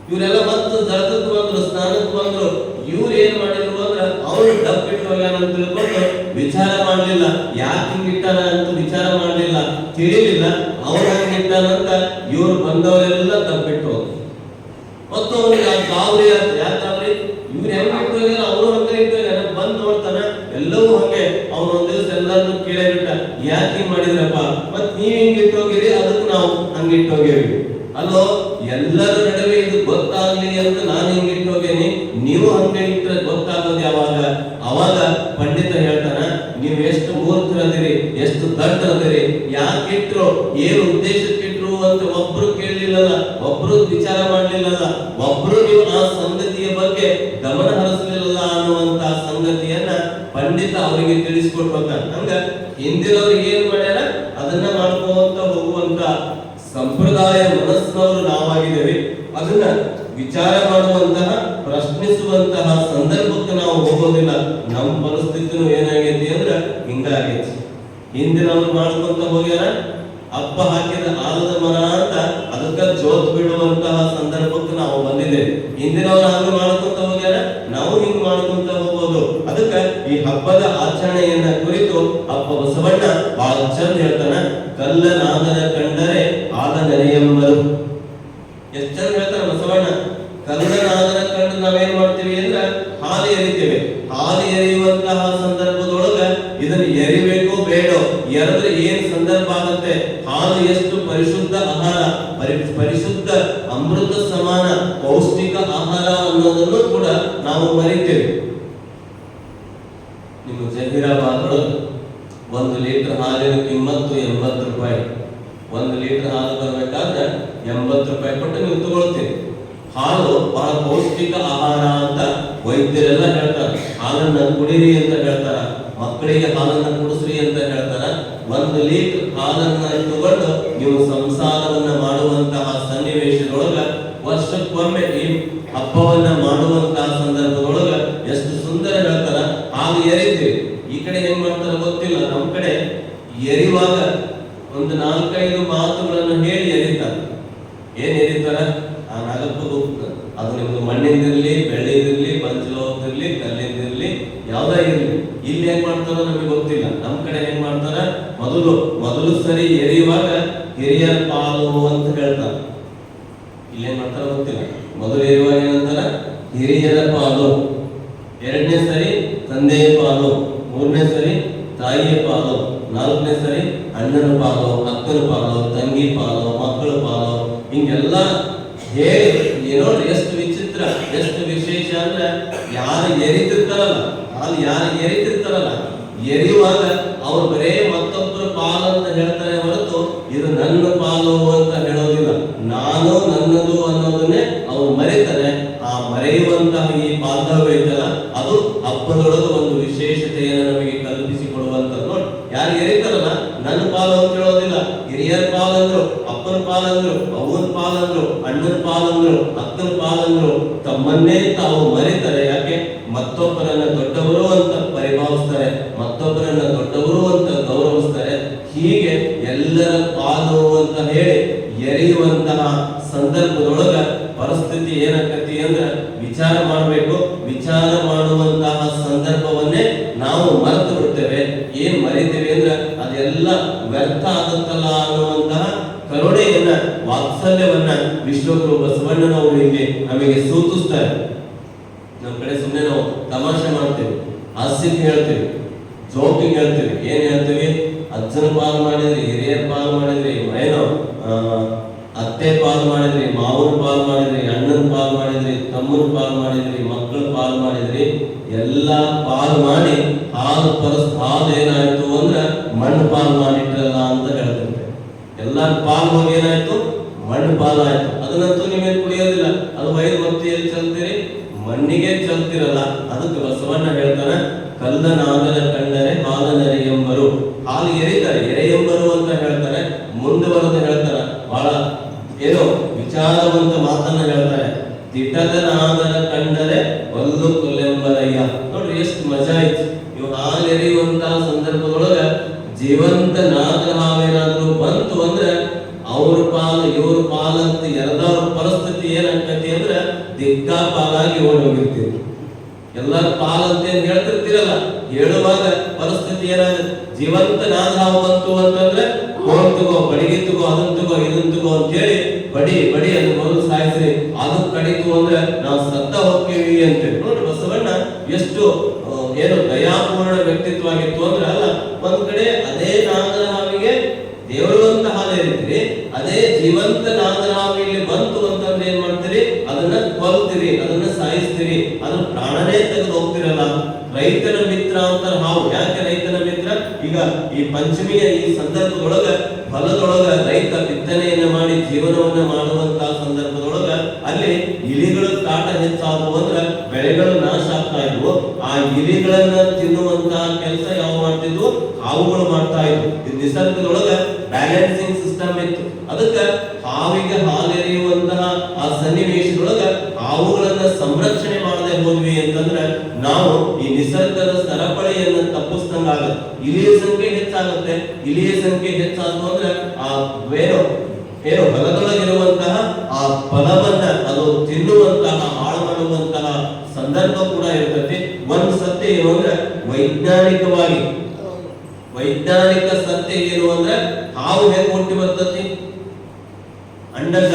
ಇವರೆಲ್ಲ ಮತ್ತೆ ಜಳಕಕ್ಕೆ ಬಂದ್ರು, ಸ್ನಾನಕ್ಕೆ ಬಂದ್ರು. ಇವ್ರು ಏನ್ ಮಾಡಿದ್ರು ಅಂದ್ರೆ ಅವ್ರು ಡಬ್ಬಿಟ್ಟು ಹೋಗ್ಯಾನ ಅಂತ ತಿಳ್ಕೊಂಡು ವಿಚಾರ ಮಾಡ್ಲಿಲ್ಲ, ಯಾಕೆ ಹಿಂಗಿಟ್ಟಾನ ಅಂತ ವಿಚಾರ ಮಾಡ್ಲಿಲ್ಲ, ತಿಳಿಲಿಲ್ಲ. ಅವ್ರು ಹಂಗಿಟ್ಟಾನಂತ ಇವ್ರು ಬಂದವರೆಲ್ಲ ಡಬ್ಬಿಟ್ಟು ಹೋದ್ರು. ಮತ್ತು ಅವ್ರಿಗೆ ಆ ಗಾಬರಿ ಅಂತ, ಯಾಕಾಗ್ರಿ ಇವ್ರು ಹೆಂಗ್ ಇಟ್ಟು ಹೋಗ್ಯಾರ, ಅವ್ರು ಹಂಗೆ ಇಟ್ಟು ಹೋಗ್ಯಾರ. ಬಂದ್ ನೋಡ್ತಾನ ಎಲ್ಲವೂ ಹಂಗೆ. ಅವ್ನು ಒಂದ್ ದಿವಸ ಎಲ್ಲರನ್ನು ಕೇಳೇ ಬಿಟ್ಟ, ಯಾಕೆ ಹಿಂಗ್ ಮಾಡಿದ್ರಪ್ಪ, ಮತ್ ನೀವ್ ಹಿಂಗ್ ಇಟ್ಟು ಹೋಗಿರಿ, ಅದಕ್ಕೆ ನಾವು ಹಂಗಿಟ್ಟು ಹೋಗೇವಿ. ಅಲ್ಲೋ, ಎಲ್ಲರ ನಡುವೆ ಇದು ಗೊತ್ತಾಗ್ಲಿ ಅಂತ ನಾನು ಹಿಂಗ್ ಇಟ್ಟು ಹೋಗೇನಿ, ನೀವು ಹಂಗೆ ಇಟ್ಟರೆ ಗೊತ್ತಾಗೋದು ಯಾವಾಗ? ಅವಾಗ ಪಂಡಿತ ಹೇಳ್ತಾನ, ನೀವು ಎಷ್ಟು ಮೂರ್ಖರದಿರಿ, ಎಷ್ಟು ದಡ್ಡರದಿರಿ, ಯಾಕೆ ಇಟ್ರು, ಏನು ಉದ್ದೇಶಕ್ಕೆ ಇಟ್ರು ಅಂತ ಒಬ್ರು ಕೇಳಲಿಲ್ಲಲ್ಲ, ಒಬ್ರು ವಿಚಾರ ಮಾಡ್ಲಿಲ್ಲಲ್ಲ, ಒಬ್ರು ನೀವು ಆ ಸಂಗತಿಯ ಬಗ್ಗೆ ಗಮನ ಹರಿಸಲಿಲ್ಲ ಅನ್ನುವಂತ ಸಂಗತಿಯನ್ನ ಪಂಡಿತ ಅವರಿಗೆ ತಿಳಿಸ್ಕೊಟ್ಟು ಹೋಗ್ತಾನೆ. ಹಂಗ ಹಿಂದಿನವ್ರಿಗೆ ಏನ್ ಮಾಡ್ಯಾರ ಅದನ್ನ ಮಾಡ್ಕೋತ ಹೋಗುವಂತ ಸಂಪ್ರದಾಯ ಮನಸ್ಸಿನವರು ನಾವಾಗಿದ್ದೇವೆ. ಅದನ್ನ ವಿಚಾರ ಮಾಡುವಂತಹ, ಪ್ರಶ್ನಿಸುವಂತಹ ಸಂದರ್ಭಕ್ಕೆ ನಾವು ಹೋಗೋದಿಲ್ಲ. ನಮ್ಮ ಪರಿಸ್ಥಿತಿನೂ ಏನಾಗೈತಿ ಅಂದ್ರೆ ಹಿಂಗಾಗೈತಿ. ಹಿಂದಿನವ್ರು ಮಾಡ್ಕೊಂತ ಹೋಗ್ಯಾರ, ಅಪ್ಪ ಹಾಕಿದ ಆಲದ ಮರ ಅಂತ ಅದಕ್ಕೆ ಜೋತ್ ಬಿಡುವಂತಹ ಸಂದರ್ಭಕ್ಕೆ ನಾವು ಬಂದಿದ್ದೇವೆ. ಹಿಂದಿನವ್ರು ಹಂಗ ಮಾಡ್ಕೊಂತ ಹೋಗ್ಯಾರ, ನಾವು ಹಿಂಗ್ ಮಾಡ್ಕೊಂತ ಹೋಗ್ಬೋದು. ಅದಕ್ಕೆ ಈ ಹಬ್ಬದ ಆಚರಣೆಯನ್ನ ಕುರಿತು ಅಪ್ಪ ಬಸವಣ್ಣ ಬಹಳ ಚಂದ ಹೇಳ್ತಾನ, ಕಲ್ಲನಾದನ ಕಂಡರೆ ಆದ ನೆನೆಯೆಂಬರು. ಎಷ್ಟ್ ಚಂದ ಹೇಳ್ತಾರ ಬಸವಣ್ಣ. ಕಲ್ಲನಾದನ ಕಂಡು ನಾವೇನ್ ಮಾಡ್ತೀವಿ ಅಂದ್ರೆ ಹಾಲು ಎರಿತೇವೆ. ಹಾಲು ಎರೆಯುವಂತಹ ಸಂದರ್ಭದೊಳಗ ಇದನ್ನ ಎರಿಬೇಕೋ ಬೇಡೋ, ಎರೆದ್ರೆ ಏನ್ ಸಂದರ್ಭ ಆಗುತ್ತೆ, ಹಾಲು ಎಷ್ಟು ಪರಿಶುದ್ಧ ಆಹಾರ, ಪರಿಶುದ್ಧ ಅಮೃತ ಸಮಾನ ಪೌಷ್ಟಿಕ ಆಹಾರ ಅನ್ನೋದನ್ನು ಕೂಡ ನಾವು ಮರಿತೇವೆ. ನಿಮ್ಮ ಜಹೀರಾಬಾದ್ ಒಳಗೆ 1 ಲೀಟರ್ ಹಾಲಿನ ಕಿಮ್ಮತ್ತು 80 ರೂಪಾಯಿ. 1 ಲೀಟರ್ ಹಾಲು ಬರಬೇಕಾದ್ರೆ 80 ರೂಪಾಯಿ ಕೊಟ್ಟು ನೀವು ತಗೊಳ್ತೀರಿ. ಹಾಲು ಬಹಳ ಪೌಷ್ಟಿಕ ಆಹಾರ ಅಂತ ವೈದ್ಯರೆಲ್ಲ ಹೇಳ್ತಾರೆ. ಹಾಲನ್ನ ಕುಡಿರಿ ಅಂತ ಹೇಳ್ತಾರ, ಮಕ್ಕಳಿಗೆ ಹಾಲನ್ನ ಕುಡಿಸ್ರಿ ಅಂತ ಹೇಳ್ತಾರ. 1 ಲೀಟರ್ ಹಾಲನ್ನ ತಗೊಂಡು ನೀವು ಸಂಸಾರವನ್ನ ಮಾಡುವಂತಹ ಸನ್ನಿವೇಶದೊಳಗ, ವರ್ಷಕ್ಕೊಮ್ಮೆ ಈ ಹಬ್ಬವನ್ನ ಮಾಡುವಂತಹ ಸಂದರ್ಭದೊಳಗ ಎಷ್ಟು ಸುಂದರ ಹೇಳ್ತಾರ. ಹಾಲು ಎರಿತೀವಿ. ಈ ಕಡೆ ಏನ್ ಮಾಡ್ತಾರ ಗೊತ್ತಿಲ್ಲ, ನಮ್ ಕಡೆ ಎರಿವಾಗ ಒಂದು 4-5 ಮಾತುಗಳನ್ನು ಹೇಳಿ ಎರಿತಾರೆ. ಏನ್ ಎರಿತಾರ, ಆ ನಾಗಪ್ಪ ಅದು ನಿಮ್ದು ಮಣ್ಣಿಂದಿರ್ಲಿ, ಬೆಳ್ಳಿದಿರ್ಲಿ, ಪಂಚಲೋಹದಿರ್ಲಿ, ಕಲ್ಲಿಂದಿರ್ಲಿ, ಯಾವ್ದೇ ಇರ್ಲಿ. ಇಲ್ಲಿ ಏನ್ ಮಾಡ್ತಾರೋ ನಮಗೆ ಗೊತ್ತಿಲ್ಲ. ನಮ್ ಕಡೆ ಏನ್ ಮಾಡ್ತಾರ, ಮೊದಲು ಸರಿ ಎರಿಯುವಾಗ ಹಿರಿಯರ ಪಾಲು ಅಂತ ಹೇಳ್ತಾರೆ. ಇಲ್ಲಿ ಏನ್ ಮಾಡ್ತಾರ ಗೊತ್ತಿಲ್ಲ. ಮೊದಲು ಎರಿಯುವಾಗ ಏನಂತಾರ, ಹಿರಿಯರ ಪಾಲು. 2ನೇ ಸರಿ ತಂದೆಯ ಪಾಲು, 3ನೇ ಸರಿ ತಾಯಿಯ ಪಾಲು, 4ನೇ ಸರಿ ಅಣ್ಣನ ಪಾಲು, ಅಕ್ಕನ ಪಾಲು, ತಂಗಿ ಪಾಲು, ಮಕ್ಕಳ ಪಾಲು, ಹಿಂಗೆಲ್ಲ ಹೇಳಿ ನೋಡ್ರಿ ಎಷ್ಟು ವಿಚಿತ್ರ, ಎಷ್ಟು ವಿಶೇಷ ಅಂದ್ರೆ ಯಾರು ಎರಿತಿರ್ತಾರಲ್ಲ, ಅಲ್ಲಿ ಯಾರು ಎರಿತಿರ್ತಾರಲ್ಲ, ಎರಿಯುವಾಗ ಅವ್ರು ಬರೇ ಮತ್ತೊಬ್ಬರ ಪಾಲು ಅಂತ ಹೇಳ್ತಾರೆ ಹೊರತು ಇದು ನನ್ನ ಪಾಲು ಅಂತ ಹೇಳೋದಿಲ್ಲ. ನಾನು ನನ್ನದು ಅನ್ನೋದನ್ನೇ ಅವ್ರು ಮರೀತಾರೆ. ಆ ಮರೆಯುವಂತಹ ಈ ಬಾಂಧವ್ಯ ಐತಲ್ಲ, ಅದು ಹಬ್ಬದೊಳಗೆ ಒಂದು ವಿಶೇಷತೆಯನ್ನು ನಮಗೆ ಕಲ್ಪಿಸಿಕೊಡುವಂಥದ್ದು. ನೋಡಿ, ಯಾರು ಎರಿತಾರಲ್ಲ ನನ್ನ ಪಾಲು ಅಂತ ಹೇಳೋದಿಲ್ಲ. ಹಿರಿಯರ ಪಾಲಂದ್ರು, ಅಪ್ಪನ ಪಾಲಂದ್ರು, ಅವ್ವನ ಪಾಲಂದ್ರು, ಅಣ್ಣನ ಪಾಲಂದ್ರು, ಅಕ್ಕನ ಪಾಲಂದ್ರು, ತಮ್ಮನ್ನೇ ತಾವು ಮರೀತಾರೆ. ಯಾಕೆ? ಮತ್ತೊಬ್ಬರನ್ನ ದೊಡ್ಡವರು ಅಂತ ಪರಿಭಾವಿಸ್ತಾರೆ, ಮತ್ತೊಬ್ಬರನ್ನ ದೊಡ್ಡವರು ಅಂತ ಗೌರವಿಸ್ತಾರೆ. ಹೀಗೆ ಎಲ್ಲರ ಪಾಲು ಅಂತ ಹೇಳಿ ಎರೆಯುವಂತಹ ಸಂದರ್ಭದೊಳಗ ಪರಿಸ್ಥಿತಿ ಏನಾಗತ್ತಿ ಅಂದ್ರೆ ವಿಚಾರ ಮಾಡಬೇಕು. ವಿಚಾರ ಇದೆಲ್ಲ ವ್ಯರ್ಥ ಆಗುತ್ತಲ್ಲ ಅನ್ನುವಂತಹ ಕರುಣೆಯನ್ನ, ವಾತ್ಸಲ್ಯವನ್ನ ವಿಶ್ವಗುರು ಬಸವಣ್ಣನವರು ಇಲ್ಲಿ ನಮಗೆ ಸೂಚಿಸ್ತಾರೆ. ನಮ್ಮ ಕಡೆ ಸುಮ್ಮನೆ ನಾವು ತಮಾಷೆ ಮಾಡ್ತೇವೆ, ಹಾಸ್ಯಕ್ಕೆ ಹೇಳ್ತೇವೆ, ಜೋಕಿಗೆ ಹೇಳ್ತೇವೆ. ಏನ್ ಹೇಳ್ತೇವೆ? ಅಜ್ಜನ ಪಾಲು ಮಾಡಿದ್ರಿ, ಹಿರಿಯರ ಪಾಲು ಮಾಡಿದ್ರಿ, ಏನೋ ಅತ್ತೆ ಪಾಲು ಮಾಡಿದ್ರಿ, ಮಾವನ ಪಾಲು ಮಾಡಿದ್ರಿ, ಅಣ್ಣನ ಪಾಲು ಮಾಡಿದ್ರಿ, ತಮ್ಮನ ಪಾಲು ಮಾಡಿದ್ರಿ, ಮಕ್ಕಳ ಪಾಲು ಮಾಡಿದ್ರಿ, ಎಲ್ಲಾ ಪಾಲು ಮಾಡಿ ಹಾಲು ಏನಾಯ್ತು ಅಂದ್ರೆ ಮಣ್ಣು ಪಾಲು ಮಾಡಿಟ್ರಲ್ಲ ಅಂತ ಹೇಳ್ತಿರ್ತಾರೆ. ಎಲ್ಲಾರ ಪಾಲು ಹೋಗಿ ಏನಾಯ್ತು? ಮಣ್ಣು ಪಾಲು ಆಯ್ತು. ಅದನ್ನಂತೂ ನೀವೇನು ಕುಡಿಯೋದಿಲ್ಲ, ಅದು ವೈದ್ಯ ಭಕ್ತಿಯಲ್ಲಿ ಚಲ್ತೀರಿ, ಮಣ್ಣಿಗೆ ಚಲ್ತಿರಲ್ಲ. ಅದಕ್ಕೆ ಬಸವಣ್ಣ ಹೇಳ್ತಾನೆ, ಕಲ್ಲನಾಗದ ಕಂಡರೆ ಹಾಲನರೆ ಎಂಬರು. ಹಾಲು ಎರಿತಾರೆ, ಎರೆ ಎಂಬರು ಅಂತ ಹೇಳ್ತಾರೆ. ಮುಂದುವರೆದು ಹೇಳ್ತಾರೆ, ಬಹಳ ಏನೋ ವಿಚಾರವಂತ ಮಾತನ್ನ ಹೇಳ್ತಾರೆ. ದಿಟದನಾಗದ ಕಂಡರೆ ಒಲ್ಲು ಕೊಲ್ಲೆಂಬರಯ್ಯ. ನೋಡ್ರಿ ಎಷ್ಟು ಮಜಾ ಇತ್ತು. ಇವು ಹಾಲು ಎರೆಯುವಂತಹ ಸಂದರ್ಭದೊಳಗ ಜೀವಂತ ನಾಗರ ಹಾವೇನಾದ್ರೂ ಬಂತು ಅಂದ್ರೆ ಅವ್ರ ಪಾಲು ಇವ್ರ ಪಾಲಂತ ಎರಡವ್ರ ಪರಿಸ್ಥಿತಿ ಏನಾಗ್ತೈತಿ ಅಂದ್ರೆ ದಿಕ್ಕಾಪಾಲಾಗಿ ಓಡೋಗಿರ್ತೀವಿ. ಎಲ್ಲರ ಪಾಲಂತೆ ಹೇಳ್ತಿರ್ತೀರಲ್ಲ, ಹೇಳುವಾಗ ಪರಿಸ್ಥಿತಿ ಏನಾಗುತ್ತೆ? ಜೀವಂತ ನಾಗರ ಹಾವು ಬಂತು ಅಂತಂದ್ರೆ ಕೋಲ್ ತಗೋ, ಬಡಿಗೆ ತಗೋ, ಅದನ್ನ ತಗೋ, ಇದನ್ನ ತಗೋ ಅಂತ ಹೇಳಿ ಬಡಿ ಬಡಿ ಅದ್ರ ಮೊದಲು ಸಾಯಿಸ್ರಿ, ಅದು ಕಡಿತು ಅಂದ್ರೆ ನಾವು ಸತ್ತ ಹೋಗ್ತೀವಿ ಅಂತ. ನೋಡಿ ಬಸವಣ್ಣ ಎಷ್ಟು ಏನು ದಯಾಪೂರ್ಣ ವ್ಯಕ್ತಿತ್ವ ಆಗಿತ್ತು ಅಂದ್ರೆ, ಅಲ್ಲ ಒಂದ್ ಕಡೆ ಅದೇ ನಾಗರ ಹಾವಿಗೆ ದೇವರು ಅಂತ ಹಾಲು ಎರಿತೀರಿ, ಅದೇ ಜೀವಂತ ನಾಗರ ಹಾವು ಇಲ್ಲಿ ಬಂತು ಅಂತಂದ್ರೆ ಏನ್ ಮಾಡ್ತೀರಿ? ಅದನ್ನ ಕೊಲ್ತೀರಿ, ಅದನ್ನ ಸಾಯಿಸ್ತೀರಿ, ಅದ್ರ ಪ್ರಾಣನೇ ತೆಗೆದು ಹೋಗ್ತಿರಲ್ಲ. ರೈತನ ಮಿತ್ರ ಅಂತ ಹಾವು. ಯಾಕೆ ರೈತನ ಮಿತ್ರ? ಈಗ ಈ ಪಂಚಮಿಯ ಈ ಸಂದರ್ಭದೊಳಗ ಹೊಲದೊಳಗ ರೈತ ಬಿತ್ತನೆಯನ್ನ ಮಾಡಿ ಜೀವನವನ್ನ ಮಾಡುವಂತಹ ಸಂದರ್ಭದೊಳಗ ಅಲ್ಲಿ ಇಲಿಗಳು ಕಾಟ ಹೆಚ್ಚಾದವು ಅಂದ್ರೆ ಬೆಳೆಗಳು ನಾಶ ಆಗ್ತಾ ಇದ್ವು. ಆ ಇಲಿಗಳನ್ನ ತಿನ್ನುವಂತಹ ಕೆಲಸ ಯಾವ ಮಾಡ್ತಿದ್ವು? ಹಾವುಗಳು ಮಾಡ್ತಾ ಇದ್ವು. ಈ ನಿಸರ್ಗದೊಳಗ ಬ್ಯಾಲೆನ್ಸಿಂಗ್ ಸಿಸ್ಟಮ್ ಇತ್ತು. ಅದಕ್ಕೆ ಹಾವಿಗೆ ಹಾಲೆರೆಯುವಂತಹ ಆ ಸನ್ನಿವೇಶದೊಳಗ ಹಾವುಗಳನ್ನ ಸಂರಕ್ಷಣೆ ಮಾಡದೆ ಹೋದ್ವಿ ಅಂತಂದ್ರೆ ನಾವು ಈ ನಿಸರ್ಗದ ಸರಪಳಿಯನ್ನ ತಪ್ಪಿಸ್ದಂಗಾಗತ್ತೆ. ಇಲಿಯ ಸಂಖ್ಯೆ ಹೆಚ್ಚಾಗುತ್ತೆ. ಇಲಿಯ ಸಂಖ್ಯೆ ಹೆಚ್ಚಾದ್ರು ಅಂದ್ರೆ ಆ ಏನು ಹೊಲದೊಳಗಿರುವಂತಹ ಆ ಫಲವನ್ನ ಅದು ತಿನ್ನುವಂತಹ, ಹಾಳು ಮಾಡುವಂತಹ ಸಂದರ್ಭ ಕೂಡ ಇರ್ತದೆ. ಒಂದ್ ಸತ್ಯ ಏನು ಅಂದ್ರೆ ವೈಜ್ಞಾನಿಕ ಸತ್ಯ ಏನು ಅಂದ್ರೆ ಹಾವು ಹೆಂಗ್ ಹುಟ್ಟಿ ಬರ್ತತಿ? ಅಂಡಜ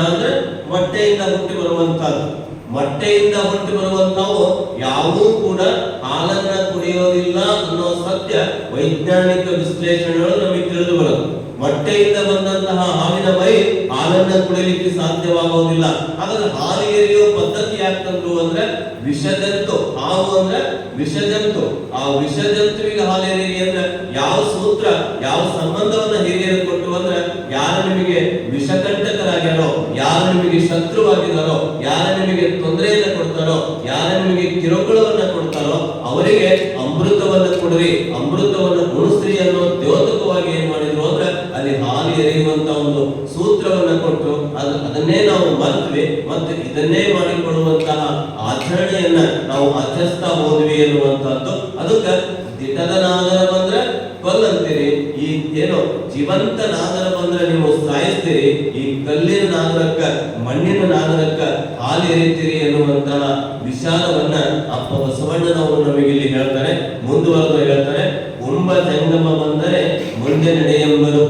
ಅಂದ್ರೆ ಮೊಟ್ಟೆಯಿಂದ ಹುಟ್ಟಿ ಬರುವಂತಹದ್ದು. ಮೊಟ್ಟೆಯಿಂದ ಹುಟ್ಟಿ ಬರುವಂತವು ಯಾವೂ ಕೂಡ ಹಾಲನ್ನ ಕುಡಿಯೋದಿಲ್ಲ ಅನ್ನೋ ಸತ್ಯ ವೈಜ್ಞಾನಿಕ ವಿಶ್ಲೇಷಣೆಗಳು ನಮಗೆ ತಿಳಿದು ಬರುತ್ತೆ. ಮೊಟ್ಟೆಯಿಂದ ಬಂದಂತಹ ಹಾಲಿನ ಮರಿ ಹಾಲನ್ನ ಕುಡಿಯಲಿಕ್ಕೆ ಸಾಧ್ಯವಾಗುವುದಿಲ್ಲ. ಹಾಗಾದ್ರೆ ಹಾಲು ಎರೆಯುವ ಪದ್ಧತಿ ಯಾಕಂದ್ರು ಅಂದ್ರೆ ವಿಷಜಂತು. ಹಾವು ಅಂದ್ರೆ ವಿಷಜಂತು. ಆ ವಿಷಜಂತುವಿಗೆ ಹಾಲು ಎರೆಯಿರಿ ಅಂದ್ರೆ ಯಾವ ಸೂತ್ರ, ಯಾವ ಸಂಬಂಧವನ್ನ ಹಿರಿಯರು ಕೊಟ್ಟರು ಅಂದ್ರೆ, ಯಾರು ನಿಮಗೆ ವಿಷಕಂಟಕರಾಗ್ಯಾರೋ, ಯಾರು ನಿಮಗೆ ಶತ್ರುವಾಗಿದ್ದಾರೋ, ಯಾರು ನಿಮಗೆ ತೊಂದರೆಯನ್ನ ಕೊಡ್ತಾರೋ, ಯಾರು ನಿಮಗೆ ಕಿರುಕುಳವನ್ನ ಕೊಡ್ತಾರೋ ಅವರಿಗೆ ಅಮೃತವನ್ನ ಕೊಡ್ರಿ, ಅಮೃತವನ್ನ ಉಣಿಸ್ರಿ ಅನ್ನೋ ದ್ಯೋತಕವಾಗಿ ಏನ್ ಮಾಡಿದ್ರು ಅಂದ್ರೆ ಅಲ್ಲಿ ಹಾಲು ಎರೆಯುವಂತ ಒಂದು ಸೂತ್ರವನ್ನ ಕೊಟ್ಟು ಅದನ್ನೇ ನಾವು ಮರ್ತ್ವಿ. ಮತ್ತೆ ಇದನ್ನೇ ಮಾಡಿಕೊಳ್ಳುವಂತಹ ಆಚರಣೆಯನ್ನ ನಾವು ಆಚರಿಸ್ತಾ ಹೋದ್ವಿ ಎನ್ನುವಂತಹದ್ದು. ಅದಕ್ಕೆ ದಿಟದ ನಾಗರ ಬಂದ್ರೆ ಕೊಲ್ಲಂತೀರಿ, ಈ ಏನು ಜೀವಂತ ನಾಗರ ಬಂದ್ರೆ ನೀವು ಸಾಯಿಸ್ತೀರಿ, ಈ ಕಲ್ಲಿನ ನಾಗರಕ್ಕ, ಮಣ್ಣಿನ ನಾಗರಕ್ಕ ಹಾಲು ಎರಿತೀರಿ ಎನ್ನುವಂತಹ ವಿಚಾರವನ್ನ ಅಪ್ಪ ಬಸವಣ್ಣನವರು ನಮಗೆ ಇಲ್ಲಿ ಹೇಳ್ತಾರೆ. ಮುಂದುವರೆದು ಹೇಳ್ತಾರೆ, ಉಂಬ ಜಂಗಮ ಬಂದರೆ ಮುಂದೆ ನಡೆಯೆಂಬರು.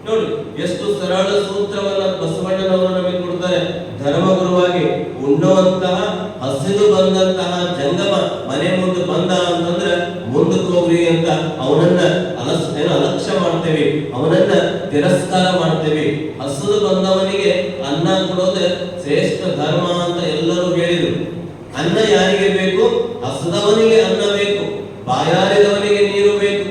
ನೋಡಿ ಎಷ್ಟು ಸರಳ ಸೂತ್ರವನ್ನ ಬಸವಣ್ಣನವರು ನಮಗೆ ಕೊಡ್ತಾರೆ. ಧರ್ಮಗುರುವಾಗಿ ಉಣ್ಣುವಂತಹ ಹಸಿದು ಬಂದಂತಹ ಜಂಗಮ ಮನೆ ಮುಂದೆ ಬಂದ ಅಂತಂದ್ರೆ ಮುಂದಕ್ಕೆ ಹೋಗ್ರಿ ಅಂತ ಅವನನ್ನ ಅಲಕ್ಷ್ಯ ಮಾಡ್ತೇವೆ, ಅವನನ್ನ ತಿರಸ್ಕಾರ ಮಾಡ್ತೇವೆ. ಹಸಿದು ಬಂದವನಿಗೆ ಅನ್ನ ಕೊಡೋದು ಶ್ರೇಷ್ಠ ಧರ್ಮ ಅಂತ ಎಲ್ಲರೂ ಹೇಳಿದ್ರು. ಅನ್ನ ಯಾರಿಗೆ ಬೇಕು? ಹಸಿದವನಿಗೆ ಅನ್ನ ಬೇಕು, ಬಾಯಾರಿದವನಿಗೆ ನೀರು ಬೇಕು.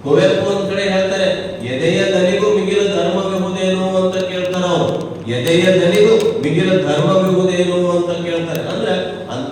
ಕುವೆಂಪು ಒಂದ್ ಕಡೆ ಹೇಳ್ತಾರೆ, ಎದೆಯ ದನಿಗೂ ಮಿಗಿಲ ಧರ್ಮವಿಹುದೇನು ಅಂತ ಕೇಳ್ತಾರ ಅವರು. ಎದೆಯ ದನಿಗೂ ಮಿಗಿಲ ಧರ್ಮವಿಹುದೇನು ಅಂತ ಕೇಳ್ತಾರೆ. ಅಂದ್ರೆ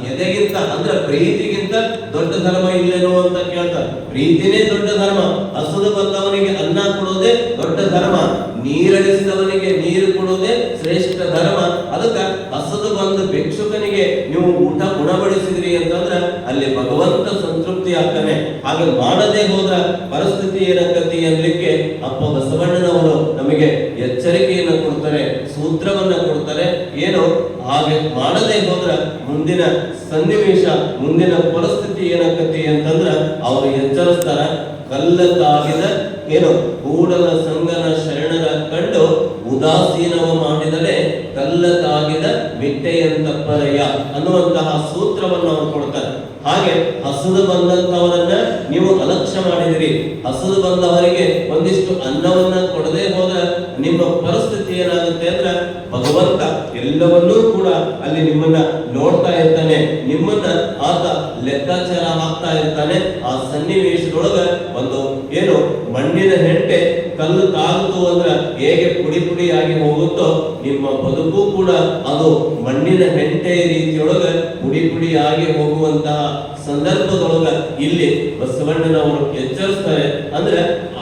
ಎದೆಗಿಂತ ಅಂದ್ರೆ ಪ್ರೀತಿಗಿಂತ ದೊಡ್ಡ ಧರ್ಮ ಇಲ್ಲೇನೋ ಅಂತ ಕೇಳ್ತಾರೆ. ಪ್ರೀತಿನೇ ದೊಡ್ಡ ಧರ್ಮ. ಹಸುದು ಬಂದವನಿಗೆ ಅನ್ನ ಕೊಡೋದೇ ದೊಡ್ಡ ಧರ್ಮ, ನೀರಡಿಸಿದವನಿಗೆ ನೀರು ಕೊಡೋದೇ ಶ್ರೇಷ್ಠ ಧರ್ಮ. ಅದಕ್ಕ ಹಸುದು ಬಂದ ಭಿಕ್ಷುಕನಿಗೆ ನೀವು ಊಟ ಉಣಬಡಿಸಿದ್ರಿ ಅಂತಂದ್ರೆ ಅಲ್ಲಿ ಭಗವಂತ ಸಂತೃಪ್ತಿ ಆಗ್ತಾನೆ. ಹಾಗೆ ಮಾಡದೆ ಹೋದ ಪರಿಸ್ಥಿತಿ ಏನಾಗತಿ ಅನ್ಲಿಕ್ಕೆ ಅಪ್ಪ ಬಸವಣ್ಣನವರು ನಮಗೆ ಎಚ್ಚರಿಕೆಯನ್ನು ಕೊಡ್ತಾರೆ, ಸೂತ್ರವನ್ನ ಕೊಡ್ತಾರೆ. ಏನು ಹಾಗೆ ಮಾಡದೆ ಹೋದ್ರ ಮುಂದಿನ ಸನ್ನಿವೇಶ, ಮುಂದಿನ ಪರಿಸ್ಥಿತಿ ಏನಾಗತಿ ಅಂತಂದ್ರ ಅವರು ಎಚ್ಚರಿಸ್ತಾರ. ಕಲ್ಲ ತಾಗಿದ ಏನು ಕೂಡಲ ಸಂಗನ ಶರಣರ ಕಂಡು ಉದಾಸೀನವ ಮಾಡಿದರೆ ಕಲ್ಲ ತಾಗಿದ ಮಿಟ್ಟೆಯಂತಪ್ಪರಯ್ಯ ಅನ್ನುವಂತಹ ಸೂತ್ರವನ್ನು ಅವರು ಕೊಡ್ತಾರೆ. ಹಾಗೆ ಹಸುದು ಬಂದಂತವರನ್ನ ನೀವು ಅಲಕ್ಷ್ಯ ಮಾಡಿದಿರಿ, ಹಸುದು ಬಂದವರಿಗೆ ಒಂದಿಷ್ಟು ಅನ್ನವನ್ನ ಕೊಡದೆ ಹೋದ್ರೆ ನಿಮ್ಮ ಪರಿಸ್ಥಿತಿ ಏನಾಗುತ್ತೆ ಅಂದ್ರೆ ಭಗವಂತ ಎಲ್ಲವನ್ನೂ ಕೂಡ ಅಲ್ಲಿ ನಿಮ್ಮನ್ನ ನೋಡ್ತಾ ಇರ್ತಾನೆ, ನಿಮ್ಮನ್ನ ಆತ ಲೆಕ್ಕಾಚಾರ ಹಾಕ್ತಾ ಇರ್ತಾನೆ. ಆ ಸನ್ನಿವೇಶದೊಳಗ ಒಂದು ಏನು ಮಣ್ಣಿನ ಹೆಂಟೆ ಕಲ್ಲು ತಾಗುತ್ತು ಅಂದ್ರ ಹೇಗೆ ಪುಡಿ ಪುಡಿಯಾಗಿ ಹೋಗುತ್ತೋ ನಿಮ್ಮ ಬದುಕು ಕೂಡ ಅದು ಮಣ್ಣಿನ ಹೆಂಟೆಯ ರೀತಿಯೊಳಗ ಪುಡಿ ಪುಡಿಯಾಗಿ ಹೋಗುವಂತಹ ಸಂದರ್ಭದೊಳಗ ಇಲ್ಲಿ ಬಸವಣ್ಣನವರು ಎಚ್ಚರಿಸ್ತಾರೆ. ಅಂದ್ರೆ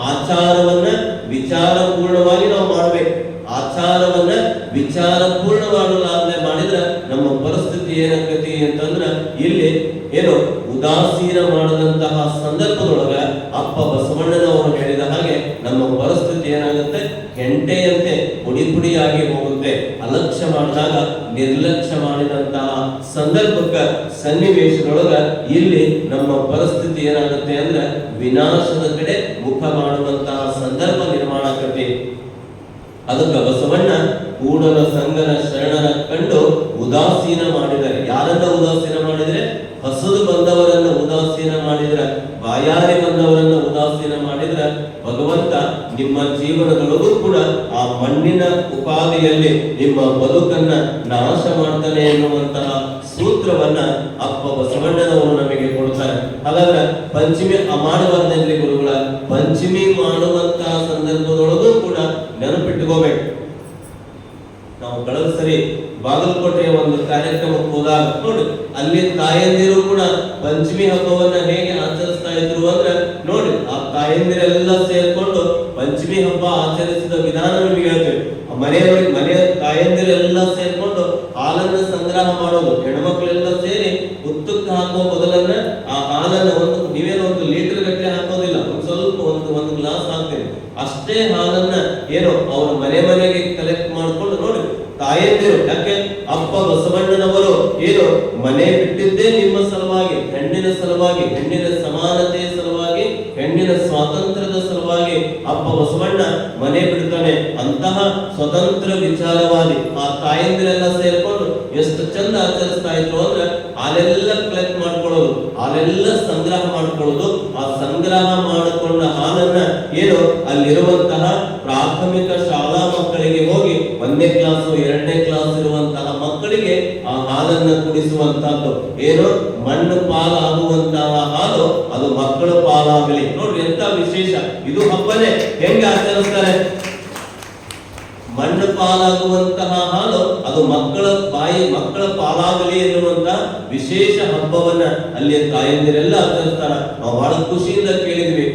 ಆಚಾರವನ್ನ ವಿಚಾರ ಪೂರ್ಣವಾಗಿ ನಾವು ಮಾಡ್ಬೇಕು. ಆಚಾರವನ್ನ ವಿಚಾರ ಪೂರ್ಣವಾಗಲಾರ್ದೆ ಮಾಡಿದ್ರೆ ನಮ್ಮ ಪರಿಸ್ಥಿತಿ ಏನಾಗತಿ ಅಂತಂದ್ರ ಇಲ್ಲಿ ಏನು ಉದಾಸೀನ ಮಾಡದಂತಹ ಸಂದರ್ಭದೊಳಗ ಅಪ್ಪ ಬಸವಣ್ಣನವರು ಹೇಳಿದ ಹಾಗೆ ನಮ್ಮ ಪರಿಸ್ಥಿತಿ ಏನಾಗುತ್ತೆ, ಹೆಂಟೆಯಂತೆ ಪುಡಿ ಪುಡಿಯಾಗಿ ಹೋಗುತ್ತೆ. ಅಲಕ್ಷ್ಯ ಮಾಡಿದಾಗ ನಿರ್ಲಕ್ಷ್ಯ ಮಾಡಿದಂತಹ ಸಂದರ್ಭಕ್ಕ ಸನ್ನಿವೇಶದೊಳಗ ಇಲ್ಲಿ ನಮ್ಮ ಪರಿಸ್ಥಿತಿ ಏನಾಗುತ್ತೆ ಅಂದ್ರೆ ವಿನಾಶದ ಕಡೆ ಮುಖ ಮಾಡುವಂತಹ ಸಂದರ್ಭ ನಿರ್ಮಾಣ ಆಗತ್ತೆ. ಅದಕ್ಕೆ ಬಸವಣ್ಣ ಕೂಡಲ ಸಂಗನ ಶರಣರ ಕಂಡು ಉದಾಸೀನ ಮಾಡಿದರೆ, ಯಾರನ್ನ ಉದಾಸೀನ ಮಾಡಿದರೆ ಹಸುದು ಬಂದವರನ್ನ ಉದಾಸೀನ ಮಾಡಿದ್ರೆ, ಬಾಯಾರಿ ಬಂದವರನ್ನ ಉದಾಸೀನ ಮಾಡಿದ್ರೆ ಭಗವಂತ ನಿಮ್ಮ ಜೀವನದೊಳಗೂ ಕೂಡ ಆ ಮಣ್ಣಿನ ಉಪಾಧಿಯಲ್ಲಿ ನಿಮ್ಮ ಬದುಕನ್ನ ನಾಶ ಮಾಡ್ತಾನೆ ಎನ್ನುವಂತಹ ಸೂತ್ರವನ್ನ ಅಪ್ಪ ಬಸವಣ್ಣನವರು ನಮಗೆ ಕೊಡ್ತಾರೆ. ಹಾಗಾದ್ರೆ ಪಂಚಮಿ ಮಾಡಬಾರ್ದೇನ್ರಿ ಗುರುಗಳ? ಪಂಚಮಿ ಮಾಡುವಂತಹ ಸಂದರ್ಭದೊಳಗೂ ಕೂಡ ನೆನಪಿಟ್ಟುಕೋಬೇಕು. ನಾವು ಕಳೆದ ಸರಿ ಬಾಗಲಕೋಟೆಯ ಒಂದು ಕಾರ್ಯಕ್ರಮಕ್ಕೆ ಹೋದಾಗ ನೋಡಿ, ಅಲ್ಲಿ ತಾಯಂದಿರು ಕೂಡ ಪಂಚಮಿ ಹಬ್ಬವನ್ನ ಹೇಗೆ ಆಚರಿಸ್ತಾ ಇದ್ರು ಅಂದ್ರೆ ನೋಡಿ, ಆ ತಾಯಂದಿರೆಲ್ಲ ಸೇರ್ಕೊಂಡು ಪಂಚಮಿ ಹಬ್ಬ ಆಚರಿಸಿದ ವಿಧಾನ ನಿಮಗೆ ಹೇಳ್ತೇವೆ. ಮನೆಯ ತಾಯಂದಿರೆಲ್ಲ ಸೇರ್ಕೊಂಡು ಹಾಲನ್ನ ಸಂಗ್ರಹ ಮಾಡೋದು, ಹೆಣ್ಮಕ್ಳೆಲ್ಲ ಸೇರಿ ಉತ್ತಕ್ಕೆ ಹಾಕುವ ಬದಲನ್ನ ಆ ಹಾಲನ್ನ ನೀವೇನೋ ಒಂದು ಲೀಟರ್ ಗಟ್ಟಲೆ ಹಾಕೋದಿಲ್ಲ, ಒಂದು ಸ್ವಲ್ಪ ಒಂದು ಗ್ಲಾಸ್ ಹಾಕ್ತೇವೆ ಅಷ್ಟೇ ಹಾಲನ್ನ ಏನು ಅವ್ರ ಮನೆಗೆ ಕಲೆಕ್ಟ್ ಮಾಡ್ಕೊಂಡು ನೋಡಿ ತಾಯಂದಿರು. ಯಾಕೆ ಅಪ್ಪ ಬಸವಣ್ಣನವರು ಏನು ಮನೆ ಬಿಟ್ಟಿದ್ದೇ ನಿಮ್ಮ ಸಲುವಾಗಿ, ಹೆಣ್ಣಿನ ಸಲುವಾಗಿ, ಹೆಣ್ಣಿನ ಸಮಾನತೆಯ ಸಲುವಾಗಿ, ಹೆಣ್ಣಿನ ಸ್ವಾತಂತ್ರ್ಯದ ಸಲುವಾಗಿ ಅಪ್ಪ ಬಸವಣ್ಣ ಮನೆ ಬಿಡ್ತಾನೆ. ಅಂತಹ ಸ್ವತಂತ್ರ ವಿಚಾರವಾದಿ ಆ ತಾಯಂದಿರೆಲ್ಲ ಸೇರ್ಕೊಂಡು ಎಷ್ಟು ಚಂದ ಆಚರಿಸ್ತಾ ಇದ್ರು ಅಂದ್ರೆ ಹಾಲೆಲ್ಲ ಕಲೆಕ್ಟ್ ಮಾಡ್ಕೊಳ್ಳೋದು, ಹಾಲೆಲ್ಲ ಸಂಗ್ರಹ ಮಾಡ್ಕೊಳ್ಳೋದು. ಆ ಸಂಗ್ರಹ ಮಾಡಿಕೊಂಡ ಹಾಲನ್ನ ಏನು ಅಲ್ಲಿರುವಂತಹ ಪ್ರಾಥಮಿಕ ಶಾಲಾ ಮಕ್ಕಳಿಗೆ ಹೋಗಿ 1ನೇ ಕ್ಲಾಸು 2ನೇ ಕ್ಲಾಸ್ ಇರುವಂತಹ ಮಕ್ಕಳಿಗೆ ಆ ಹಾಲನ್ನ ಕುಡಿಸುವಂತಹದ್ದು. ಏನು ಮಣ್ಣು ಪಾಲಾಗುವಂತಹ ಹಾಲು ಅದು ಮಕ್ಕಳ ಪಾಲಾಗಲಿ. ನೋಡ್ರಿ ಎಂತ ವಿಶೇಷ ಇದು. ಹಬ್ಬನೇ ಹೆಂಗೆ ಆಚರಿಸ್ತಾರೆ? ಮಣ್ಣು ಪಾಲಾಗುವಂತಹ ಹಾಲು ಅದು ಮಕ್ಕಳ ಪಾಲಾಗಲಿ ಎನ್ನುವಂತಹ ವಿಶೇಷ ಹಬ್ಬವನ್ನ ಅಲ್ಲಿ ತಾಯಂದಿರೆಲ್ಲ ಆಚರಿಸ್ತಾರ. ನಾವು ಬಹಳ ಖುಷಿಯಿಂದ ಕೇಳಿದ್ವಿ.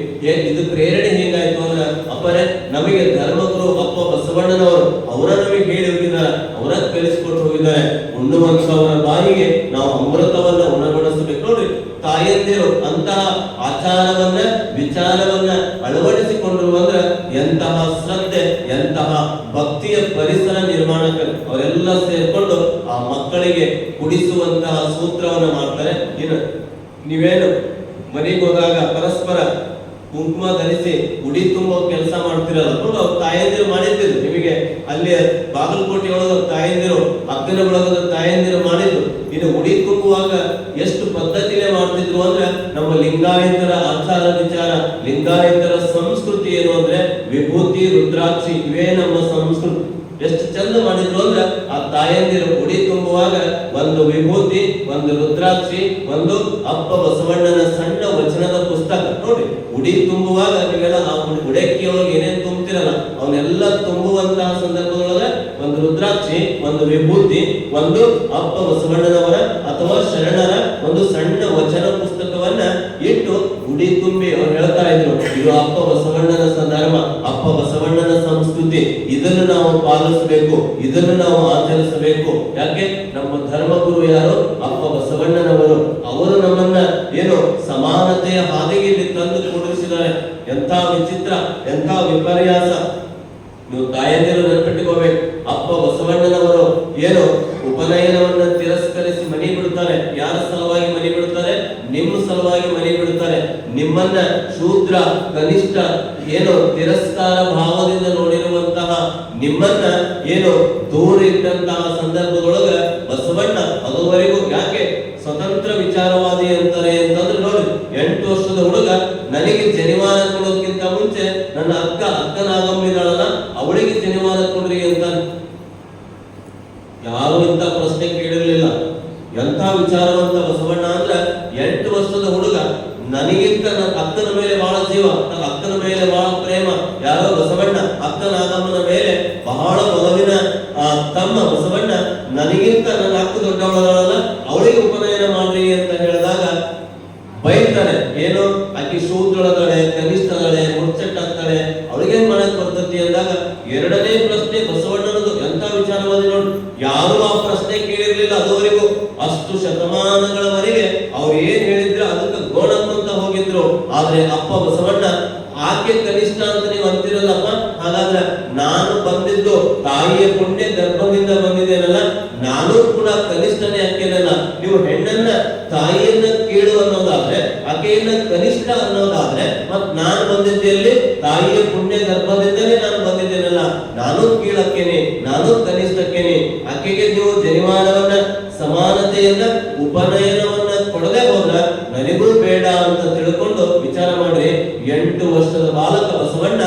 ಇದು ಪ್ರೇರಣೆ ಹೇಗಾಯ್ತು ಅಂದ್ರೆ ಅಪ್ಪರೇ ನಮಗೆ ಧರ್ಮಗುರು ಅಪ್ಪ ಬಸವಣ್ಣನವರು ಅವರ ನಮಗೆ ಹೇಳಿ ಹೋಗಿದ್ದಾರೆ, ಅವರ ಕಲಿಸಿಕೊಟ್ಟು ಹೋಗಿದ್ದಾರೆ. ಉಣ್ಣುವಂತವರ ಬಾಯಿಗೆ ನಾವು ಅಮೃತವನ್ನ ಉಣಗೊಳಿಸಬೇಕು. ನೋಡ್ರಿ ತಾಯಂದಿರು ಅಂತಹ ಆಚಾರವನ್ನ ವಿಚಾರವನ್ನ ಅಳವಡಿಸಿಕೊಂಡಿರುವಂದ್ರೆ ಎಂತಹ ಶ್ರದ್ಧೆ, ಎಂತಹ ಭಕ್ತಿಯ ಪರಿಸರ ನಿರ್ಮಾಣಕ್ಕೆ ಅವರೆಲ್ಲ ಸೇರ್ಕೊಂಡು ಆ ಮಕ್ಕಳಿಗೆ ಕುಡಿಸುವಂತಹ ಸೂತ್ರವನ್ನ ಮಾಡ್ತಾರೆ. ಇನ್ನು ನೀವೇನು ಮನೆಗೆ ಹೋದಾಗ ಪರಸ್ಪರ ಕುಂಕುಮ ಧರಿಸಿ ಉಡಿ ತುಂಬೋ ಕೆಲಸ ಮಾಡ್ತಿರಲ್ಲ ನೋಡು, ಅವ್ರ ತಾಯಂದಿರು ಮಾಡಿದ್ರು. ನಿಮಗೆ ಅಲ್ಲಿ ಬಾಗಲಕೋಟೆ ಒಳಗ ತಾಯಂದಿರು, ಅಕ್ಕನ ಒಳಗದ ತಾಯಂದಿರು ಮಾಡಿದ್ರು. ಇನ್ನು ಉಡಿ ತುಂಬುವಾಗ ಎಷ್ಟು ಪದ್ಧತಿನೇ ಮಾಡ್ತಿದ್ರು ಅಂದ್ರೆ ನಮ್ಮ ಲಿಂಗಾಯತರ ಆಚಾರ ವಿಚಾರ, ಲಿಂಗಾಯತರ ಸಂಸ್ಕೃತಿ ಏನು ಅಂದ್ರೆ ವಿಭೂತಿ ರುದ್ರಾಕ್ಷಿ ಇವೇ ನಮ್ಮ ಸಂಸ್ಕೃತಿ. ಎಷ್ಟು ಚಂದ ಮಾಡಿದ್ರು ಅಂದ್ರೆ ಆ ತಾಯಂದಿರು ಉಡಿ ತುಂಬುವಾಗ ಒಂದು ವಿಭೂತಿ, ಒಂದು ರುದ್ರಾಕ್ಷಿ, ಒಂದು ಅಪ್ಪ ಬಸವಣ್ಣನ ಸಣ್ಣ ವಚನದ ಪುಸ್ತಕ. ನೋಡಿ ಉಡಿ ತುಂಬುವಾಗ ನೀವೆಲ್ಲ ಆ ಉಡಕ್ಕಿಯೊಳಗೆ ಏನೇನ್ ತುಂಬ್ತಿರಲ್ಲ ಅವನ್ನೆಲ್ಲ ತುಂಬುವಂತಹ ಸಂದರ್ಭದೊಳಗ ಒಂದು ರುದ್ರಾಕ್ಷಿ, ಒಂದು ವಿಭೂತಿ, ಒಂದು ಅಪ್ಪ ಬಸವಣ್ಣನವರ ಅಥವಾ ಶರಣರ ಒಂದು ಸಣ್ಣ ವಚನ ಪುಸ್ತಕವನ್ನ ಇಟ್ಟು ಉಡಿ ತುಂಬಿ ಅವ್ರು ಹೇಳ್ತಾ ಇದ್ರು, ಇದು ಅಪ್ಪ ಬಸವಣ್ಣನ ಧರ್ಮ, ಅಪ್ಪ ಬಸವಣ್ಣನ ಸಂಸ್ಕೃತಿ, ಇದನ್ನು ನಾವು ಪಾಲಿಸಬೇಕು, ಇದನ್ನು ನಾವು ಆಚರಿಸಬೇಕು. ಯಾಕೆ ನಮ್ಮ ಧರ್ಮಗುರು ಯಾರು? ಅಪ್ಪ ಬಸವಣ್ಣನವರು. ಅವರು ನಮ್ಮನ್ನ ಏನು ಸಮಾನತೆಯ ಹಾದಿಗೆ ತಂದು ಕೂಡಿಸಿದ್ದಾರೆ. ಎಂಥ ವಿಚಿತ್ರ, ಎಂಥ ವಿಪರ್ಯಾಸ. ನೀವು ತಾಯಂದಿರು ನೆನಪಿಟ್ಟುಕೋಬೇಕು. ಅಪ್ಪ ಬಸವಣ್ಣನವರು ಏನು ಉಪನಯನವನ್ನ ತಿರಸ್ಕರಿಸಿ ಮನೆ ಬಿಡುತ್ತಾರೆ. ಯಾರ ಸಲುವಾಗಿ ಮನೆ ಬಿಡುತ್ತಾರೆ? ನಿಮ್ಮ ಸಲುವಾಗಿ ಮನೆ ಬಿಡುತ್ತಾರೆ. ನಿಮ್ಮನ್ನ ಶೂದ್ರ ಕನಿಷ್ಠ ಏನು ತಿರಸ್ಕಾರ ಭಾವದಿಂದ ನೋಡಿರುವಂತಹ ನಿಮ್ಮನ್ನ ಏನು ದೂರ ಇಟ್ಟಂತಹ ಸಂದರ್ಭದೊಳಗ ಬಸವಣ್ಣ ಅದುವರೆಗೂ ಯಾಕೆ ಸ್ವತಂತ್ರ ವಿಚಾರವಾದಿ ಅಂತಾರೆ ಅಂತಂದ್ರೆ ನೋಡಿ, 8 ವರ್ಷದ ಹುಡುಗ ನನಗೆ ಜನಿವಾರ ಕೊಡೋದಕ್ಕಿಂತ ಮುಂಚೆ ನನ್ನ ಅಕ್ಕನಾಗಮ್ಮಿದಾಳಲ್ಲ ಅವಳಿಗೆ ಜನಿವಾರ ಕೊಡ್ರಿ ಅಂತ ಯಾರು ಇಂಥ ಪ್ರಶ್ನೆ ಕೇಳಿರ್ಲಿಲ್ಲ. ಎಂಥ ವಿಚಾರವಂತ ಬಸವಣ್ಣ ಅಂದ್ರ 8 ವರ್ಷದ ಹುಡುಗ ನನಗಿಂತ ನನ್ನ ಅಕ್ಕನ ಮೇಲೆ ಬಹಳ ಜೀವ, ನನ್ನ ಅಕ್ಕನ ಮೇಲೆ ಬಹಳ ಪ್ರೇಮ. ಯಾರೋ ಬಸವಣ್ಣ ಅಕ್ಕನಾಗಮ್ಮನ ಮೇಲೆ ಬಹಳ ಒಲವಿನ ತಮ್ಮ ಬಸವಣ್ಣ ನನಗಿಂತ ನನ್ನ ಅಕ್ಕ ದೊಡ್ಡವಳಲ್ಲ ಅವಳಿಗೆ ಉಪನಯನ ಮಾಡ್ರಿ ಅಂತ ಹೇಳಿದಾಗ ಬೈತಾನೆ. ಏನು ಆಕಿ ಶೂದ್ರಳಗಳೆ ಕನಿಷ್ಠಗಳೇ ಮುಚ್ಚಟ್ಟಾಗ್ತಾಳೆ ಅವಳಿಗೆ ಮಾಡಕ್ ಬರ್ತತಿ ಅಂದಾಗ ಎರಡನೇ ಪ್ರಶ್ನೆ ಬಸವಣ್ಣನದು ಎಂತ ವಿಚಾರವಾದಿ ನೋಡಿ, ಯಾರು ಆ ಪ್ರಶ್ನೆ ಕೇಳಿರ್ಲಿಲ್ಲ ಅದುವರೆಗೂ. ಅಷ್ಟು ಶತಮಾನಗಳವರೆಗೆ ಅವ್ರು ಏನ್ ಹೇಳಿದ್ರೆ ಅದಕ್ಕೆ ಗೋಣಕ್ಕಂತ ಹೋಗಿದ್ರು. ಆದ್ರೆ ಅಪ್ಪ ಬಸವಣ್ಣ ಆಕೆ ಕನಿಷ್ಠ ಅಂತ ನೀವು ಅಂತಿರಲ್ಲಪ್ಪ, ಹಾಗಾದ್ರೆ ನಾನು ಬಂದಿದ್ದು ತಾಯಿಯ ಪುಣ್ಯ ಗರ್ಭದಿಂದ ಬಂದಿದ್ದೇನಲ್ಲ, ನಾನು ಕೂಡ ಕನಿಷ್ಠನೇ ಆಕೆನಲ್ಲ. ನೀವು ಹೆಣ್ಣನ್ನ ತಾಯಿಯನ್ನ ಕೇಳು ಅನ್ನೋದಾದ್ರೆ ಆಕೆಯನ್ನ ಕನಿಷ್ಠ ಅನ್ನೋದಾದ್ರೆ ಮತ್ ನಾನು ಬಂದಿದ್ದಲ್ಲಿ ತಾಯಿಯ ಪುಣ್ಯ ಗರ್ಭದಿಂದಲೇ ನಾನು ಬಂದಿದ್ದೇನಲ್ಲ, ನಾನು ಕೀಳಕ್ಕೇನೆ, ನಾನು ಕನಿಷ್ಠಕ್ಕೇನೆ. ಆಕೆಗೆ ನೀವು ಜನಿವಾರವನ್ನ ಸಮಾನತೆಯನ್ನ ಉಪನಯನವನ್ನ ಕೊಡದೆ ಹೋದ್ರ ನನಗೂ ಬೇಡ ಅಂತ ತಿಳ್ಕೊಂಡು ವಿಚಾರ ಮಾಡ್ರಿ. 8 ವರ್ಷದ ಬಾಲಕ ಬಸವಣ್ಣ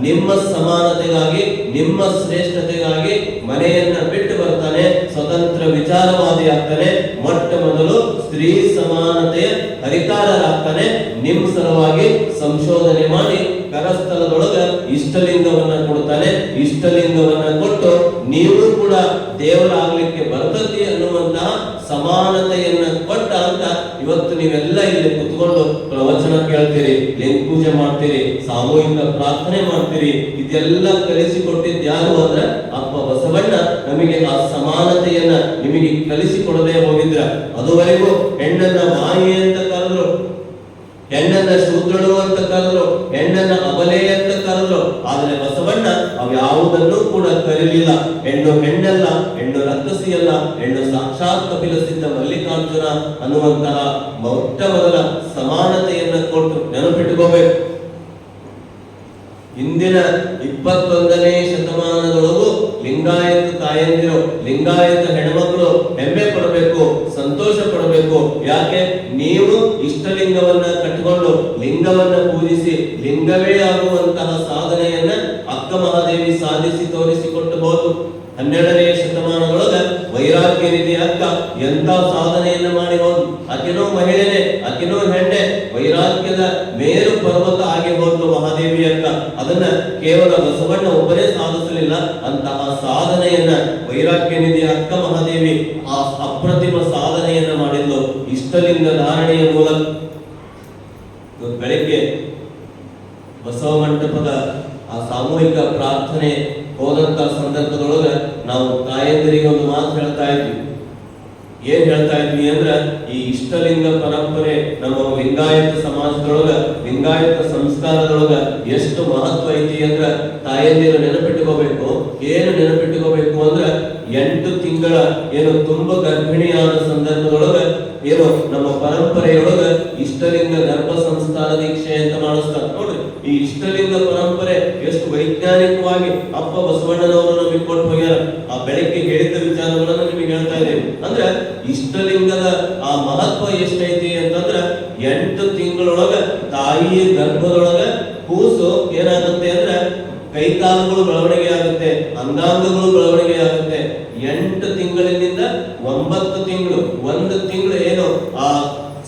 ನಿಮ್ಮ ಸಮಾನತೆಗಾಗಿ ನಿಮ್ಮ ಶ್ರೇಷ್ಠತೆಗಾಗಿ ಮನೆಯನ್ನ ಬಿಟ್ಟು ಬರ್ತಾನೆ, ಸ್ವತಂತ್ರ ವಿಚಾರವಾದಿ ಆಗ್ತಾನೆ. ಮೊಟ್ಟ ಮೊದಲು ಸ್ತ್ರೀ ಸಮಾನತೆಯ ಹರಿಕಾರರಾಗ್ತಾನೆ. ನಿಮ್ಮ ಸಲುವಾಗಿ ಸಂಶೋಧನೆ ಮಾಡಿ ಕರಸ್ಥಲದೊಳಗ ಇಷ್ಟಲಿಂಗವನ್ನ ಕೊಡ್ತಾನೆ. ಇಷ್ಟಲಿಂಗವನ್ನ ಕೊಟ್ಟು ನೀವು ಕೂಡ ದೇವರಾಗ್ಲಿಕ್ಕೆ ಬರ್ತತಿ ಅನ್ನುವಂತಹ ಸಮಾನತೆಯನ್ನ ಕೊಟ್ಟ ಅಂತ ಇವತ್ತು ನೀವೆಲ್ಲ ಇಲ್ಲಿ ಕುತ್ಕೊಂಡು ಪ್ರವಚನ ಕೇಳ್ತೀರಿ, ಲಿಂಗ ಪೂಜೆ ಮಾಡ್ತೀರಿ, ಸಾಮೂಹಿಕ ಪ್ರಾರ್ಥನೆ ಮಾಡ್ತೀರಿ. ಇದೆಲ್ಲ ಕಲಿಸಿಕೊಟ್ಟಿದ್ ಯಾರು ಅಂದ್ರೆ ಅಪ್ಪ ಬಸವಣ್ಣ ನಮಗೆ ಆ ಸಮಾನತೆಯನ್ನ ನಿಮಗೆ ಕಲಿಸಿಕೊಡದೆ ಹೋಗಿದ್ರ. ಅದುವರೆಗೂ ಹೆಣ್ಣನ್ನ ಮಾಯಿ ಅಂತ ಕರೆದ್ರು, ಹೆಣ್ಣನ್ನ ಶೂದ್ರಳು ಅಂತ ಕರೆದ್ರು, ಹೆಣ್ಣನ್ನ ಅಬಲೆ ಅಂತ ಕರೆದ್ರು. ಆದ್ರೆ ಬಸವಣ್ಣ ಅವ್ಯಾವುದನ್ನು ಕೂಡ ಕರೀಲಿಲ್ಲ. ಹೆಣ್ಣು ಹೆಣ್ಣಲ್ಲ, ಹೆಣ್ಣು ರಕ್ಕಸಿಯಲ್ಲ, ಹೆಣ್ಣು ಸಾಕ್ಷಾತ್ ಕಪಿಲ ಸಿದ್ಧ ಮಲ್ಲಿಕಾರ್ಜುನ ಅನ್ನುವಂತಹ ಮೊಟ್ಟ ಮೊದಲ ಸಮಾನತೆಯನ್ನ ಕೊಟ್ಟು ನೆನಪಿಟ್ಟುಕೋಬೇಕು. ಇಂದಿನ 21ನೇ ಶತಮಾನದೊಳಗೂ ಲಿಂಗಾಯತ ತಾಯಂದಿರು, ಲಿಂಗಾಯತ ಹೆಣ್ಮಕ್ಳು ಹೆಮ್ಮೆ ಪಡಬೇಕು, ಸಂತೋಷ ಪಡಬೇಕು. ಯಾಕೆ? ನೀವು ಇಷ್ಟಲಿಂಗವನ್ನ ಕಟ್ಟಿಕೊಂಡು ಲಿಂಗವನ್ನ ಪೂಜಿಸಿ ಲಿಂಗವೇ ಆಗುವಂತಹ ಸಾಧನೆಯನ್ನ ಅಕ್ಕ ಮಹಾದೇವಿ ಸಾಧಿಸಿ ತೋರಿಸಿಕೊಟ್ಟಬಹುದು. 12ನೇ ಶತಮಾನದೊಳಗ ವೈರಾಗ್ಯ ನಿಧಿ ಅಕ್ಕ ಎಂತ ಸಾಧನೆಯನ್ನ ಮಾಡಿ ಹೋದ್. ಆಕೆನೋ ಮಹಿಳೆನೆ, ಆಕೆನೋ ಹೆಣ್ಣೆ, ವೈರಾಗ್ಯದ ಮೇರು ಪರ್ವತ ಆಗಿ ಹೋದ್ಲು ಮಹಾದೇವಿ ಅಕ್ಕ. ಅದನ್ನ ಕೇವಲ ಬಸವಣ್ಣ ಒಬ್ಬರೇ ಸಾಧಿಸಲಿಲ್ಲ, ಅಂತಹ ಸಾಧನೆಯನ್ನ ವೈರಾಗ್ಯ ನಿಧಿ ಅಕ್ಕ ಮಹಾದೇವಿ ಆ ಅಪ್ರತಿಮ ಸಾಧನೆಯನ್ನ ಮಾಡಿದ್ಲು ಇಷ್ಟಲಿಂಗ ಧಾರಣೆಯ ಮೂಲಕ. ಬೆಳಗ್ಗೆ ಬಸವ ಮಂಟಪದ ಆ ಸಾಮೂಹಿಕ ಪ್ರಾರ್ಥನೆ ಹೋದಂತ ಸಂದರ್ಭದೊಳಗ ನಾವು ತಾಯಂದಿರಿಗೆ ಒಂದು ಮಾತು ಹೇಳ್ತಾ ಇದ್ವಿ. ಏನ್ ಹೇಳ್ತಾ ಇದ್ವಿ ಅಂದ್ರ, ಈ ಇಷ್ಟಲಿಂಗ ಪರಂಪರೆ ನಮ್ಮ ಲಿಂಗಾಯತ ಸಮಾಜದೊಳಗ, ಲಿಂಗಾಯತ ಸಂಸ್ಕಾರದೊಳಗ ಎಷ್ಟು ಮಹತ್ವ ಐತಿ ಅಂದ್ರ ತಾಯಂದಿರು ನೆನಪಿಟ್ಟುಕೋಬೇಕು. ಏನು ನೆನಪಿಟ್ಟುಕೋಬೇಕು ಅಂದ್ರ 8 ತಿಂಗಳ ಏನು ತುಂಬ ಗರ್ಭಿಣಿಯಾದ ಸಂದರ್ಭದೊಳಗ ಏನು ನಮ್ಮ ಪರಂಪರೆಯೊಳಗ ಇಷ್ಟಲಿಂಗ ಗರ್ಭ ಸಂಸ್ಕಾರ ದೀಕ್ಷೆ ಅಂತ ಮಾಡಿಸ್ತಾರೆ ನೋಡ್ರಿ. ಈ ಇಷ್ಟಲಿಂಗ ಪರಂಪರೆ ಎಷ್ಟು ವೈಜ್ಞಾನಿಕವಾಗಿ ಅಪ್ಪ ಬಸವಣ್ಣನವರು ನಮಗೆ ಕೊಟ್ಟು ಹೋಗ್ಯಾರ. ಆ ಬೆಳಗ್ಗೆ ಹೇಳಿದ ವಿಚಾರಗಳನ್ನ ನಿಮಗೆ ಹೇಳ್ತಾ ಇದ್ದೇವೆ. ಅಂದ್ರೆ ಇಷ್ಟಲಿಂಗದ ಆ ಮಹತ್ವ ಎಷ್ಟೈತಿ ಅಂತಂದ್ರ 8 ತಿಂಗಳೊಳಗ ತಾಯಿಯ ಗರ್ಭದೊಳಗ ಕೂಸು ಏನಾಗುತ್ತೆ ಅಂದ್ರೆ ಕೈಕಾಲುಗಳು ಬೆಳವಣಿಗೆ ಆಗುತ್ತೆ, ಅಂಗಾಂಗಗಳು ಬೆಳವಣಿಗೆ ಆಗುತ್ತೆ. 8 ತಿಂಗಳಿನಿಂದ 9 ತಿಂಗಳು, 1 ತಿಂಗಳು ಏನು ಆ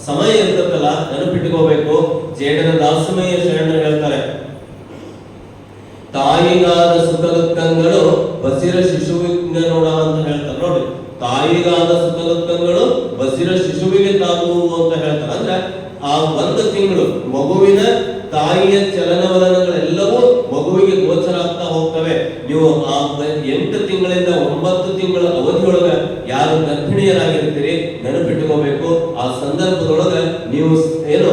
ಸಮಯ ಇರ್ತದಲ್ಲ ನೆನಪಿಟ್ಟುಕೋಬೇಕು. ಜೇಡನ ದಾಸಮಯ್ಯ ಶರಣರು ಹೇಳ್ತಾರೆ, ತಾಯಿಗಾದ ಸುಖ ದುಃಖಗಳು ಬಸಿರ ಶಿಶುವಿನ ನೋಡ ಅಂತ ಹೇಳ್ತಾರೆ ನೋಡಿ. ತಾಯಿಗಾದ ಸುಖ ದುಃಖಗಳು ಬಸಿರ ಶಿಶುವಿಗೆ ತಾಗುವು ಅಂತ ಹೇಳ್ತಾರೆ. ಅಂದ್ರೆ ಆ 1 ತಿಂಗಳು ಮಗುವಿನ ತಾಯಿಯ ಚಲನವಲನಗಳೆಲ್ಲವೂ ಮಗುವಿಗೆ ಗೋಚರ ಆಗ್ತಾ ಹೋಗ್ತವೆ. ನೀವು ಆ 8 ತಿಂಗಳಿಂದ 9 ತಿಂಗಳ ಅವಧಿಯೊಳಗ ಯಾರು ಗರ್ಭಿಣಿಯರಾಗಿರ್ತೀರಿ ನೆನಪಿಟ್ಟುಕೋಬೇಕು. ಆ ಸಂದರ್ಭದೊಳಗ ನೀವು ಏನು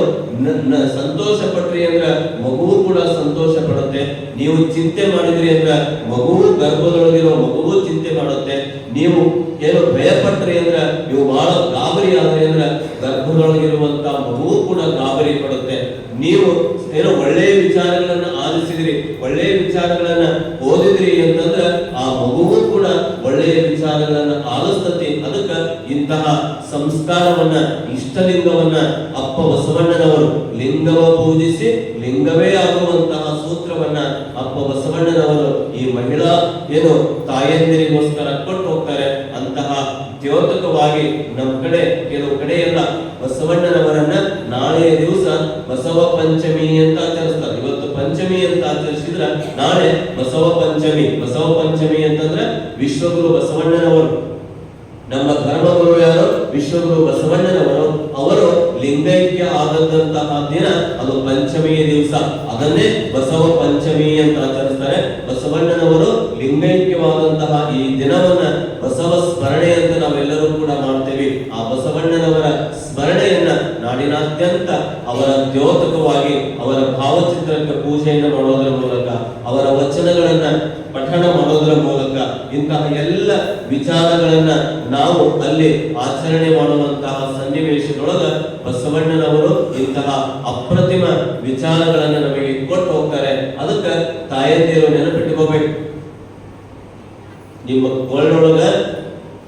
ಸಂತೋಷ ಪಟ್ರಿ ಅಂದ್ರ ಮಗುವು ಕೂಡ ಸಂತೋಷ ಪಡುತ್ತೆ. ನೀವು ಚಿಂತೆ ಮಾಡಿದ್ರಿ ಅಂದ್ರ ಮಗುವು ಗರ್ಭದೊಳಗಿರೋ ಮಗುವು ಚಿಂತೆ ಮಾಡುತ್ತೆ. ನೀವು ಏನು ಭಯ ಪಟ್ರಿ ಅಂದ್ರ, ನೀವು ಬಹಳ ಗಾಬರಿ ಆದ್ರಿ ಅಂದ್ರ ಗರ್ಭದೊಳಗಿರುವಂತ ಮಗುವು ಕೂಡ ಗಾಬರಿ ಪಡುತ್ತೆ. ನೀವು ಏನೋ ಒಳ್ಳೆಯ ವಿಚಾರಗಳನ್ನ ಆಲಿಸಿದ್ರಿ, ಒಳ್ಳೆಯ ವಿಚಾರಗಳನ್ನ ಓದಿದ್ರಿ ಅಂತಂದ್ರ ಆ ಮಗುವು ಕೂಡ ಒಳ್ಳೆಯ ವಿಚಾರಗಳನ್ನ ಆಲಿಸ್ತತಿ. ಅದಕ್ಕ ಇಂತಹ ಸಂಸ್ಕಾರವನ್ನ, ಇಷ್ಟಲಿಂಗವನ್ನ ಅಪ್ಪ ಬಸವಣ್ಣನವರು ಲಿಂಗವ ಪೂಜಿಸಿ ಲಿಂಗವೇ ಆಗುವಂತಹ ಸೂತ್ರವನ್ನ ಅಪ್ಪ ಬಸವಣ್ಣನವರು ಈ ಮಹಿಳಾ ಏನು ತಾಯಂದಿರಿಗೋಸ್ಕರ ಕೊಟ್ಟು ಹೋಗ್ತಾರೆ. ಅಂತಹ ದ್ಯೋತಕವಾಗಿ ನಮ್ಮ ಕಡೆ ಕೆಲವು ಕಡೆ ಎಲ್ಲ ಬಸವಣ್ಣನವರನ್ನ ನಾಳೆಯ ದಿವಸ ಬಸವ ಪಂಚಮಿ ಅಂತ ಆಚರಿಸ್ತಾರೆ. ಇವತ್ತು ಪಂಚಮಿ ಅಂತ ಆಚರಿಸಿದ್ರ ನಾಳೆ ಬಸವ ಪಂಚಮಿ. ಬಸವ ಪಂಚಮಿ ಅಂತಂದ್ರೆ ವಿಶ್ವಗುರು ಬಸವಣ್ಣನವರು, ನಮ್ಮ ಧರ್ಮಗುರು ಯಾರು? ವಿಶ್ವಗುರು ಬಸವಣ್ಣನವರು. ಅವರು ಲಿಂಗೈಕ್ಯ ಆದಂತಹ ದಿನ ಅದು ಪಂಚಮಿಯ ದಿವಸ, ಅದನ್ನೇ ಬಸವ ಪಂಚಮಿ ಅಂತ ಆಚರಿಸ್ತಾರೆ. ಬಸವಣ್ಣನವರು ಲಿಂಗೈಕ್ಯವಾದಂತಹ ಈ ದಿನವನ್ನ ಬಸವ ಸ್ಮರಣೆ ಅಂತ ನಾವೆಲ್ಲರೂ ಕೂಡ ಮಾಡ್ತೇವೆ. ಆ ಬಸವಣ್ಣನವರ ಸ್ಮರಣೆಯನ್ನ ನಾಡಿನಾದ್ಯಂತ ಅವರ ದ್ಯೋತಕವಾಗಿ ಅವರ ಭಾವಚಿತ್ರಕ್ಕೆ ಪೂಜೆಯನ್ನು ಮಾಡೋದರ ಮೂಲಕ, ಅವರ ವಚನಗಳನ್ನ ಪಠಣ ಮಾಡೋದರ ಮೂಲಕ ಇಂತಹ ಎಲ್ಲ ವಿಚಾರಗಳನ್ನ ನಾವು ಅಲ್ಲಿ ಆಚರಣೆ ಮಾಡುವಂತಹ ಸನ್ನಿವೇಶದೊಳಗ ಬಸವಣ್ಣನವರು ಇಂತಹ ಅಪ್ರತಿಮ ವಿಚಾರಗಳನ್ನ ನಮಗೆ ಕೊಟ್ಟು ಹೋಗ್ತಾರೆ. ಅದಕ್ಕೆ ತಾಯಂದಿರು ನೆನಪಿಟ್ಟುಕೋಬೇಕು. ನಿಮ್ಮ ಕೊಳ್ಳೊಳಗ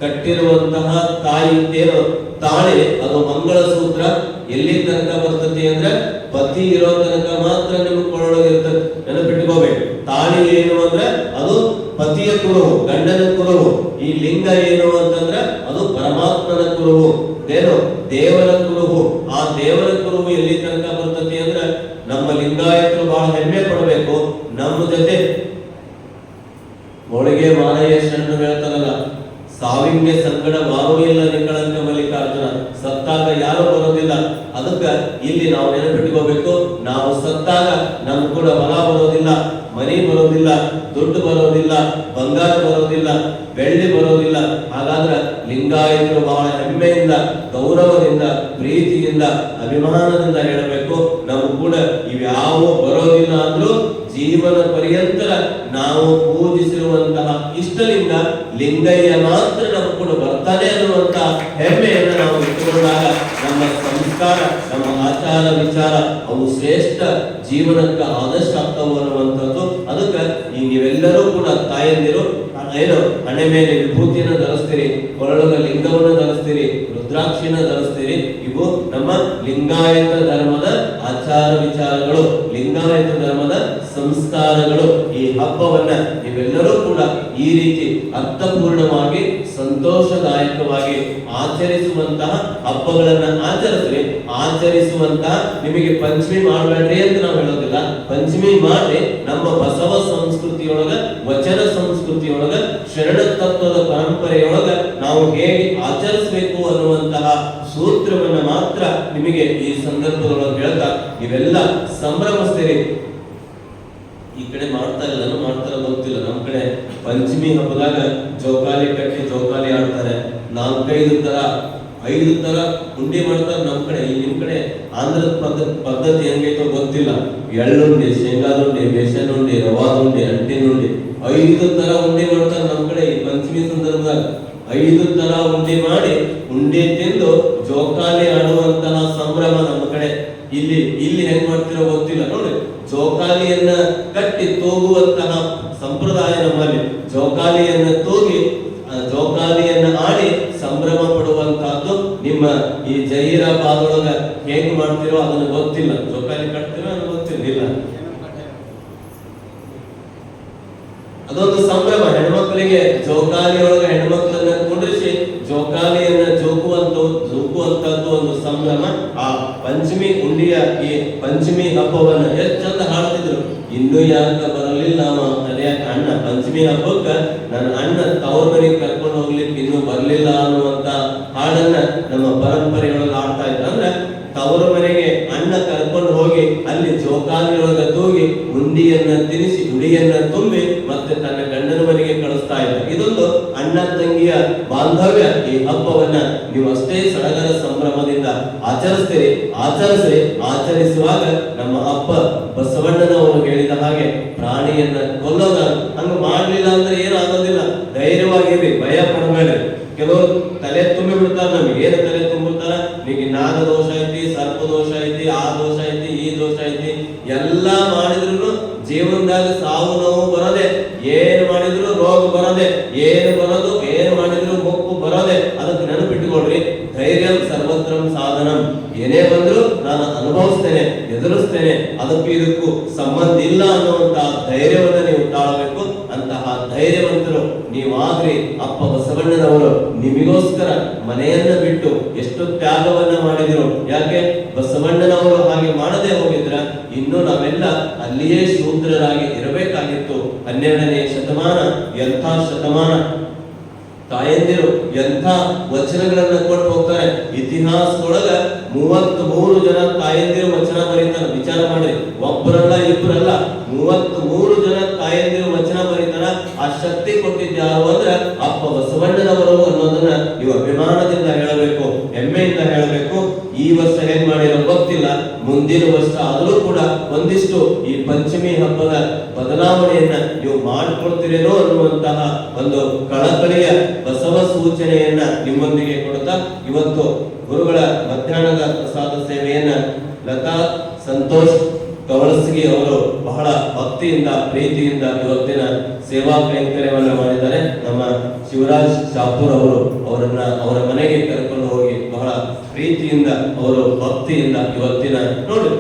ಕಟ್ಟಿರುವಂತಹ ತಾಯಿದ್ದೇನು ತಾಳಿ, ಅದು ಮಂಗಳ ಸೂತ್ರ ಎಲ್ಲಿ ತನಕ ಬರ್ತತಿ ಅಂದ್ರೆ ಪತಿ ಇರೋ ತನಕ ಮಾತ್ರ ನಿಮ್ಮ ಕೊಳ್ಳೊಳಗೆ ಇರ್ತದೆ. ನೆನಪಿಟ್ಟುಕೋಬೇಕು. ತಾಳಿ ಏನು ಅಂದ್ರೆ ಅದು ಪತಿಯ ಕುರುಹು, ಗಂಡನ ಕುರುಹು. ಈ ಲಿಂಗ ಏನು ಅಂತಂದ್ರೆ ಅದು ಪರಮಾತ್ಮನ ಕುರುಹು, ಏನು ದೇವರ ಕುರುಹು. ಆ ದೇವರ ಕುರುಹು ಎಲ್ಲಿ ತನಕ ಬರ್ತತಿ ಅಂದ್ರೆ ನಮ್ಮ ಲಿಂಗಾಯತರು ಬಹಳ ಹೆಮ್ಮೆ ಪಡಬೇಕು. ನಮ್ಮ ಜೊತೆ ಮೊಳಗೆ ಮಾನಯ್ಯ ಶರಣರು ಹೇಳ್ತಾರಲ್ಲ, ಸಾವಿಗೆ ಸಂಗಡ ಮಾರು ಇಲ್ಲ ನಿಂಗಳಂತೆ ಮಲ್ಲಿಕಾರ್ಜುನ, ಸತ್ತಾಗ ಯಾರು ಬರೋದಿಲ್ಲ. ಅದಕ್ಕ ಇಲ್ಲಿ ನಾವು ನೆನಪಿಟ್ಕೋಬೇಕು, ನಾವು ಸತ್ತಾಗ ನಮ್ ಕೂಡ ಹೊಲ ಬರೋದಿಲ್ಲ, ಮನಿ ಬರೋದಿಲ್ಲ, ದುಡ್ಡು ಬರೋದಿಲ್ಲ, ಬಂಗಾರ ಬರೋದಿಲ್ಲ, ಬೆಳ್ಳಿ ಬರೋದಿಲ್ಲ. ಹಾಗಾದ್ರೆ ಲಿಂಗಾಯತರು ಬಹಳ ಹೆಮ್ಮೆಯಿಂದ, ಗೌರವದಿಂದ, ಪ್ರೀತಿಯಿಂದ, ಅಭಿಮಾನದಿಂದ ಹೇಳಬೇಕು, ನಾವು ಕೂಡ ಇವ್ಯಾವ ಬರೋದಿಲ್ಲ ಅಂದ್ರೂ ಜೀವನ ಪರ್ಯಂತರ ನಾವು ಪೂಜಿಸಿರುವಂತಹ ಇಷ್ಟಲಿಂಗ ಲಿಂಗಯ್ಯ ಮಾತ್ರ ನಾವು ಕೂಡ ಬರ್ತಾನೆ ಅನ್ನುವಂತ ಹೆಮ್ಮೆಯನ್ನು ನಾವು ಇಟ್ಟುಕೊಂಡಾಗ ನಮ್ಮ ಸಂಸ್ಕಾರ, ನಮ್ಮ ಆಚಾರ ವಿಚಾರ ಅವು ಶ್ರೇಷ್ಠ ಜೀವನಕ್ಕೆ ಆದರ್ಶ ಆಗ್ತಾವು ಅನ್ನುವಂಥದ್ದು. ಅದಕ್ಕೆ ಈ ನೀವೆಲ್ಲರೂ ಕೂಡ ತಾಯಂದಿರು ಏನು ಹಣೆ ಮೇಲೆ ವಿಭೂತಿಯನ್ನು ಧರಿಸ್ತೀರಿ, ಕೊರಳದ ಲಿಂಗವನ್ನು ಧರಿಸ್ತೀರಿ, ರುದ್ರಾಕ್ಷಿನ ಧರಿಸ್ತೀರಿ. ಇವು ನಮ್ಮ ಲಿಂಗಾಯತ ಧರ್ಮದ ಆಚಾರ ವಿಚಾರಗಳು, ಲಿಂಗಾಯತ ಧರ್ಮದ ಸಂಸ್ಕಾರಗಳು. ಈ ಹಬ್ಬವನ್ನ ನೀವೆಲ್ಲರೂ ಕೂಡ ಈ ರೀತಿ ಅರ್ಥಪೂರ್ಣವಾಗಿ ಸಂತೋಷದಾಯಕವಾಗಿ ಆಚರಿಸುವಂತಹ ಹಬ್ಬಗಳನ್ನ ಆಚರಿಸುವಂತಹ ನಿಮಗೆ ಪಂಚಮಿ ಮಾಡಬೇಡ್ರಿ ಅಂತ ನಾವು ಹೇಳೋದಿಲ್ಲ. ಪಂಚಮಿ ಮಾಡಿ ನಮ್ಮ ಬಸವ ಸಂಸ್ಕೃತಿಯೊಳಗ, ವಚನ ಸಂಸ್ಕೃತಿಯೊಳಗ, ಶರಣ ತತ್ವದ ಪರಂಪರೆಯೊಳಗ ನಾವು ಹೇಗೆ ಆಚರಿಸಬೇಕು ಅನ್ನುವಂತಹ ಸೂತ್ರವನ್ನ ಮಾತ್ರ ನಿಮಗೆ ಈ ಸಂದರ್ಭದೊಳಗೆ ಹೇಳ್ತಾ ಇವೆಲ್ಲ ಸಂಭ್ರಮಿಸ್ತೀರಿ. ಈ ಕಡೆ ಮಾಡ್ತಾ ಇಲ್ಲ, ಮಾಡ್ತಾರ ಗೊತ್ತಿಲ್ಲ. ನಮ್ಮ ಕಡೆ ಪಂಚಮಿ ಹಬ್ಬದಾಗ ಜೋಕಾಲಿ ಕಟ್ಟಿ ಜೋಕಾಲಿ ಆಡ್ತಾರೆ. 4-5 ತರ ಉಂಡಿ ಮಾಡ್ತಾರೆ ನಮ್ಮ ಕಡೆ. ನಿಮ್ ಕಡೆ ಆಂಧ್ರದ ಪದ್ಧತಿ ಹೆಂಗೈತೋ ಗೊತ್ತಿಲ್ಲ. ಎಳ್ಳುಂಡಿ, ಶೇಂಗಾದುಂಡಿ, ಬೇಸನ್ ಉಂಡಿ, ರವಾದುಂಡಿ, ಅಂಟಿನ ಉಂಡಿ, 5 ತರ ಉಂಡಿ ಮಾಡ್ತಾರೆ ನಮ್ಮ ಕಡೆ. ಈ ಪಂಚಮಿ ಸಂದರ್ಭದಾಗ 5 ತರ ಉಂಡಿ ಮಾಡಿ ಉಂಡಿ ತಿಂದು ಜೋಕಾಲಿ ಆಡುವಂತಹ ಸಂಭ್ರಮ ನಮ್ಮ ಕಡೆ. ಇಲ್ಲಿ ಹೆಂಗ್ ಮಾಡ್ತಿರೋ ಗೊತ್ತಿಲ್ಲ. ನೋಡಿ, ಜೋಕಾಲಿಯನ್ನ ಕಟ್ಟಿ ತೂಗುವಂತಹ ಸಂಪ್ರದಾಯ ನಮ್ಮಲ್ಲಿ. ಜೋಕಾಲಿಯನ್ನ ತೂಗಿ ಜೋಕಾಲಿಯನ್ನ ಆಡಿ ಸಂಭ್ರಮ ಪಡುವಂತಹದ್ದು ನಿಮ್ಮ ಈ ಜಹೀರಾಬಾದೊಳಗ ಹೇಗ್ ಮಾಡ್ತಿರೋ ಅದನ್ನ ಗೊತ್ತಿಲ್ಲ. ಜೋಕಾಲಿ ಕಟ್ತಿರೋ ಅದನ್ನ ಗೊತ್ತಿಲ್ಲ. ಅದೊಂದು ಸಂಭ್ರಮ. ಹೆಣ್ಮಕ್ಳಿಗೆ ಜೋಕಾಲಿಯೊಳಗ ಹೆಣ್ಮಕ್ಳನ್ನ ಕುಂಡ್ರಿಸಿ ಜೋಕಾಲಿಯನ್ನ ಜೋಕುವಂತದ್ದು ಒಂದು ಸಂಭ್ರಮ. ಆ ಪಂಚಮಿ ಉಂಡಿಯ ಈ ಪಂಚಮಿ ಹಬ್ಬವನ್ನ ಎಷ್ಟು ಚಂದ ಹಾಡ್ತಿದ್ರು. ಇನ್ನೂ ಯಾಕ ಬರಲಿಲ್ಲ ಅಣ್ಣ, ಪಂಚಮಿ ಹಬ್ಬಕ್ಕ ನನ್ನ ಅಣ್ಣ ತವ್ರ ಮನೆಗೆ ಕರ್ಕೊಂಡು ಹೋಗ್ಲಿಕ್ಕೆ ಇನ್ನೂ ಬರ್ಲಿಲ್ಲ ಅನ್ನುವಂತ ಹಾಡನ್ನ ನಮ್ಮ ಪರಂಪರೆಯೊಳಗೆ ಹಾಡ್ತಾ ಇದ್ರು. ಅಂದ್ರೆ ತವರ ಮನೆಗೆ ಅಣ್ಣ ಕರ್ಕೊಂಡು ಹೋಗಿ ಅಲ್ಲಿ ಜೋಕಾಲಿಯೊಳಗ ತೂಗಿ ಉಂಡಿಯನ್ನ ತಿನ್ನಿಸಿ ಉಡಿಯನ್ನ ತುಂಬಿ ಮತ್ತೆ ತನ್ನ ಗಂಡನ ಮನೆಗೆ ಕಳಿಸ್ತಾ ಇದ್ದ. ಇದೊಂದು ಅಣ್ಣ ತಂಗಿಯ ಬಾಂಧವ್ಯ. ಈ ಹಬ್ಬವನ್ನ ನೀವು ಅಷ್ಟೇ ಸಡಗರ ಸಂಭ್ರಮದಿಂದ ಆಚರಿಸುವಾಗ ನಮ್ಮ ಅಪ್ಪ ಬಸವಣ್ಣನವರು ಹೇಳಿದ ಹಾಗೆ ಪ್ರಾಣಿಯನ್ನ ಕೊಲ್ಲೋದ ಹಂಗ ಮಾಡ್ಲಿಲ್ಲ ಅಂದ್ರೆ ಏನು ಆಗೋದಿಲ್ಲ. ಧೈರ್ಯವಾಗಿರಿ, ಭಯ ಪಡಬೇಡಿ. ಕೆಲವರು ತಲೆ ತುಂಬಿ ಬಿಡ್ತಾರೆ. ನಮಗೆ ಏನು ತಲೆ ತುಂಬಿರ್ತಾರ, ನಿಮಗೆ ನಾಗ ದೋಷ ಐತಿ, ಸರ್ಪ ದೋಷ ಐತಿ, ಆ ದೋಷ ಐತಿ, ಈ ದೋಷ ಎಲ್ಲ ಮಾಡಿದ್ರು ಜೀವನದಾಗ ಸಾವು ನೋವು ಬರದೆ, ಏನ್ ಮಾಡಿದ್ರು ರೋಗ ಬರದೆ, ಏನ್ ಮಾಡಿದ್ರು ಮುಪ್ಪು ಬರದೆ. ಅದಕ್ಕೆ ನೆನಪಿಟ್ಟುಕೊಳ್ರಿ, ಧೈರ್ಯ ಸರ್ವತ್ರ ಸಾಧನಂ. ಏನೇ ಬಂದ್ರು ನಾನು ಅನುಭವಿಸ್ತೇನೆ, ಎದುರಿಸ್ತೇನೆ, ಅದಕ್ಕೂ ಇದಕ್ಕೂ ಸಂಬಂಧ ಇಲ್ಲ ಅನ್ನುವಂತಹ ಧೈರ್ಯವನ್ನ ನೀವು ತಾಳಬೇಕು. ಅಂತಹ ಧೈರ್ಯವಂತರು ನೀವಾಗ್ರಿ. ಅಪ್ಪ ಬಸವಣ್ಣನವರು ನಿಮಗೋಸ್ಕರ ಮನೆಯನ್ನ ಬಿಟ್ಟು ಎಷ್ಟು ತ್ಯಾಗವನ್ನ ಮಾಡಿದ್ರು. ಯಾಕೆ? ಬಸವಣ್ಣನವರು ಹಾಗೆ ಮಾಡದೆ ಹೋಗಿದ್ರ ಇನ್ನು ನಾವೆಲ್ಲ ಅಲ್ಲಿಯೇ ಶೂದ್ರರಾಗಿ ಇರಬೇಕಾಗಿತ್ತು. 12ನೇ ಶತಮಾನ ಎಂಥ ಶತಮಾನ! ತಾಯಂದಿರು ಎಂಥ ವಚನಗಳನ್ನ ಕೊಟ್ಟು ಹೋಗ್ತಾರೆ. ಇತಿಹಾಸದೊಳಗ 33 ಜನ ತಾಯಂದಿರು ವಚನ ಬರೀತಾರ. ವಿಚಾರ ಮಾಡ್ರಿ, ಒಬ್ಬರಲ್ಲ ಇಬ್ಬರಲ್ಲ, 33 ಜನ ತಾಯಂದಿರು ವಚನ ಬರೀತಾರ. ಆ ಶಕ್ತಿ ಕೊಟ್ಟಿದ್ಯಾರು ಅಂದ್ರೆ ಅಪ್ಪ ಬಸವಣ್ಣನವರು ಅನ್ನೋದನ್ನ ನೀವು ಅಭಿಮಾನದಿಂದ ಹೇಳಬೇಕು, ಹೆಮ್ಮೆಯಿಂದ ಹೇಳಬೇಕು. ಈ ವರ್ಷ ಹೆಂಗ್ ಮಾಡಿರೋ ಗೊತ್ತಿಲ್ಲ, ಮುಂದಿನ ವರ್ಷ ಆದರೂ ಕೂಡ ಒಂದಿಷ್ಟು ಈ ಪಂಚಮಿ ಹಬ್ಬದ ಬದಲಾವಣೆಯನ್ನ ನೀವು ಮಾಡಿಕೊಳ್ತೀರೇನೋ ಅನ್ನುವಂತಹ ಒಂದು ಕಳಕಳಿಯ ಬಸವ ಸೂಚನೆಯನ್ನ ನಿಮ್ಮೊಂದಿಗೆ ಕೊಡ್ತಾ, ಇವತ್ತು ಗುರುಗಳ ಮಧ್ಯಾಹ್ನದ ಪ್ರಸಾದ ಸೇವೆಯನ್ನ ಲತಾ ಸಂತೋಷ್ ಕವಳಸಗಿ ಅವರು ಬಹಳ ಭಕ್ತಿಯಿಂದ ಪ್ರೀತಿಯಿಂದ ಇವತ್ತಿನ ಸೇವಾ ಕೈಂಕರ್ಯವನ್ನ ಮಾಡಿದ್ದಾರೆ. ನಮ್ಮ ಶಿವರಾಜ್ ಶಾಪೂರ್ ಅವರು ಅವರ ಮನೆಗೆ ಕರ್ಕೊಂಡು ಹೋಗಿ ಬಹಳ ಪ್ರೀತಿಯಿಂದ ಅವರು ಭಕ್ತಿಯಿಂದ ಇವತ್ತಿನ ನೋಡಿ,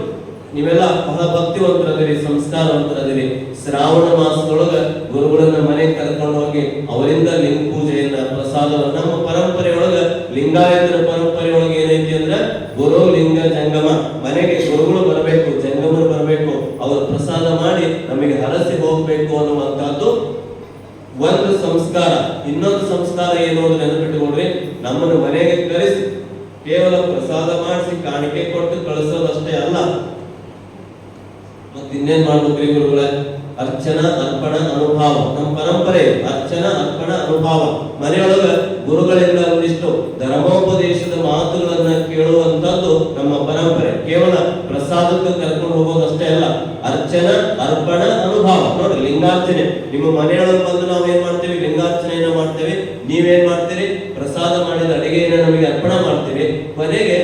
ನೀವೆಲ್ಲ ಬಹಳ ಭಕ್ತಿವಂತರದಿರಿ, ಸಂಸ್ಕಾರವಂತರದಿರಿ. ಶ್ರಾವಣ ಮಾಸದೊಳಗ ಗುರುಗಳನ್ನ ಮನೆಗೆ ಕರ್ಕೊಂಡು ಹೋಗಿ ಅವರಿಂದ ಲಿಂಗ ಪೂಜೆಯನ್ನ ಪ್ರಸಾದವನ್ನ, ನಮ್ಮ ಪರಂಪರೆಯೊಳಗ ಲಿಂಗಾಯತರ ಪರಂಪರೆಯೊಳಗೆ ಏನೈತಿ ಅಂದ್ರೆ ಗುರು ಲಿಂಗ ಜಂಗಮ. ಮನೆಗೆ ಗುರುಗಳು ಬರಬೇಕು, ಜಂಗಮರು ಬರಬೇಕು, ಅವರು ಪ್ರಸಾದ ಮಾಡಿ ನಮಗೆ ಹರಸಿ ಹೋಗ್ಬೇಕು ಅನ್ನುವಂತಹದ್ದು ಒಂದು ಸಂಸ್ಕಾರ. ಇನ್ನೊಂದು ಸಂಸ್ಕಾರ ಏನು ಅಂತ ನೆನಪಿಟ್ಟುಕೊಡ್ರಿ, ನಮ್ಮನ್ನು ಮನೆಗೆ ಕರೆಸಿ ಕೇವಲ ಪ್ರಸಾದ ಮಾಡಿಸಿ ಕಾಣಿಕೆ ಕೊಟ್ಟು ಕಳಿಸೋದಷ್ಟೇ ಅಲ್ಲ, ಮತ್ತೆ ಇನ್ನೇನ್ ಮಾಡ್ಬೇಕ್ರಿ ಗುರುಗಳ? ಅರ್ಚನಾ ಅರ್ಪಣ ಅನುಭವ. ನಮ್ಮ ಪರಂಪರೆ ಅರ್ಚನಾ ಅರ್ಪಣ ಅನುಭವ. ಮನೆಯೊಳಗ ಗುರುಗಳಿಂದ ಒಂದಿಷ್ಟು ಧರ್ಮೋಪದೇಶದ ಮಾತುಗಳನ್ನ ಕೇಳುವಂತದ್ದು ನಮ್ಮ ಪರಂಪರೆ. ಕೇವಲ ಪ್ರಸಾದಕ್ಕೆ ಕರ್ಕೊಂಡು ಹೋಗೋದಷ್ಟೇ ಅಲ್ಲ, ಅರ್ಚನಾ ಅರ್ಪಣ ಅನುಭವ. ನೋಡ್ರಿ, ಲಿಂಗಾರ್ಚನೆ ನಿಮ್ಮ ಮನೆಯೊಳಗೆ ಬಂದು ನಾವ್ ಏನ್ ಮಾಡ್ತೇವೆ? ಲಿಂಗಾರ್ಚನೆಯನ್ನ ಮಾಡ್ತೇವೆ. ನೀವೇನ್ ಮಾಡ್ತೀರಿ? ಪ್ರಸಾದ ಮಾಡಿದ ಅಡಿಗೆಯನ್ನ ನಮಗೆ ಅರ್ಪಣ ಮಾಡ್ತೀರಿ. ಕೊನೆಗೆ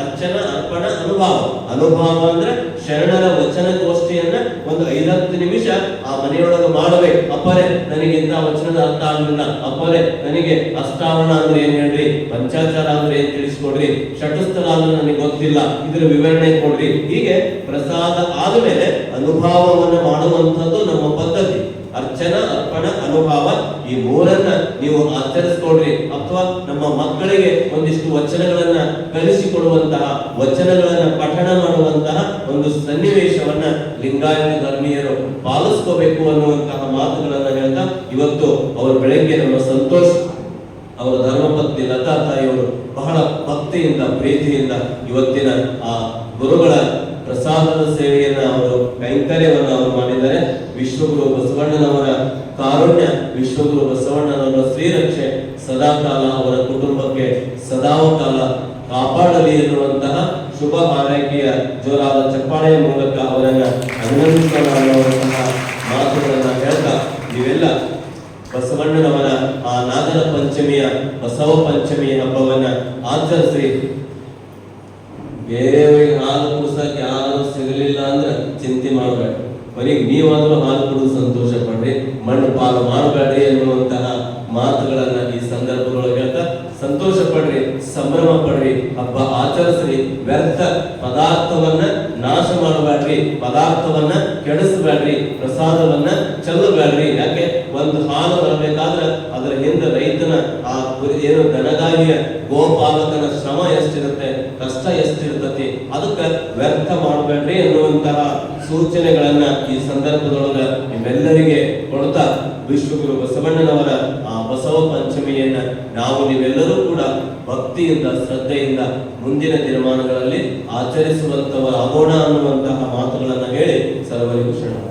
ಅರ್ಚನಾ ಅರ್ಪಣ ಅನುಭವ. ಅನುಭವ ಅಂದ್ರೆ ಶರಣರ ವಚನ ಗೋಷ್ಠಿಯನ್ನ ಒಂದು 5-10 ನಿಮಿಷ ಆ ಮನೆಯೊಳಗೆ ಮಾಡಬೇಕು. ಅಪ್ಪರೇ ನನಗೆ ಇಂಥ ವಚನದ ಅರ್ಥ ಆಗಲಿಲ್ಲ, ಅಪ್ಪರೇ ನನಗೆ ಅಷ್ಟಾವರಣ ಅಂದ್ರೆ ಏನ್ ಹೇಳ್ರಿ, ಪಂಚಾಚಾರ ಅಂದ್ರೆ ಏನ್ ತಿಳಿಸ್ಕೊಡ್ರಿ, ಷಟಸ್ಥಲ ಅಂದ್ರೆ ನನಗೆ ಗೊತ್ತಿಲ್ಲ, ಇದ್ರ ವಿವರಣೆ ಕೊಡ್ರಿ. ಹೀಗೆ ಪ್ರಸಾದ ಆದ್ಮೇಲೆ ಅನುಭವವನ್ನು ಮಾಡುವಂತದ್ದು ನಮ್ಮ ಪದ್ಧತಿ. ಅರ್ಚನಾ ಅರ್ಪಣ ಅನುಭವ, ಈ ಮೂರನ್ನ ನೀವು ಆಚರಿಸ್ಕೊಡ್ರಿ. ಅಥವಾ ನಮ್ಮ ಮಕ್ಕಳಿಗೆ ಒಂದಿಷ್ಟು ವಚನಗಳನ್ನ ಕಲಿಸಿಕೊಡುವಂತಹ, ವಚನಗಳನ್ನ ಪಠಣ ಮಾಡುವಂತಹ ಒಂದು ಸನ್ನಿವೇಶವನ್ನ ಲಿಂಗಾಯತ ಧರ್ಮೀಯರು ಪಾಲಿಸ್ಕೋಬೇಕು ಅನ್ನುವಂತಹ ಮಾತುಗಳನ್ನ ಹೇಳ್ತಾ, ಇವತ್ತು ಅವರು ಬೆಳಗ್ಗೆ ನಮ್ಮ ಸಂತೋಷ್ ಅವರ ಧರ್ಮಪತ್ನಿ ಲತಾ ತಾಯಿಯವರು ಬಹಳ ಭಕ್ತಿಯಿಂದ ಪ್ರೀತಿಯಿಂದ ಇವತ್ತಿನ ಆ ಗುರುಗಳ ಪ್ರಸಾದದ ಸೇವೆಯನ್ನ ಅವರು ಕೈಂಕರ್ಯವನ್ನು ಅವರು ಮಾಡಿದ್ದಾರೆ. ವಿಶ್ವಗುರು ಬಸವಣ್ಣನವರ ಕಾರುಣ್ಯ, ವಿಶ್ವಗುರು ಬಸವಣ್ಣನವರ ಶ್ರೀರಕ್ಷೆ ಸದಾಕಾಲ ಅವರ ಕುಟುಂಬಕ್ಕೆ ಸದಾವಕಾಲ ಕಾಪಾಡಲಿ ಎನ್ನುವಂತಹ ಶುಭ ಹಾರೈಕೆಯ ಜೋರಾದ ಚಪ್ಪಾಳೆಯ ಮೂಲಕ ಅವರನ್ನ ಅಭಿನಂದಿಸೋಣ ಅನ್ನುವಂತಹ ಮಾತುಗಳನ್ನ ಹೇಳ್ತಾ, ನೀವೆಲ್ಲ ಬಸವಣ್ಣನವರ ಆ ನಾಗರ ಪಂಚಮಿಯ ಬಸವ ಪಂಚಮಿಯ ಹಬ್ಬವನ್ನ ಆಚರಿಸಿ. ಬೇರೆಯವರಿಗೆ ಹಾಲು ಕುಡಿಸಕ್ಕೆ ಯಾರು ಸಿಗಲಿಲ್ಲ ಅಂದ್ರೆ ಚಿಂತೆ ಮಾಡಬೇಡ, ಕೊನೆಗೆ ನೀವಾದ್ರೂ ಹಾಲು ಕುಡಿದು ಸಂತೋಷ ಪಡ್ರಿ, ಮಣ್ಣು ಪಾಲು ಮಾಡಬೇಡ್ರಿ ಎನ್ನುವಂತಹ ಮಾತುಗಳನ್ನ ಈ ಸಂದರ್ಭದೊಳಗೆ ಹೇಳ್ತಾ ಸಂತೋಷ ಪಡ್ರಿ, ಸಂಭ್ರಮ ಪಡ್ರಿ, ಹಬ್ಬ ಆಚರಿಸ್ರಿ. ವ್ಯರ್ಥ ಪದಾರ್ಥವನ್ನ ನಾಶ ಮಾಡಬೇಡ್ರಿ, ಪದಾರ್ಥವನ್ನ ಕೆಡಿಸಬೇಡ್ರಿ, ಪ್ರಸಾದವನ್ನ ಚೆಲ್ಲಬೇಡ್ರಿ. ಯಾಕೆ? ಒಂದು ಹಾಲು ಬರಬೇಕಾದ್ರೆ ಅದರ ಹಿಂದೆ ರೈತನ ಆ ಏನು ದನಗಾಹಿಯ ಗೋಪಾಲಕನ ಶ್ರಮ ಎಷ್ಟಿರುತ್ತೆ, ಕಷ್ಟ ಎಷ್ಟಿರ್ತತಿ, ಅದಕ್ಕೆ ವ್ಯರ್ಥ ಮಾಡಬೇಡ್ರಿ ಎನ್ನುವಂತಹ ಸೂಚನೆಗಳನ್ನ ಈ ಸಂದರ್ಭದೊಳಗ ನಿಮ್ಮೆಲ್ಲರಿಗೆ ಕೊಡ್ತಾ, ವಿಶ್ವಗುರು ಬಸವಣ್ಣನವರ ಆ ಬಸವ ಪಂಚಮಿಯನ್ನ ನಾವು ನೀವೆಲ್ಲರೂ ಕೂಡ ಭಕ್ತಿಯಿಂದ ಶ್ರದ್ಧೆಯಿಂದ ಮುಂದಿನ ದಿನಮಾನಗಳಲ್ಲಿ ಆಚರಿಸುವಂತವರಾಗೋಣ ಅನ್ನುವಂತಹ ಮಾತುಗಳನ್ನ ಹೇಳಿ ಸರ್ವರಿಗೂ ಶರಣ.